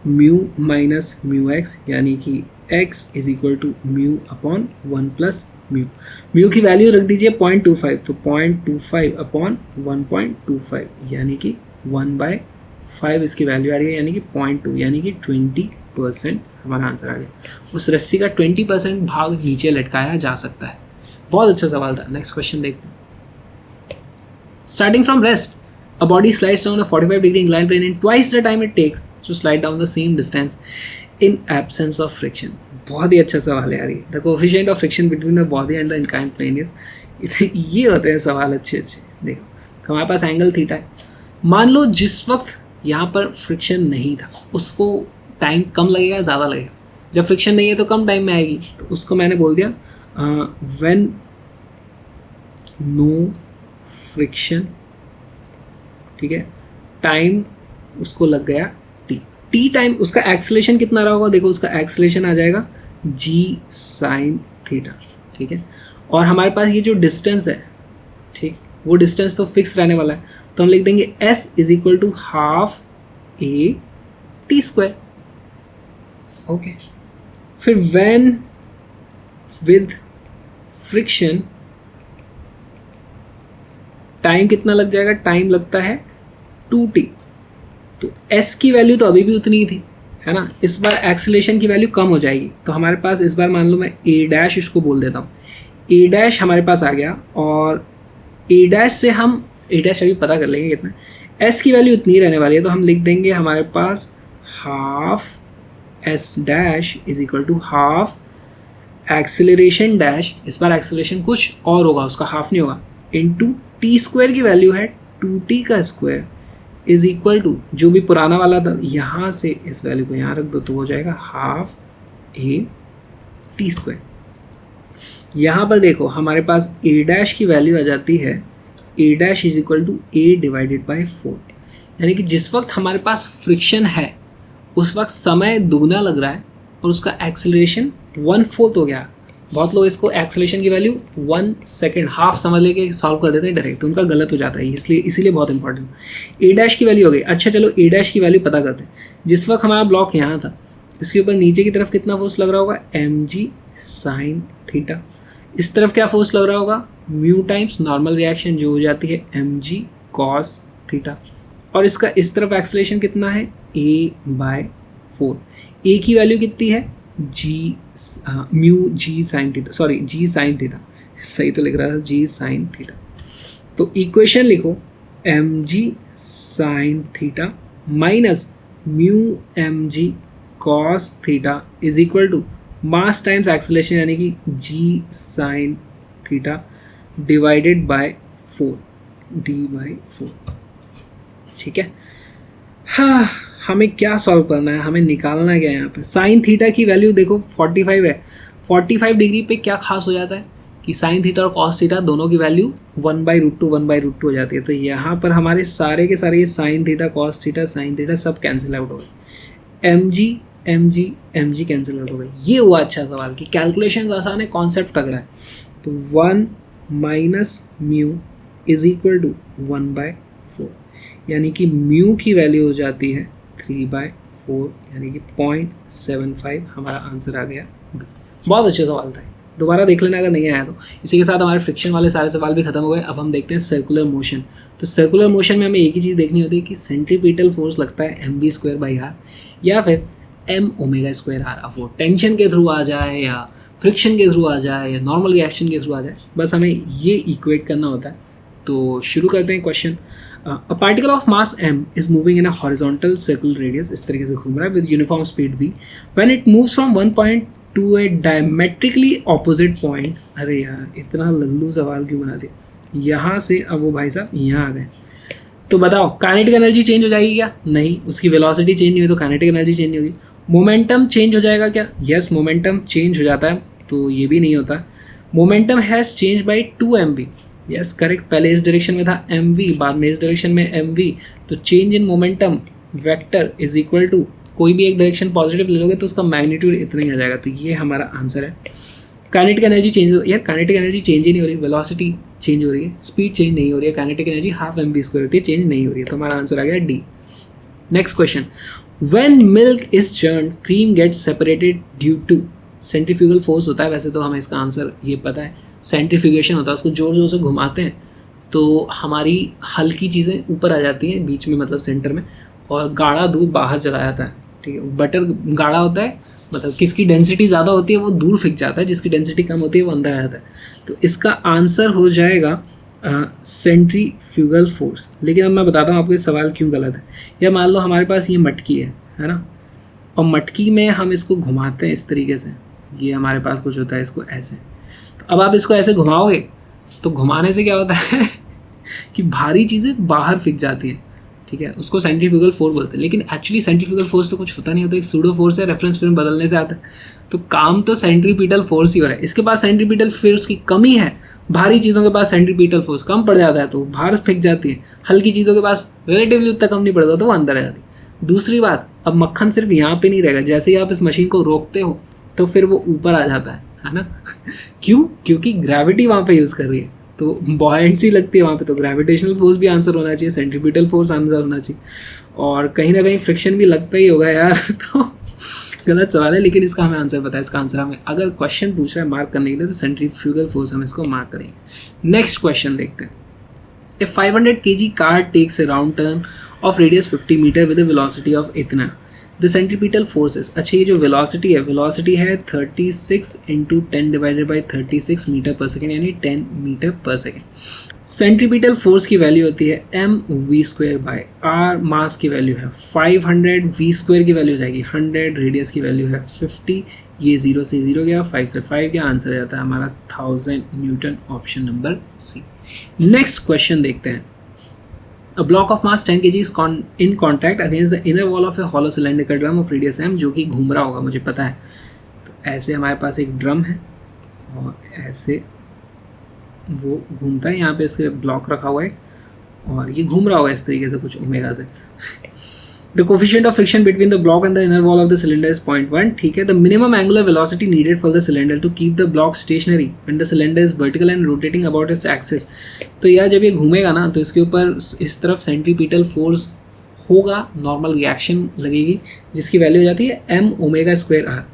mu minus mu x, यानी कि x is equal to mu upon 1 plus mu. Mu की वैल्यू रख दीजिए 0.25, तो 0.25 अपॉन 1.25 यानी कि 1/5 इसकी वैल्यू आ रही है, यानी कि 0.2 यानी कि 20% हमारा आंसर आ गया। उस रस्सी का 20% भाग नीचे लटकाया जा सकता है। बहुत अच्छा सवाल था। नेक्स्ट क्वेश्चन देखते हैं। Starting from rest, a body slides down a 45 degree incline plane in twice the time it takes to slide down the same distance in absence of friction. बहुत ही अच्छा सवाल है यार ये। The coefficient of friction between the body and the inclined plane is, ये होते हैं सवाल अच्छे अच्छे। देखो हमारे पास एंगल थीटा है, मान लो जिस वक्त यहाँ पर फ्रिक्शन नहीं था उसको टाइम कम लगेगा ज़्यादा लगेगा, जब फ्रिक्शन नहीं है तो कम टाइम में आएगी, तो उसको मैंने बोल दिया व्हेन नो फ्रिक्शन, ठीक है, टाइम उसको लग गया टी टाइम, उसका एक्सेलेरेशन कितना रहा होगा, देखो उसका एक्सेलेरेशन आ जाएगा जी साइन थीटा, ठीक है। और हमारे पास ये जो डिस्टेंस है, ठीक, वो डिस्टेंस तो फिक्स रहने वाला है, तो हम लिख देंगे s is equal to half A T square, okay. फिर व्हेन विद फ्रिक्शन टाइम कितना लग जाएगा, टाइम लगता है 2t, तो s की वैल्यू तो अभी भी उतनी ही थी, है ना। इस बार एक्सीलरेशन की वैल्यू कम हो जाएगी, तो हमारे पास इस बार मान लो मैं a डैश इसको बोल देता हूँ, a डैश हमारे पास आ गया, और a डैश से हम a डैश अभी पता कर लेंगे कितना, s की वैल्यू उतनी रहने वाली है, तो हम लिख देंगे हमारे पास half s dash is equal to half acceleration dash, इस बार एक्सीलरेशन कुछ और होगा, उसका हाफ नहीं होगा, इनटू टी स्क्वायर की वैल्यू है 2t का स्क्वायर इज इक्वल टू जो भी पुराना वाला था, यहाँ से इस वैल्यू को यहाँ रख दो तो हो जाएगा हाफ ए टी स्क्वायर। यहाँ पर देखो हमारे पास ए डैश की वैल्यू आ जाती है a dash is equal to a divided by 4, यानी कि जिस वक्त हमारे पास फ्रिक्शन है उस वक्त समय दुगना लग रहा है और उसका एक्सेलरेशन 1/4 हो गया। बहुत लोग इसको एक्सेलरेशन की वैल्यू 1 सेकेंड हाफ समझ लेके सॉल्व कर देते हैं डायरेक्ट, तो उनका गलत हो जाता है, इसलिए इसीलिए बहुत इंपॉर्टेंट। ए डैश की वैल्यू हो गई, अच्छा चलो ए डैश की वैल्यू पता करते हैं। जिस वक्त हमारा ब्लॉक यहाँ था इसके ऊपर नीचे की तरफ कितना फोर्स लग रहा होगा, mg साइन थीटा, इस तरफ क्या फोर्स लग रहा होगा, म्यू टाइम्स नॉर्मल रिएक्शन जो हो जाती है mg कॉस थीटा, और इसका इस तरफ एक्सेलरेशन कितना है a/4, a की वैल्यू कितनी है g mu g sine theta, sorry g sine theta, सही तो लिख रहा था जी साइन थीटा। तो इक्वेशन लिखो m g sine theta minus mu m g cos theta is equal to mass times acceleration यानी कि g sine theta divided by 4 d/4, ठीक है। हाँ, हमें क्या सॉल्व करना है, हमें निकालना क्या है यहाँ पे। साइन थीटा की वैल्यू देखो 45 है, 45 डिग्री पे क्या खास हो जाता है कि साइन थीटा और कॉस थीटा दोनों की वैल्यू 1/√2 1/√2 हो जाती है, तो यहाँ पर हमारे सारे के सारे sine theta cos theta sine theta सब कैंसिल आउट हो गए, एम जी कैंसिल आउट हो गए। ये हुआ अच्छा सवाल कि कैलकुलेशंस आसान है, कॉन्सेप्ट तगड़ा है। तो 1 minus mu is equal to 1/4, यानी कि म्यू की वैल्यू हो जाती है 3/4 यानी कि 0.75, हमारा आंसर आ गया। बहुत अच्छा सवाल था, दोबारा देख लेना अगर नहीं आया तो। इसी के साथ हमारे फ्रिक्शन वाले सारे सवाल भी खत्म हो गए। अब हम देखते हैं सर्कुलर मोशन। तो सर्कुलर मोशन में हमें एक ही चीज़ देखनी होती है कि सेंट्रीपिटल फोर्स लगता है mv²/r या फिर m⍵²r। अब वो टेंशन के थ्रू आ जाए या फ्रिक्शन के थ्रू आ जाए या नॉर्मल रिएक्शन के थ्रू आ जाए, बस हमें ये इक्वेट करना होता है। तो शुरू करते हैं question. A particle of mass m is moving in a horizontal circular radius, इस तरीके से घूम रहा है with uniform speed v. When it moves from one point to a diametrically opposite point, अरे यार इतना लल्लू सवाल क्यों बना दिया, यहाँ से अब वो भाई साहब यहाँ आ गए, तो बताओ काइनेटिक एनर्जी चेंज हो जाएगी क्या, नहीं। उसकी वेलोसिटी चेंज नहीं हुई तो काइनेटिक एनर्जी चेंज नहीं होगी। मोमेंटम चेंज हो जाएगा क्या, यस मोमेंटम चेंज हो जाता है, तो ये भी नहीं होता। Momentum has change by 2mv, yes correct, पहले इस डायरेक्शन में था mv, बाद में इस डायरेक्शन में mv, तो change in momentum vector is equal to कोई भी एक डायरेक्शन पॉजिटिव ले लोगे तो उसका मैग्नीट्यूड इतना ही आ जाएगा, तो ये हमारा आंसर है। काइनेटिक एनर्जी चेंज, यार काइनेटिक एनर्जी चेंज ही नहीं हो रही, वेलोसिटी चेंज हो रही है, स्पीड चेंज नहीं हो रही है, काइनेटिक एनर्जी हाफ mv² होती है, चेंज नहीं हो रही है, तो हमारा आंसर आ गया D. Next question, when milk is churned cream gets separated due to centrifugal force होता है, वैसे तो हमें इसका आंसर ये पता है, सेंट्रीफ्यूगेशन होता है, उसको जोर जोर से घुमाते हैं तो हमारी हल्की चीज़ें ऊपर आ जाती हैं बीच में, मतलब सेंटर में, और गाढ़ा दूध बाहर चला जाता है, ठीक है। बटर गाढ़ा होता है, मतलब किसकी डेंसिटी ज़्यादा होती है वो दूर फेंक जाता है, जिसकी डेंसिटी कम होती है वो अंदर आ जाता है, तो इसका आंसर हो जाएगा सेंट्रीफ्यूगल फोर्स। लेकिन अब मैं बताता हूँ आपको ये सवाल क्यों गलत है। या मान लो हमारे पास ये मटकी है ना, और मटकी में हम इसको घुमाते हैं इस तरीके से, ये हमारे पास कुछ होता है, इसको ऐसे, तो अब आप इसको ऐसे घुमाओगे तो घुमाने से क्या होता है कि भारी चीज़ें बाहर फेंक जाती हैं, ठीक है, उसको सेंट्रीफ्यूगल फोर्स बोलते हैं। लेकिन एक्चुअली सेंट्रीफ्यूगल फोर्स तो कुछ होता नहीं होता, एक सूडो फोर्स है, रेफरेंस फ्रेम बदलने से आता है। तो काम तो सेंट्रीपिटल फोर्स ही हो रहा है। इसके पास सेंट्रीपिटल फोर्स की कमी है, भारी चीज़ों के पास सेंट्रीपिटल फोर्स कम पड़ जाता है तो बाहर फेंक जाती है, हल्की चीज़ों के पास रिलेटिवली उतना कम नहीं पड़ता तो वो अंदर आ जाती है। दूसरी बात, अब मक्खन सिर्फ यहाँ पे नहीं रहेगा, जैसे ही आप इस मशीन को रोकते हो तो फिर वो ऊपर आ जाता है ना क्यों? क्योंकि ग्रेविटी वहाँ पे यूज़ कर रही है, तो बॉयंसी लगती है वहाँ पे, तो ग्रेविटेशनल फोर्स भी आंसर होना चाहिए, सेंट्रीपिटल फोर्स आंसर होना चाहिए, और कहीं ना कहीं फ्रिक्शन भी लगता ही होगा यार तो गलत सवाल है, लेकिन इसका हमें आंसर पता है। इसका आंसर हमें अगर क्वेश्चन पूछ रहा है मार्क करने के लिए तो सेंट्रीफ्यूगल फोर्स हम इसको मार्क करेंगे। नेक्स्ट क्वेश्चन देखते हैं। A 500 kg car takes a round turn of radius 50 metre with velocity of इतना, द सेंट्रीपिटल फोर्सेस। अच्छा, ये जो वेलोसिटी है 36 into 10 divided by 36 metre per second, यानी 10 metre per second. Centripetal force की वैल्यू होती है M V square by R, mass की वैल्यू है 500, वी स्क्वायर की वैल्यू जाएगी 100, रेडियस की वैल्यू है 50, ये 0 से 0 गया, 5 से 5 गया, आंसर जाता है हमारा 1000 newton, option number C. Next question देखते हैं। A block of mass 10 kg is in contact against the inner wall of a hollow cylindrical drum of radius m, जो कि घूम रहा होगा, मुझे पता है। तो ऐसे हमारे पास एक ड्रम है और ऐसे वो घूमता है, यहाँ पे इसके ब्लॉक रखा हुआ है और ये घूम रहा होगा इस तरीके से कुछ ओमेगा से। The coefficient of friction between the block and the inner wall of the cylinder is 0.1, ठीक है। The minimum angular velocity needed for the cylinder to keep the block stationary when the cylinder is vertical and rotating about its axis। तो यार जब ये घूमेगा ना तो इसके ऊपर इस तरफ सेंट्रीपिटल फोर्स होगा, नॉर्मल रिएक्शन लगेगी, जिसकी वैल्यू हो जाती है एम ओमेगा स्क्वायर आर।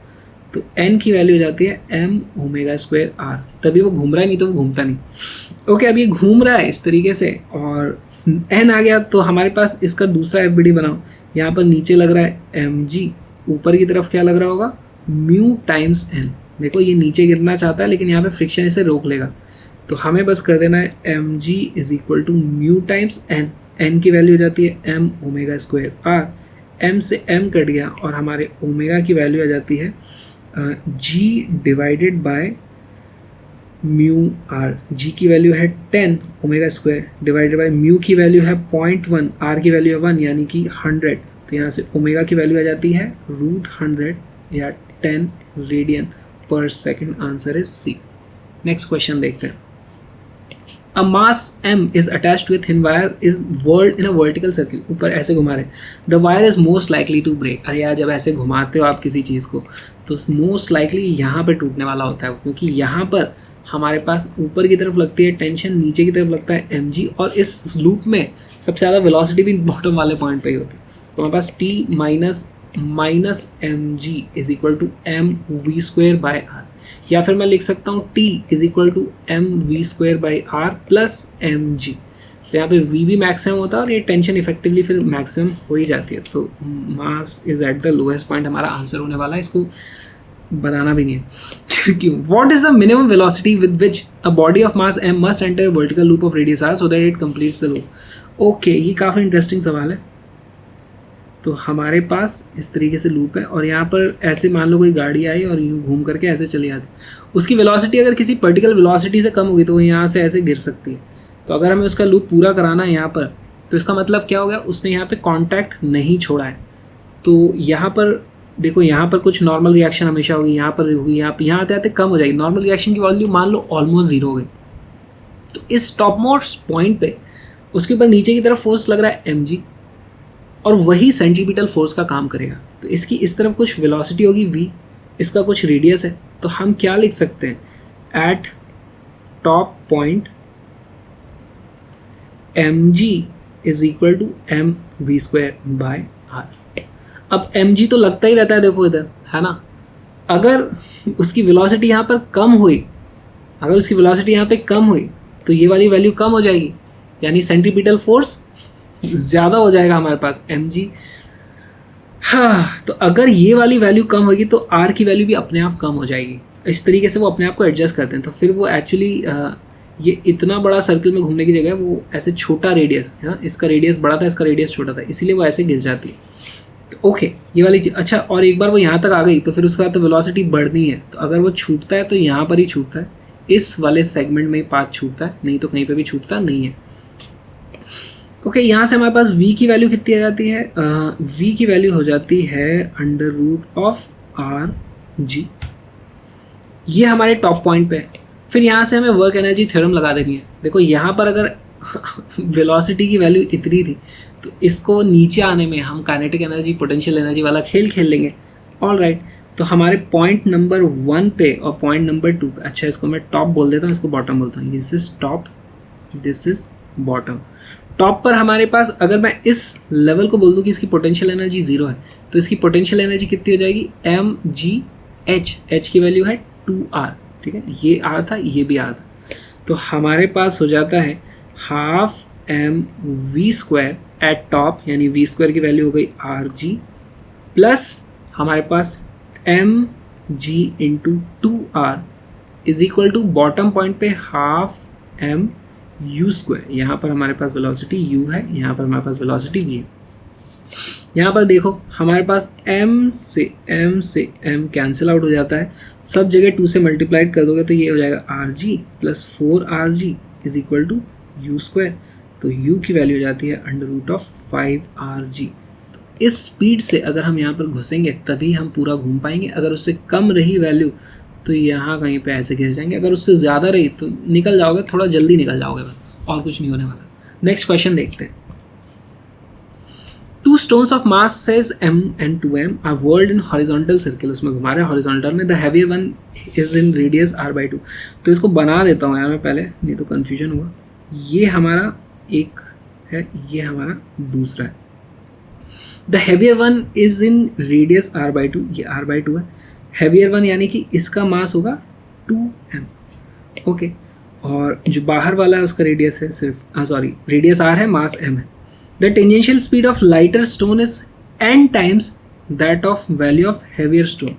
तो एन की वैल्यू हो जाती है एम ओमेगा स्क्वायर आर, तभी वो घूम रहा है, नहीं तो वो घूमता नहीं। ओके, अब ये घूम रहा है इस तरीके से और एन आ गया, तो हमारे पास इसका दूसरा एफ बी डी बनाओ। यहाँ पर नीचे लग रहा है एम जी, ऊपर की तरफ क्या लग रहा होगा, म्यू टाइम्स एन। देखो ये नीचे गिरना चाहता है लेकिन यहाँ पे फ्रिक्शन इसे रोक लेगा, तो हमें बस कर देना है M G is equal to mu times N. N की वैल्यू हो जाती है M omega square R, M से एम कट गया और हमारे ओमेगा की वैल्यू आ जाती है G divided by mu R. G की वैल्यू है 10 omega square divided by mu की वैल्यू है 0.1, आर की वैल्यू है 1 यानी कि 100। तो यहाँ से ओमेगा की वैल्यू आ जाती है √100 या 10 radian per second, answer is C. Next question देखते हैं। A mass m is attached to a thin wire is whirled in a vertical circle, ऊपर ऐसे घुमा रहे हैं। The wire is most likely to break। अरे यार जब ऐसे घुमाते हो आप किसी चीज़ को तो मोस्ट लाइकली यहाँ पर टूटने वाला होता है, क्योंकि यहाँ पर हमारे पास ऊपर की तरफ लगती है टेंशन, नीचे की तरफ लगता है mg, और इस लूप में सबसे ज़्यादा वेलोसिटी भी बॉटम वाले पॉइंट पे ही होती है। तो हमारे पास t minus M G is equal to M V square by R, या फिर मैं लिख सकता हूँ t is equal to M V square by R plus M G. तो यहाँ पे v भी मैक्सिमम होता है और ये टेंशन इफेक्टिवली फिर मैक्सिमम हो ही जाती है। तो mass is at the lowest point हमारा आंसर होने वाला है, इसको बताना भी नहीं है क्यों। What is the minimum velocity with which a body of mass m must enter vertical loop of radius r so that it completes the loop. Okay, ये काफ़ी इंटरेस्टिंग सवाल है। तो हमारे पास इस तरीके से लूप है और यहाँ पर ऐसे मान लो कोई गाड़ी आई और यूँ घूम करके ऐसे चली जाती, उसकी वेलोसिटी अगर किसी पर्टिकुलर वेलोसिटी से कम होगी तो वो यहाँ से ऐसे गिर सकती है। तो अगर हमें उसका लूप पूरा कराना है यहाँ पर, तो इसका मतलब क्या हो गया, उसने यहाँ पे कांटेक्ट नहीं छोड़ा है। तो यहाँ पर देखो, यहाँ पर कुछ नॉर्मल रिएक्शन हमेशा होगी, यहाँ पर होगी, यहाँ आते आते कम हो जाएगी, नॉर्मल रिएक्शन की वैल्यू मान लो ऑलमोस्ट 0 हो गई। तो इस टॉप मोस्ट पॉइंट पे उसके ऊपर नीचे की तरफ फोर्स लग रहा है एम जी, और वही सेंट्रीपिटल फोर्स का काम करेगा। तो इसकी इस तरफ कुछ वेलोसिटी होगी v, इसका कुछ रेडियस है, तो हम क्या लिख सकते हैं, at top point M G is equal to M V square by R. अब एम जी तो लगता ही रहता है, देखो इधर है ना, अगर उसकी वेलोसिटी यहाँ पर कम हुई, अगर उसकी वेलोसिटी यहाँ पे कम हुई तो ये वाली वैल्यू कम हो जाएगी, यानी सेंट्रीपिटल फोर्स ज़्यादा हो जाएगा हमारे पास mg। हाँ, तो अगर ये वाली वैल्यू कम होगी तो r की वैल्यू भी अपने आप कम हो जाएगी। इस तरीके से वो अपने आप को एडजस्ट करते हैं। तो फिर वो एक्चुअली ये इतना बड़ा सर्कल में घूमने की जगह वो ऐसे छोटा रेडियस है ना, इसका रेडियस बड़ा था, इसका रेडियस छोटा था, इसीलिए वो ऐसे गिर जाती है। तो ओके, ये वाली चीज़। अच्छा, और एक बार वो यहाँ तक आ गई तो फिर उसके बाद तो वेलोसिटी बढ़नी है, तो अगर वो छूटता है तो यहाँ पर ही छूटता है, इस वाले सेगमेंट में पाथ छूटता है, नहीं तो कहीं पे भी छूटता नहीं है। ओके, यहाँ से हमारे पास v की वैल्यू कितनी आ जाती है? v की वैल्यू हो जाती है under root of R G. ये हमारे टॉप पॉइंट पे है। फिर यहाँ से हमें वर्क एनर्जी थ्योरम लगा देनी है। देखो यहाँ पर अगर वेलोसिटी की वैल्यू इतनी थी तो इसको नीचे आने में हम काइनेटिक एनर्जी पोटेंशियल एनर्जी वाला खेल खेल लेंगे। ऑल राइट, तो हमारे पॉइंट नंबर 1 पे और पॉइंट नंबर 2 पे, अच्छा इसको मैं टॉप बोल देता हूँ, इसको बॉटम बोलता हूँ। This is top, this is bottom. Top पर हमारे पास अगर मैं इस लेवल को बोल दूँ कि इसकी पोटेंशियल एनर्जी 0 है तो इसकी पोटेंशियल एनर्जी कितनी हो जाएगी? mgh। h की वैल्यू है 2r, ठीक है, ये r था, ये भी r था। तो हमारे पास हो जाता है हाफ mv² एट टॉप, यानी v² की वैल्यू हो गई rg, प्लस हमारे पास mg into 2r is equal to bottom point पे हाफ mu²। यहाँ पर हमारे पास वेलोसिटी u है, यहाँ पर हमारे पास वेलोसिटी v है। यहाँ पर देखो हमारे पास m से m कैंसिल आउट हो जाता है, सब जगह 2 से मल्टीप्लाइड कर दोगे तो ये हो जाएगा rg plus 4rg is equal to u²। तो u की वैल्यू हो जाती है अंडर रूट ऑफ 5rg। तो इस स्पीड से अगर हम यहाँ पर घुसेंगे तभी हम पूरा घूम पाएंगे। अगर उससे कम रही वैल्यू तो यहाँ कहीं पे ऐसे घिस जाएंगे, अगर उससे ज़्यादा रही तो निकल जाओगे, थोड़ा जल्दी निकल जाओगे बस, और कुछ नहीं होने वाला। नेक्स्ट क्वेश्चन देखते हैं। 2 stones of mass says m and 2m are whirled in horizontal circle, उसमें घुमा रहे हैं हॉरिजॉन्टल में। The heavier one is in radius r/2। तो इसको बना देता हूँ यार मैं पहले, नहीं तो कन्फ्यूजन हुआ। ये हमारा एक है, ये हमारा दूसरा है। The heavier one is in radius r/2, ये r/2 है। heavier one यानी कि इसका मास होगा 2m, ओके। और जो बाहर वाला है उसका रेडियस है सिर्फ, सॉरी, रेडियस r है, मास m है। The tangential speed of lighter stone is n times that of value of heavier stone।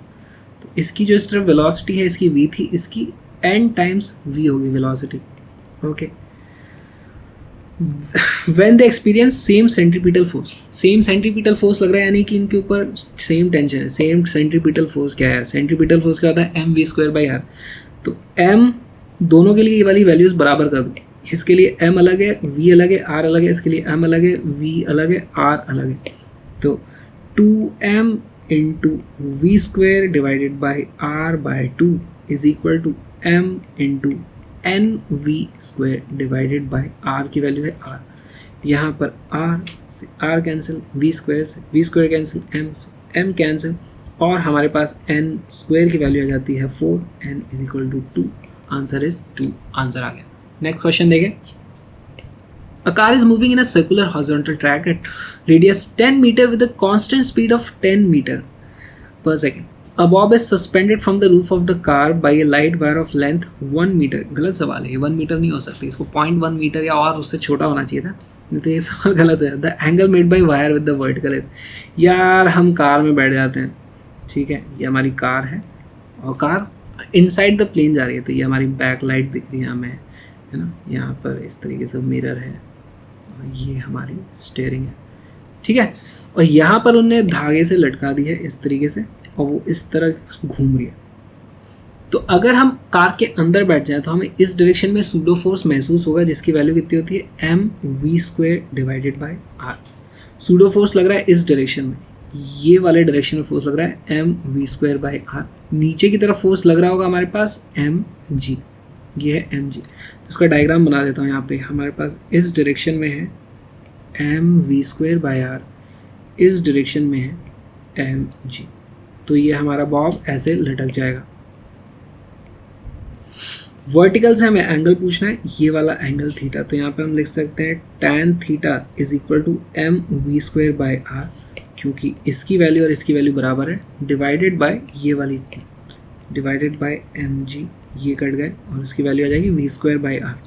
तो इसकी जो इस तरफ वेलोसिटी है इसकी v थी, इसकी n टाइम्स v होगी velocity, okay. When they experience same centripetal force, same centripetal force लग रहा है, यानी कि इनके ऊपर सेम टेंशन है। सेम सेंट्रीपिटल फोर्स क्या है? सेंट्रीपिटल फोर्स क्या होता है? mv²/r। तो m दोनों के लिए ये वाली वैल्यूज बराबर कर दो। इसके लिए m अलग है, v अलग है, r अलग है, इसके लिए m अलग है, v अलग है, r अलग है। तो 2m into v² divided by r/2 is equal to m into nv² divided by r की वैल्यू है r। यहाँ पर r से r कैंसिल, v² से v² कैंसिल, m से m कैंसिल, और हमारे पास n² की वैल्यू आ जाती है 4, n is equal to 2। Answer is 2। Answer आ गया। नेक्स्ट क्वेश्चन देखें। A car is moving in a circular horizontal track at radius 10 meter with a constant speed of 10 meter per second. A bob is suspended from the roof of the car by a light wire of length 1 meter। गलत सवाल है, ये 1 metre नहीं हो सकती, इसको 0.1 metre या और उससे छोटा होना चाहिए था, नहीं तो ये सवाल गलत है। The angle made by wire with the vertical edge. यार हम कार में बैठ जाते हैं, ठीक है, ये हमारी कार है और कार इनसाइड द प्लेन जा रही है, तो ये हमारी बैक लाइट दिख रही है हमें, है ना। यहाँ पर इस तरीके से मिरर है और ये हमारी स्टीयरिंग है, ठीक है। और यहाँ पर उन्होंने धागे से लटका दी है इस तरीके से और वो इस तरह घूम रही है। तो अगर हम कार के अंदर बैठ जाएं तो हमें इस डायरेक्शन में सूडो फोर्स महसूस होगा, जिसकी वैल्यू कितनी होती है? mv² divided by r। Pseudo force लग रहा है इस डायरेक्शन में, ये वाले डायरेक्शन में फोर्स लग रहा है mv² बाई r। नीचे की तरफ फोर्स लग रहा होगा हमारे पास mg, ये है mg। तो उसका डायग्राम बना देता हूँ। यहाँ पे हमारे पास इस डायरेक्शन में है mv² बाई r, इस डायरेक्शन में है mg। तो ये हमारा बॉब ऐसे लटक जाएगा। वर्टिकल से हमें एंगल पूछना है, ये वाला एंगल थीटा। तो यहाँ पे हम लिख सकते हैं tan theta is equal to mv² by r, क्योंकि इसकी वैल्यू और इसकी वैल्यू बराबर है, डिवाइडेड बाय ये वाली, डिवाइडेड बाय mg, ये कट गए और इसकी वैल्यू आ जाएगी v² बाई r।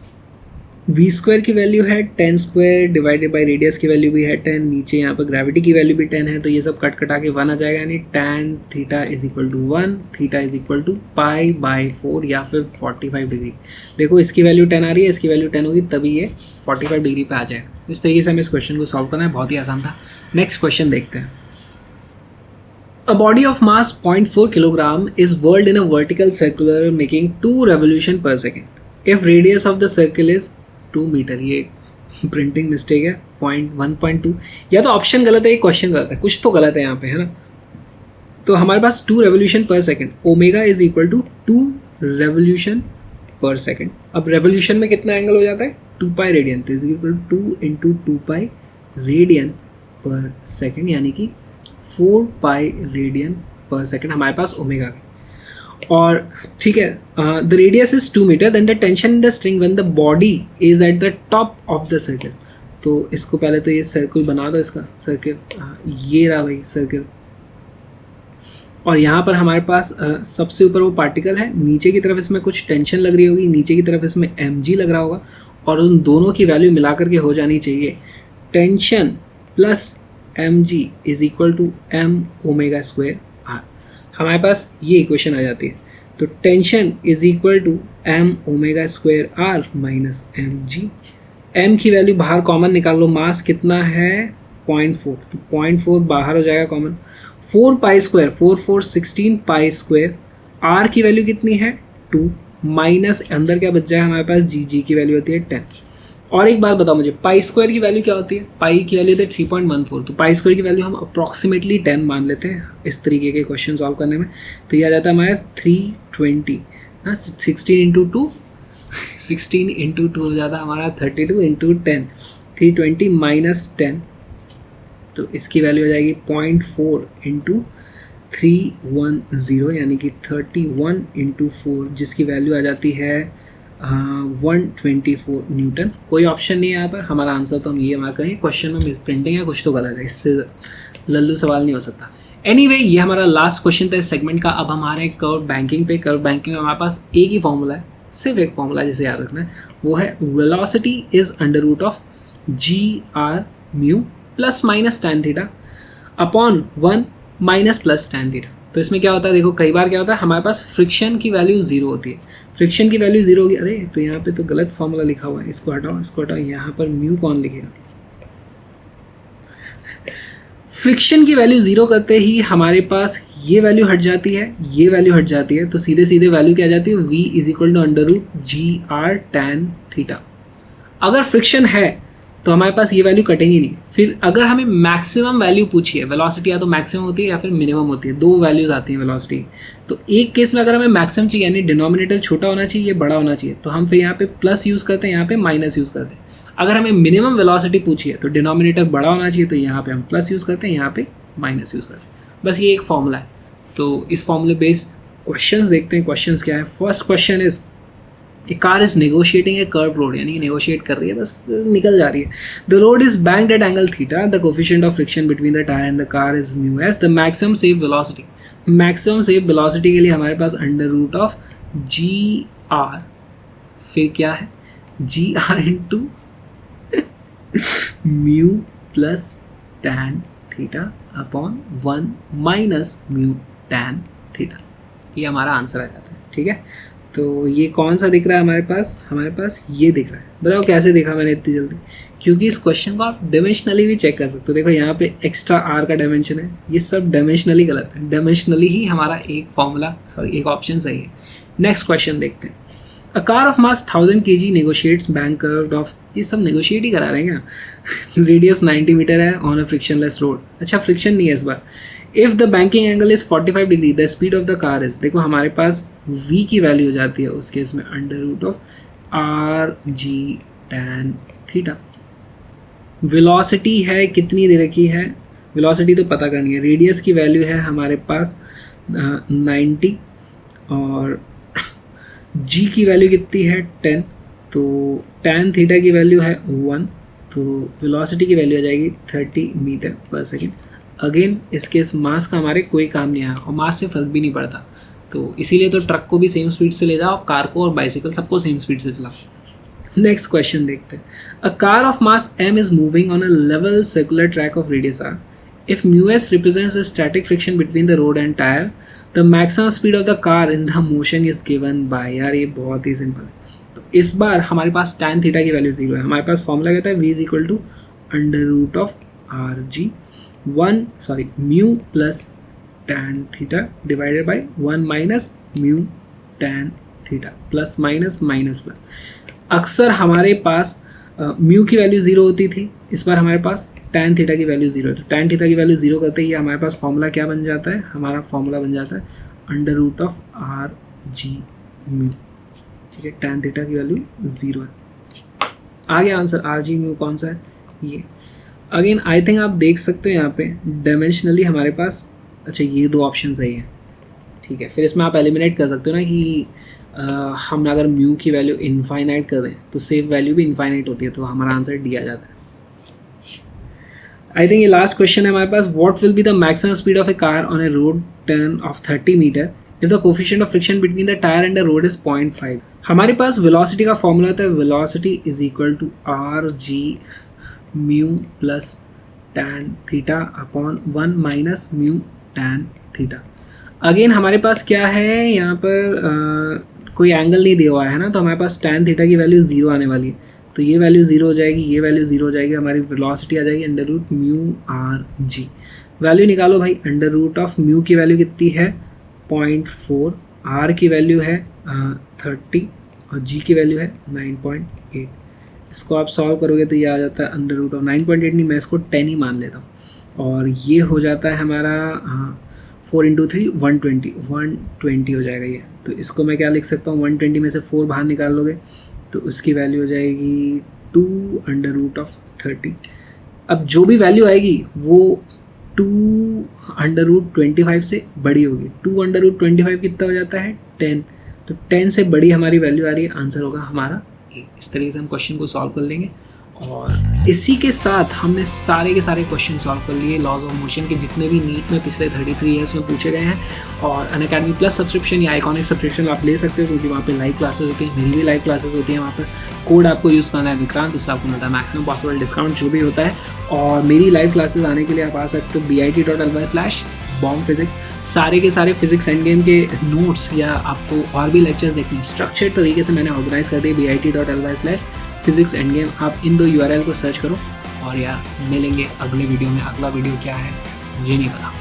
v² की वैल्यू है 10² डिवाइडेड बाय रेडियस की वैल्यू भी है 10, नीचे यहाँ पर ग्रेविटी की वैल्यू भी 10 है, तो ये सब कट कटा के 1 आ जाएगा, यानी tan theta is equal to 1, theta is equal to π/4 या फिर 45 डिग्री। देखो इसकी वैल्यू 10 आ रही है, इसकी वैल्यू 10 होगी, तभी ये 45 डिग्री पे आ जाएगा। इस तरीके से हमें इस क्वेश्चन को सॉल्व करना है, बहुत ही आसान था। नेक्स्ट क्वेश्चन देखते हैं। A body of mass 0.4 kilogram is whirled in a vertical circular making 2 revolution per second. If radius of the circle is 2 meter, ये प्रिंटिंग मिस्टेक है, 1.2, या तो ऑप्शन गलत है या क्वेश्चन गलत है, कुछ तो गलत है यहाँ पे, है ना। तो हमारे पास 2 revolution per second, omega is equal to 2 revolution per second. अब रेवोल्यूशन में कितना एंगल हो जाता है, 2 पाई रेडियन, तो is equal to 2 into 2 pi radian per second, यानी कि 4 पाई रेडियन पर सेकेंड हमारे पास ओमेगा की। और ठीक है, the radius is 2 metre, then the tension in the string when the body is at the top of the circle. तो इसको पहले तो ये सर्कल बना दो, इसका सर्कल, ये रहा भाई सर्कल। और यहाँ पर हमारे पास सबसे ऊपर वो पार्टिकल है, नीचे की तरफ इसमें कुछ टेंशन लग रही होगी, नीचे की तरफ इसमें mg लग रहा होगा, और उन दोनों की वैल्यू मिला करके हो जानी चाहिए tension plus mg is equal to m omega square r। हमारे पास ये इक्वेशन आ जाती है। तो tension is equal to m omega square r minus mg। m की वैल्यू बाहर कॉमन निकाल लो, मास कितना है 0.4, तो 0.4 बाहर हो जाएगा common, 4 pi square, 4 4 16 pi square, r की वैल्यू कितनी है 2, माइनस अंदर क्या बच जाएगा हमारे पास, g की वैल्यू होती है 10। और एक बात बताओ मुझे, पाई स्क्वायर की वैल्यू क्या होती है, पाई की वैल्यू होती है 3.14, तो पाई स्क्वायर की वैल्यू हम अप्रॉक्सीमेटली 10 मान लेते हैं इस तरीके के क्वेश्चन सॉल्व करने में। तो ये आ जाता है हमारे 320 ना, 16 इंटू 2 16 इंटू 2 हो जाता है हमारा 32 इंटू 10, 320 माइनस 10, तो इसकी वैल्यू हो जाएगी 0.4 इंटू 310, यानी कि 31 इंटू 4, जिसकी वैल्यू आ जाती है 124 न्यूटन। कोई ऑप्शन नहीं है यहाँ पर, हमारा आंसर तो हम ये मार्क करेंगे। क्वेश्चन में मिस प्रिंटिंग है, कुछ तो गलत है, इससे लल्लू सवाल नहीं हो सकता। एनीवे, ये हमारा लास्ट क्वेश्चन था इस सेगमेंट का। अब हम आ रहे हैं कर्व बैंकिंग पे। कर्व बैंकिंग में हमारे पास एक ही फॉर्मूला है, सिर्फ एक फॉर्मूला जिसे याद रखना है, वो है velocity is under root of GR mu plus minus tan theta upon 1 minus plus tan theta. तो इसमें क्या होता है, देखो कई बार क्या होता है हमारे पास फ्रिक्शन की वैल्यू 0 होती है, फ्रिक्शन की वैल्यू 0 होगी, अरे तो यहाँ पे तो गलत फॉर्मूला लिखा हुआ है, इसको हटाओ इसको हटाओ, यहाँ पर म्यू कौन लिखेगा। फ्रिक्शन की वैल्यू 0 करते ही हमारे पास ये वैल्यू हट जाती है, ये वैल्यू हट जाती है, तो सीधे सीधे वैल्यू क्या आ जाती है, v is equal to under root GR tan theta. अगर फ्रिक्शन है तो हमारे पास ये वैल्यू कटेंगी नहीं। फिर अगर हमें मैक्सिमम वैल्यू पूछी है, वेलोसिटी या तो मैक्सिमम होती है या फिर मिनिमम होती है, 2 वैल्यूज आती हैं वेलोसिटी। तो एक केस में अगर हमें मैक्सिमम चाहिए, यानी डिनोमिनेटर छोटा होना चाहिए, ये बड़ा होना चाहिए, तो हम फिर यहाँ पे प्लस यूज़ करते हैं, यहाँ पे माइनस यूज़ करते हैं। अगर हमें मिनिमम वेलोसिटी पूछी है तो डिनोमिनेटर बड़ा होना चाहिए, तो यहाँ पे हम प्लस यूज़ करते हैं, यहाँ पे माइनस यूज़ करते हैं। बस ये एक फॉर्मूला है। तो इस फॉर्मूले बेस्ड क्वेश्चंस देखते हैं। क्वेश्चंस क्या है, first question is a car is negotiating A curve road, यानी कि नेगोशिएट कर रही है, बस निकल जा रही है। The road is banked eight angle theta, the coefficient of friction between the tyre and the car is mu S, the maximum save velocity. Maximum save velocity के लिए हमारे पास अंडर रूट ऑफ GR, फिर क्या है GR into mu plus tan theta upon 1 minus mu tan theta. ये हमारा answer आ जाता है। ठीक है, तो ये कौन सा दिख रहा है हमारे पास ये दिख रहा है। बताओ कैसे देखा मैंने इतनी जल्दी, क्योंकि इस क्वेश्चन को आप डायमेंशनली भी चेक कर सकते हो। देखो यहाँ पे एक्स्ट्रा r का डायमेंशन है, ये सब डायमेंशनली गलत है, डायमेंशनली ही हमारा एक ऑप्शन सही है। नेक्स्ट क्वेश्चन देखते हैं। A car of mass 1000 kg negotiates bank curve of, ये सब नेगोशिएट ही करा रहे हैं क्या। रेडियस 90 मीटर है ऑन अ फ्रिक्शनलेस रोड। अच्छा फ्रिक्शन नहीं है इस बार। If the banking angle is 45 degree, the speed of the car is, देखो हमारे पास v की वैल्यू हो जाती है उस केस में under root of RG tan theta. Velocity है कितनी दे रखी है, वेलोसिटी तो पता करनी है। रेडियस की वैल्यू है हमारे पास 90 और g की वैल्यू कितनी है 10, तो tan थीटा की वैल्यू है 1, तो वेलोसिटी की वैल्यू आ जाएगी 30 मीटर पर सेकेंड। अगेन इस केस मास का हमारे कोई काम नहीं आया और मास से फ़र्क भी नहीं पड़ता, तो इसीलिए तो ट्रक को भी सेम स्पीड से ले जाओ, कार को और बाइसिकल सबको सेम स्पीड से चलाओ। नेक्स्ट क्वेश्चन देखते हैं। A car of mass m is moving on a level circular track of radius r. If μs represents the static friction between the road and tire, the maximum speed of the car in the motion is given by, यार ये बहुत ही simple है। तो इस बार हमारे पास tan थीटा की वैल्यू 0 है। हमारे पास फॉर्मूला कहता है v is equal to under root of RG mu plus tan theta divided by 1 minus mu tan theta plus minus minus plus. अक्सर हमारे पास म्यू की वैल्यू 0 होती थी, इस बार हमारे पास tan थीटा की वैल्यू 0 है, तो tan थीटा की वैल्यू 0 करते ही हमारे पास फॉर्मूला क्या बन जाता है, हमारा फॉर्मूला बन जाता है under root of R G mu. ठीक है, tan थीटा की वैल्यू 0 है। आगे आंसर आर जी म्यू कौन सा है, ये। अगेन आई थिंक आप देख सकते हो यहाँ पे डायमेंशनली हमारे पास, अच्छा ये दो ऑप्शन सही है। ठीक है, फिर इसमें आप एलिमिनेट कर सकते हो ना कि हम अगर म्यू की वैल्यू इनफाइनाइट कर दें तो सेफ वैल्यू भी इनफाइनाइट होती है, तो हमारा आंसर डी आ जाता है। आई थिंक ये लास्ट क्वेश्चन है हमारे पास। What will be the maximum speed of a car on a road turn of 30 metre if the coefficient of friction between the tyre and the road is 0.5। हमारे पास velocity का formula होता है velocity is equal to R G mu plus tan theta upon 1 minus mu tan theta. Again हमारे पास क्या है यहाँ पर कोई एंगल नहीं दिया हुआ है ना, तो हमारे पास tan थीटा की वैल्यू 0 आने वाली है, तो ये वैल्यू 0 हो जाएगी, ये वैल्यू 0 हो जाएगी, हमारी वेलोसिटी आ जाएगी under root mu R G. Value निकालो भाई, अंडर रूट ऑफ म्यू की वैल्यू कितनी है 0.4, आर की वैल्यू है 30 और जी की वैल्यू है 9.8। इसको आप सॉल्व करोगे तो ये आ जाता है अंडर रूट ऑफ 9.8 नहीं, मैं इसको 10 ही मान लेता हूँ, और ये हो जाता है हमारा 4 × 3 120 हो जाएगा ये। तो इसको मैं क्या लिख सकता हूँ, 120 में से 4 बाहर निकाल लोगे तो उसकी वैल्यू हो जाएगी 2 अंडर रूट ऑफ 30। अब जो भी वैल्यू आएगी वो 2 अंडर रूट 25 से बड़ी होगी। 2 अंडर रूट 25 कितना हो जाता है 10, तो 10 से बड़ी हमारी वैल्यू आ रही है, आंसर होगा हमारा ए। इस तरीके से हम क्वेश्चन को सॉल्व कर लेंगे, और इसी के साथ हमने सारे के सारे क्वेश्चन सॉल्व कर लिए लॉज ऑफ मोशन के, जितने भी नीट में पिछले 33 ईयर्स में पूछे गए हैं। और अनअकैडमी प्लस सब्सक्रिप्शन या आइकॉनिक सब्सक्रिप्शन आप ले सकते हो, क्योंकि वहाँ पे लाइव क्लासेस होती हैं, मेरी भी लाइव क्लासेस होती हैं। वहाँ पर कोड आपको यूज़ करना है विक्रांत, उससे आपको मिलता है मैक्सिमम पॉसिबल डिस्काउंट जो भी होता है। और मेरी लाइव क्लासेस आने के लिए आप आ सकते हो bit.ly/bombphysics। सारे के सारे फिजिक्स एंड गेम के नोट्स या आपको और भी लेक्चर्स देखने स्ट्रक्चर्ड तरीके से मैंने ऑर्गेनाइज कर दिए bit.ly/physics एंड गेम। आप इन 2 URL को सर्च करो, और यार मिलेंगे अगले वीडियो में। अगला वीडियो क्या है मुझे नहीं पता।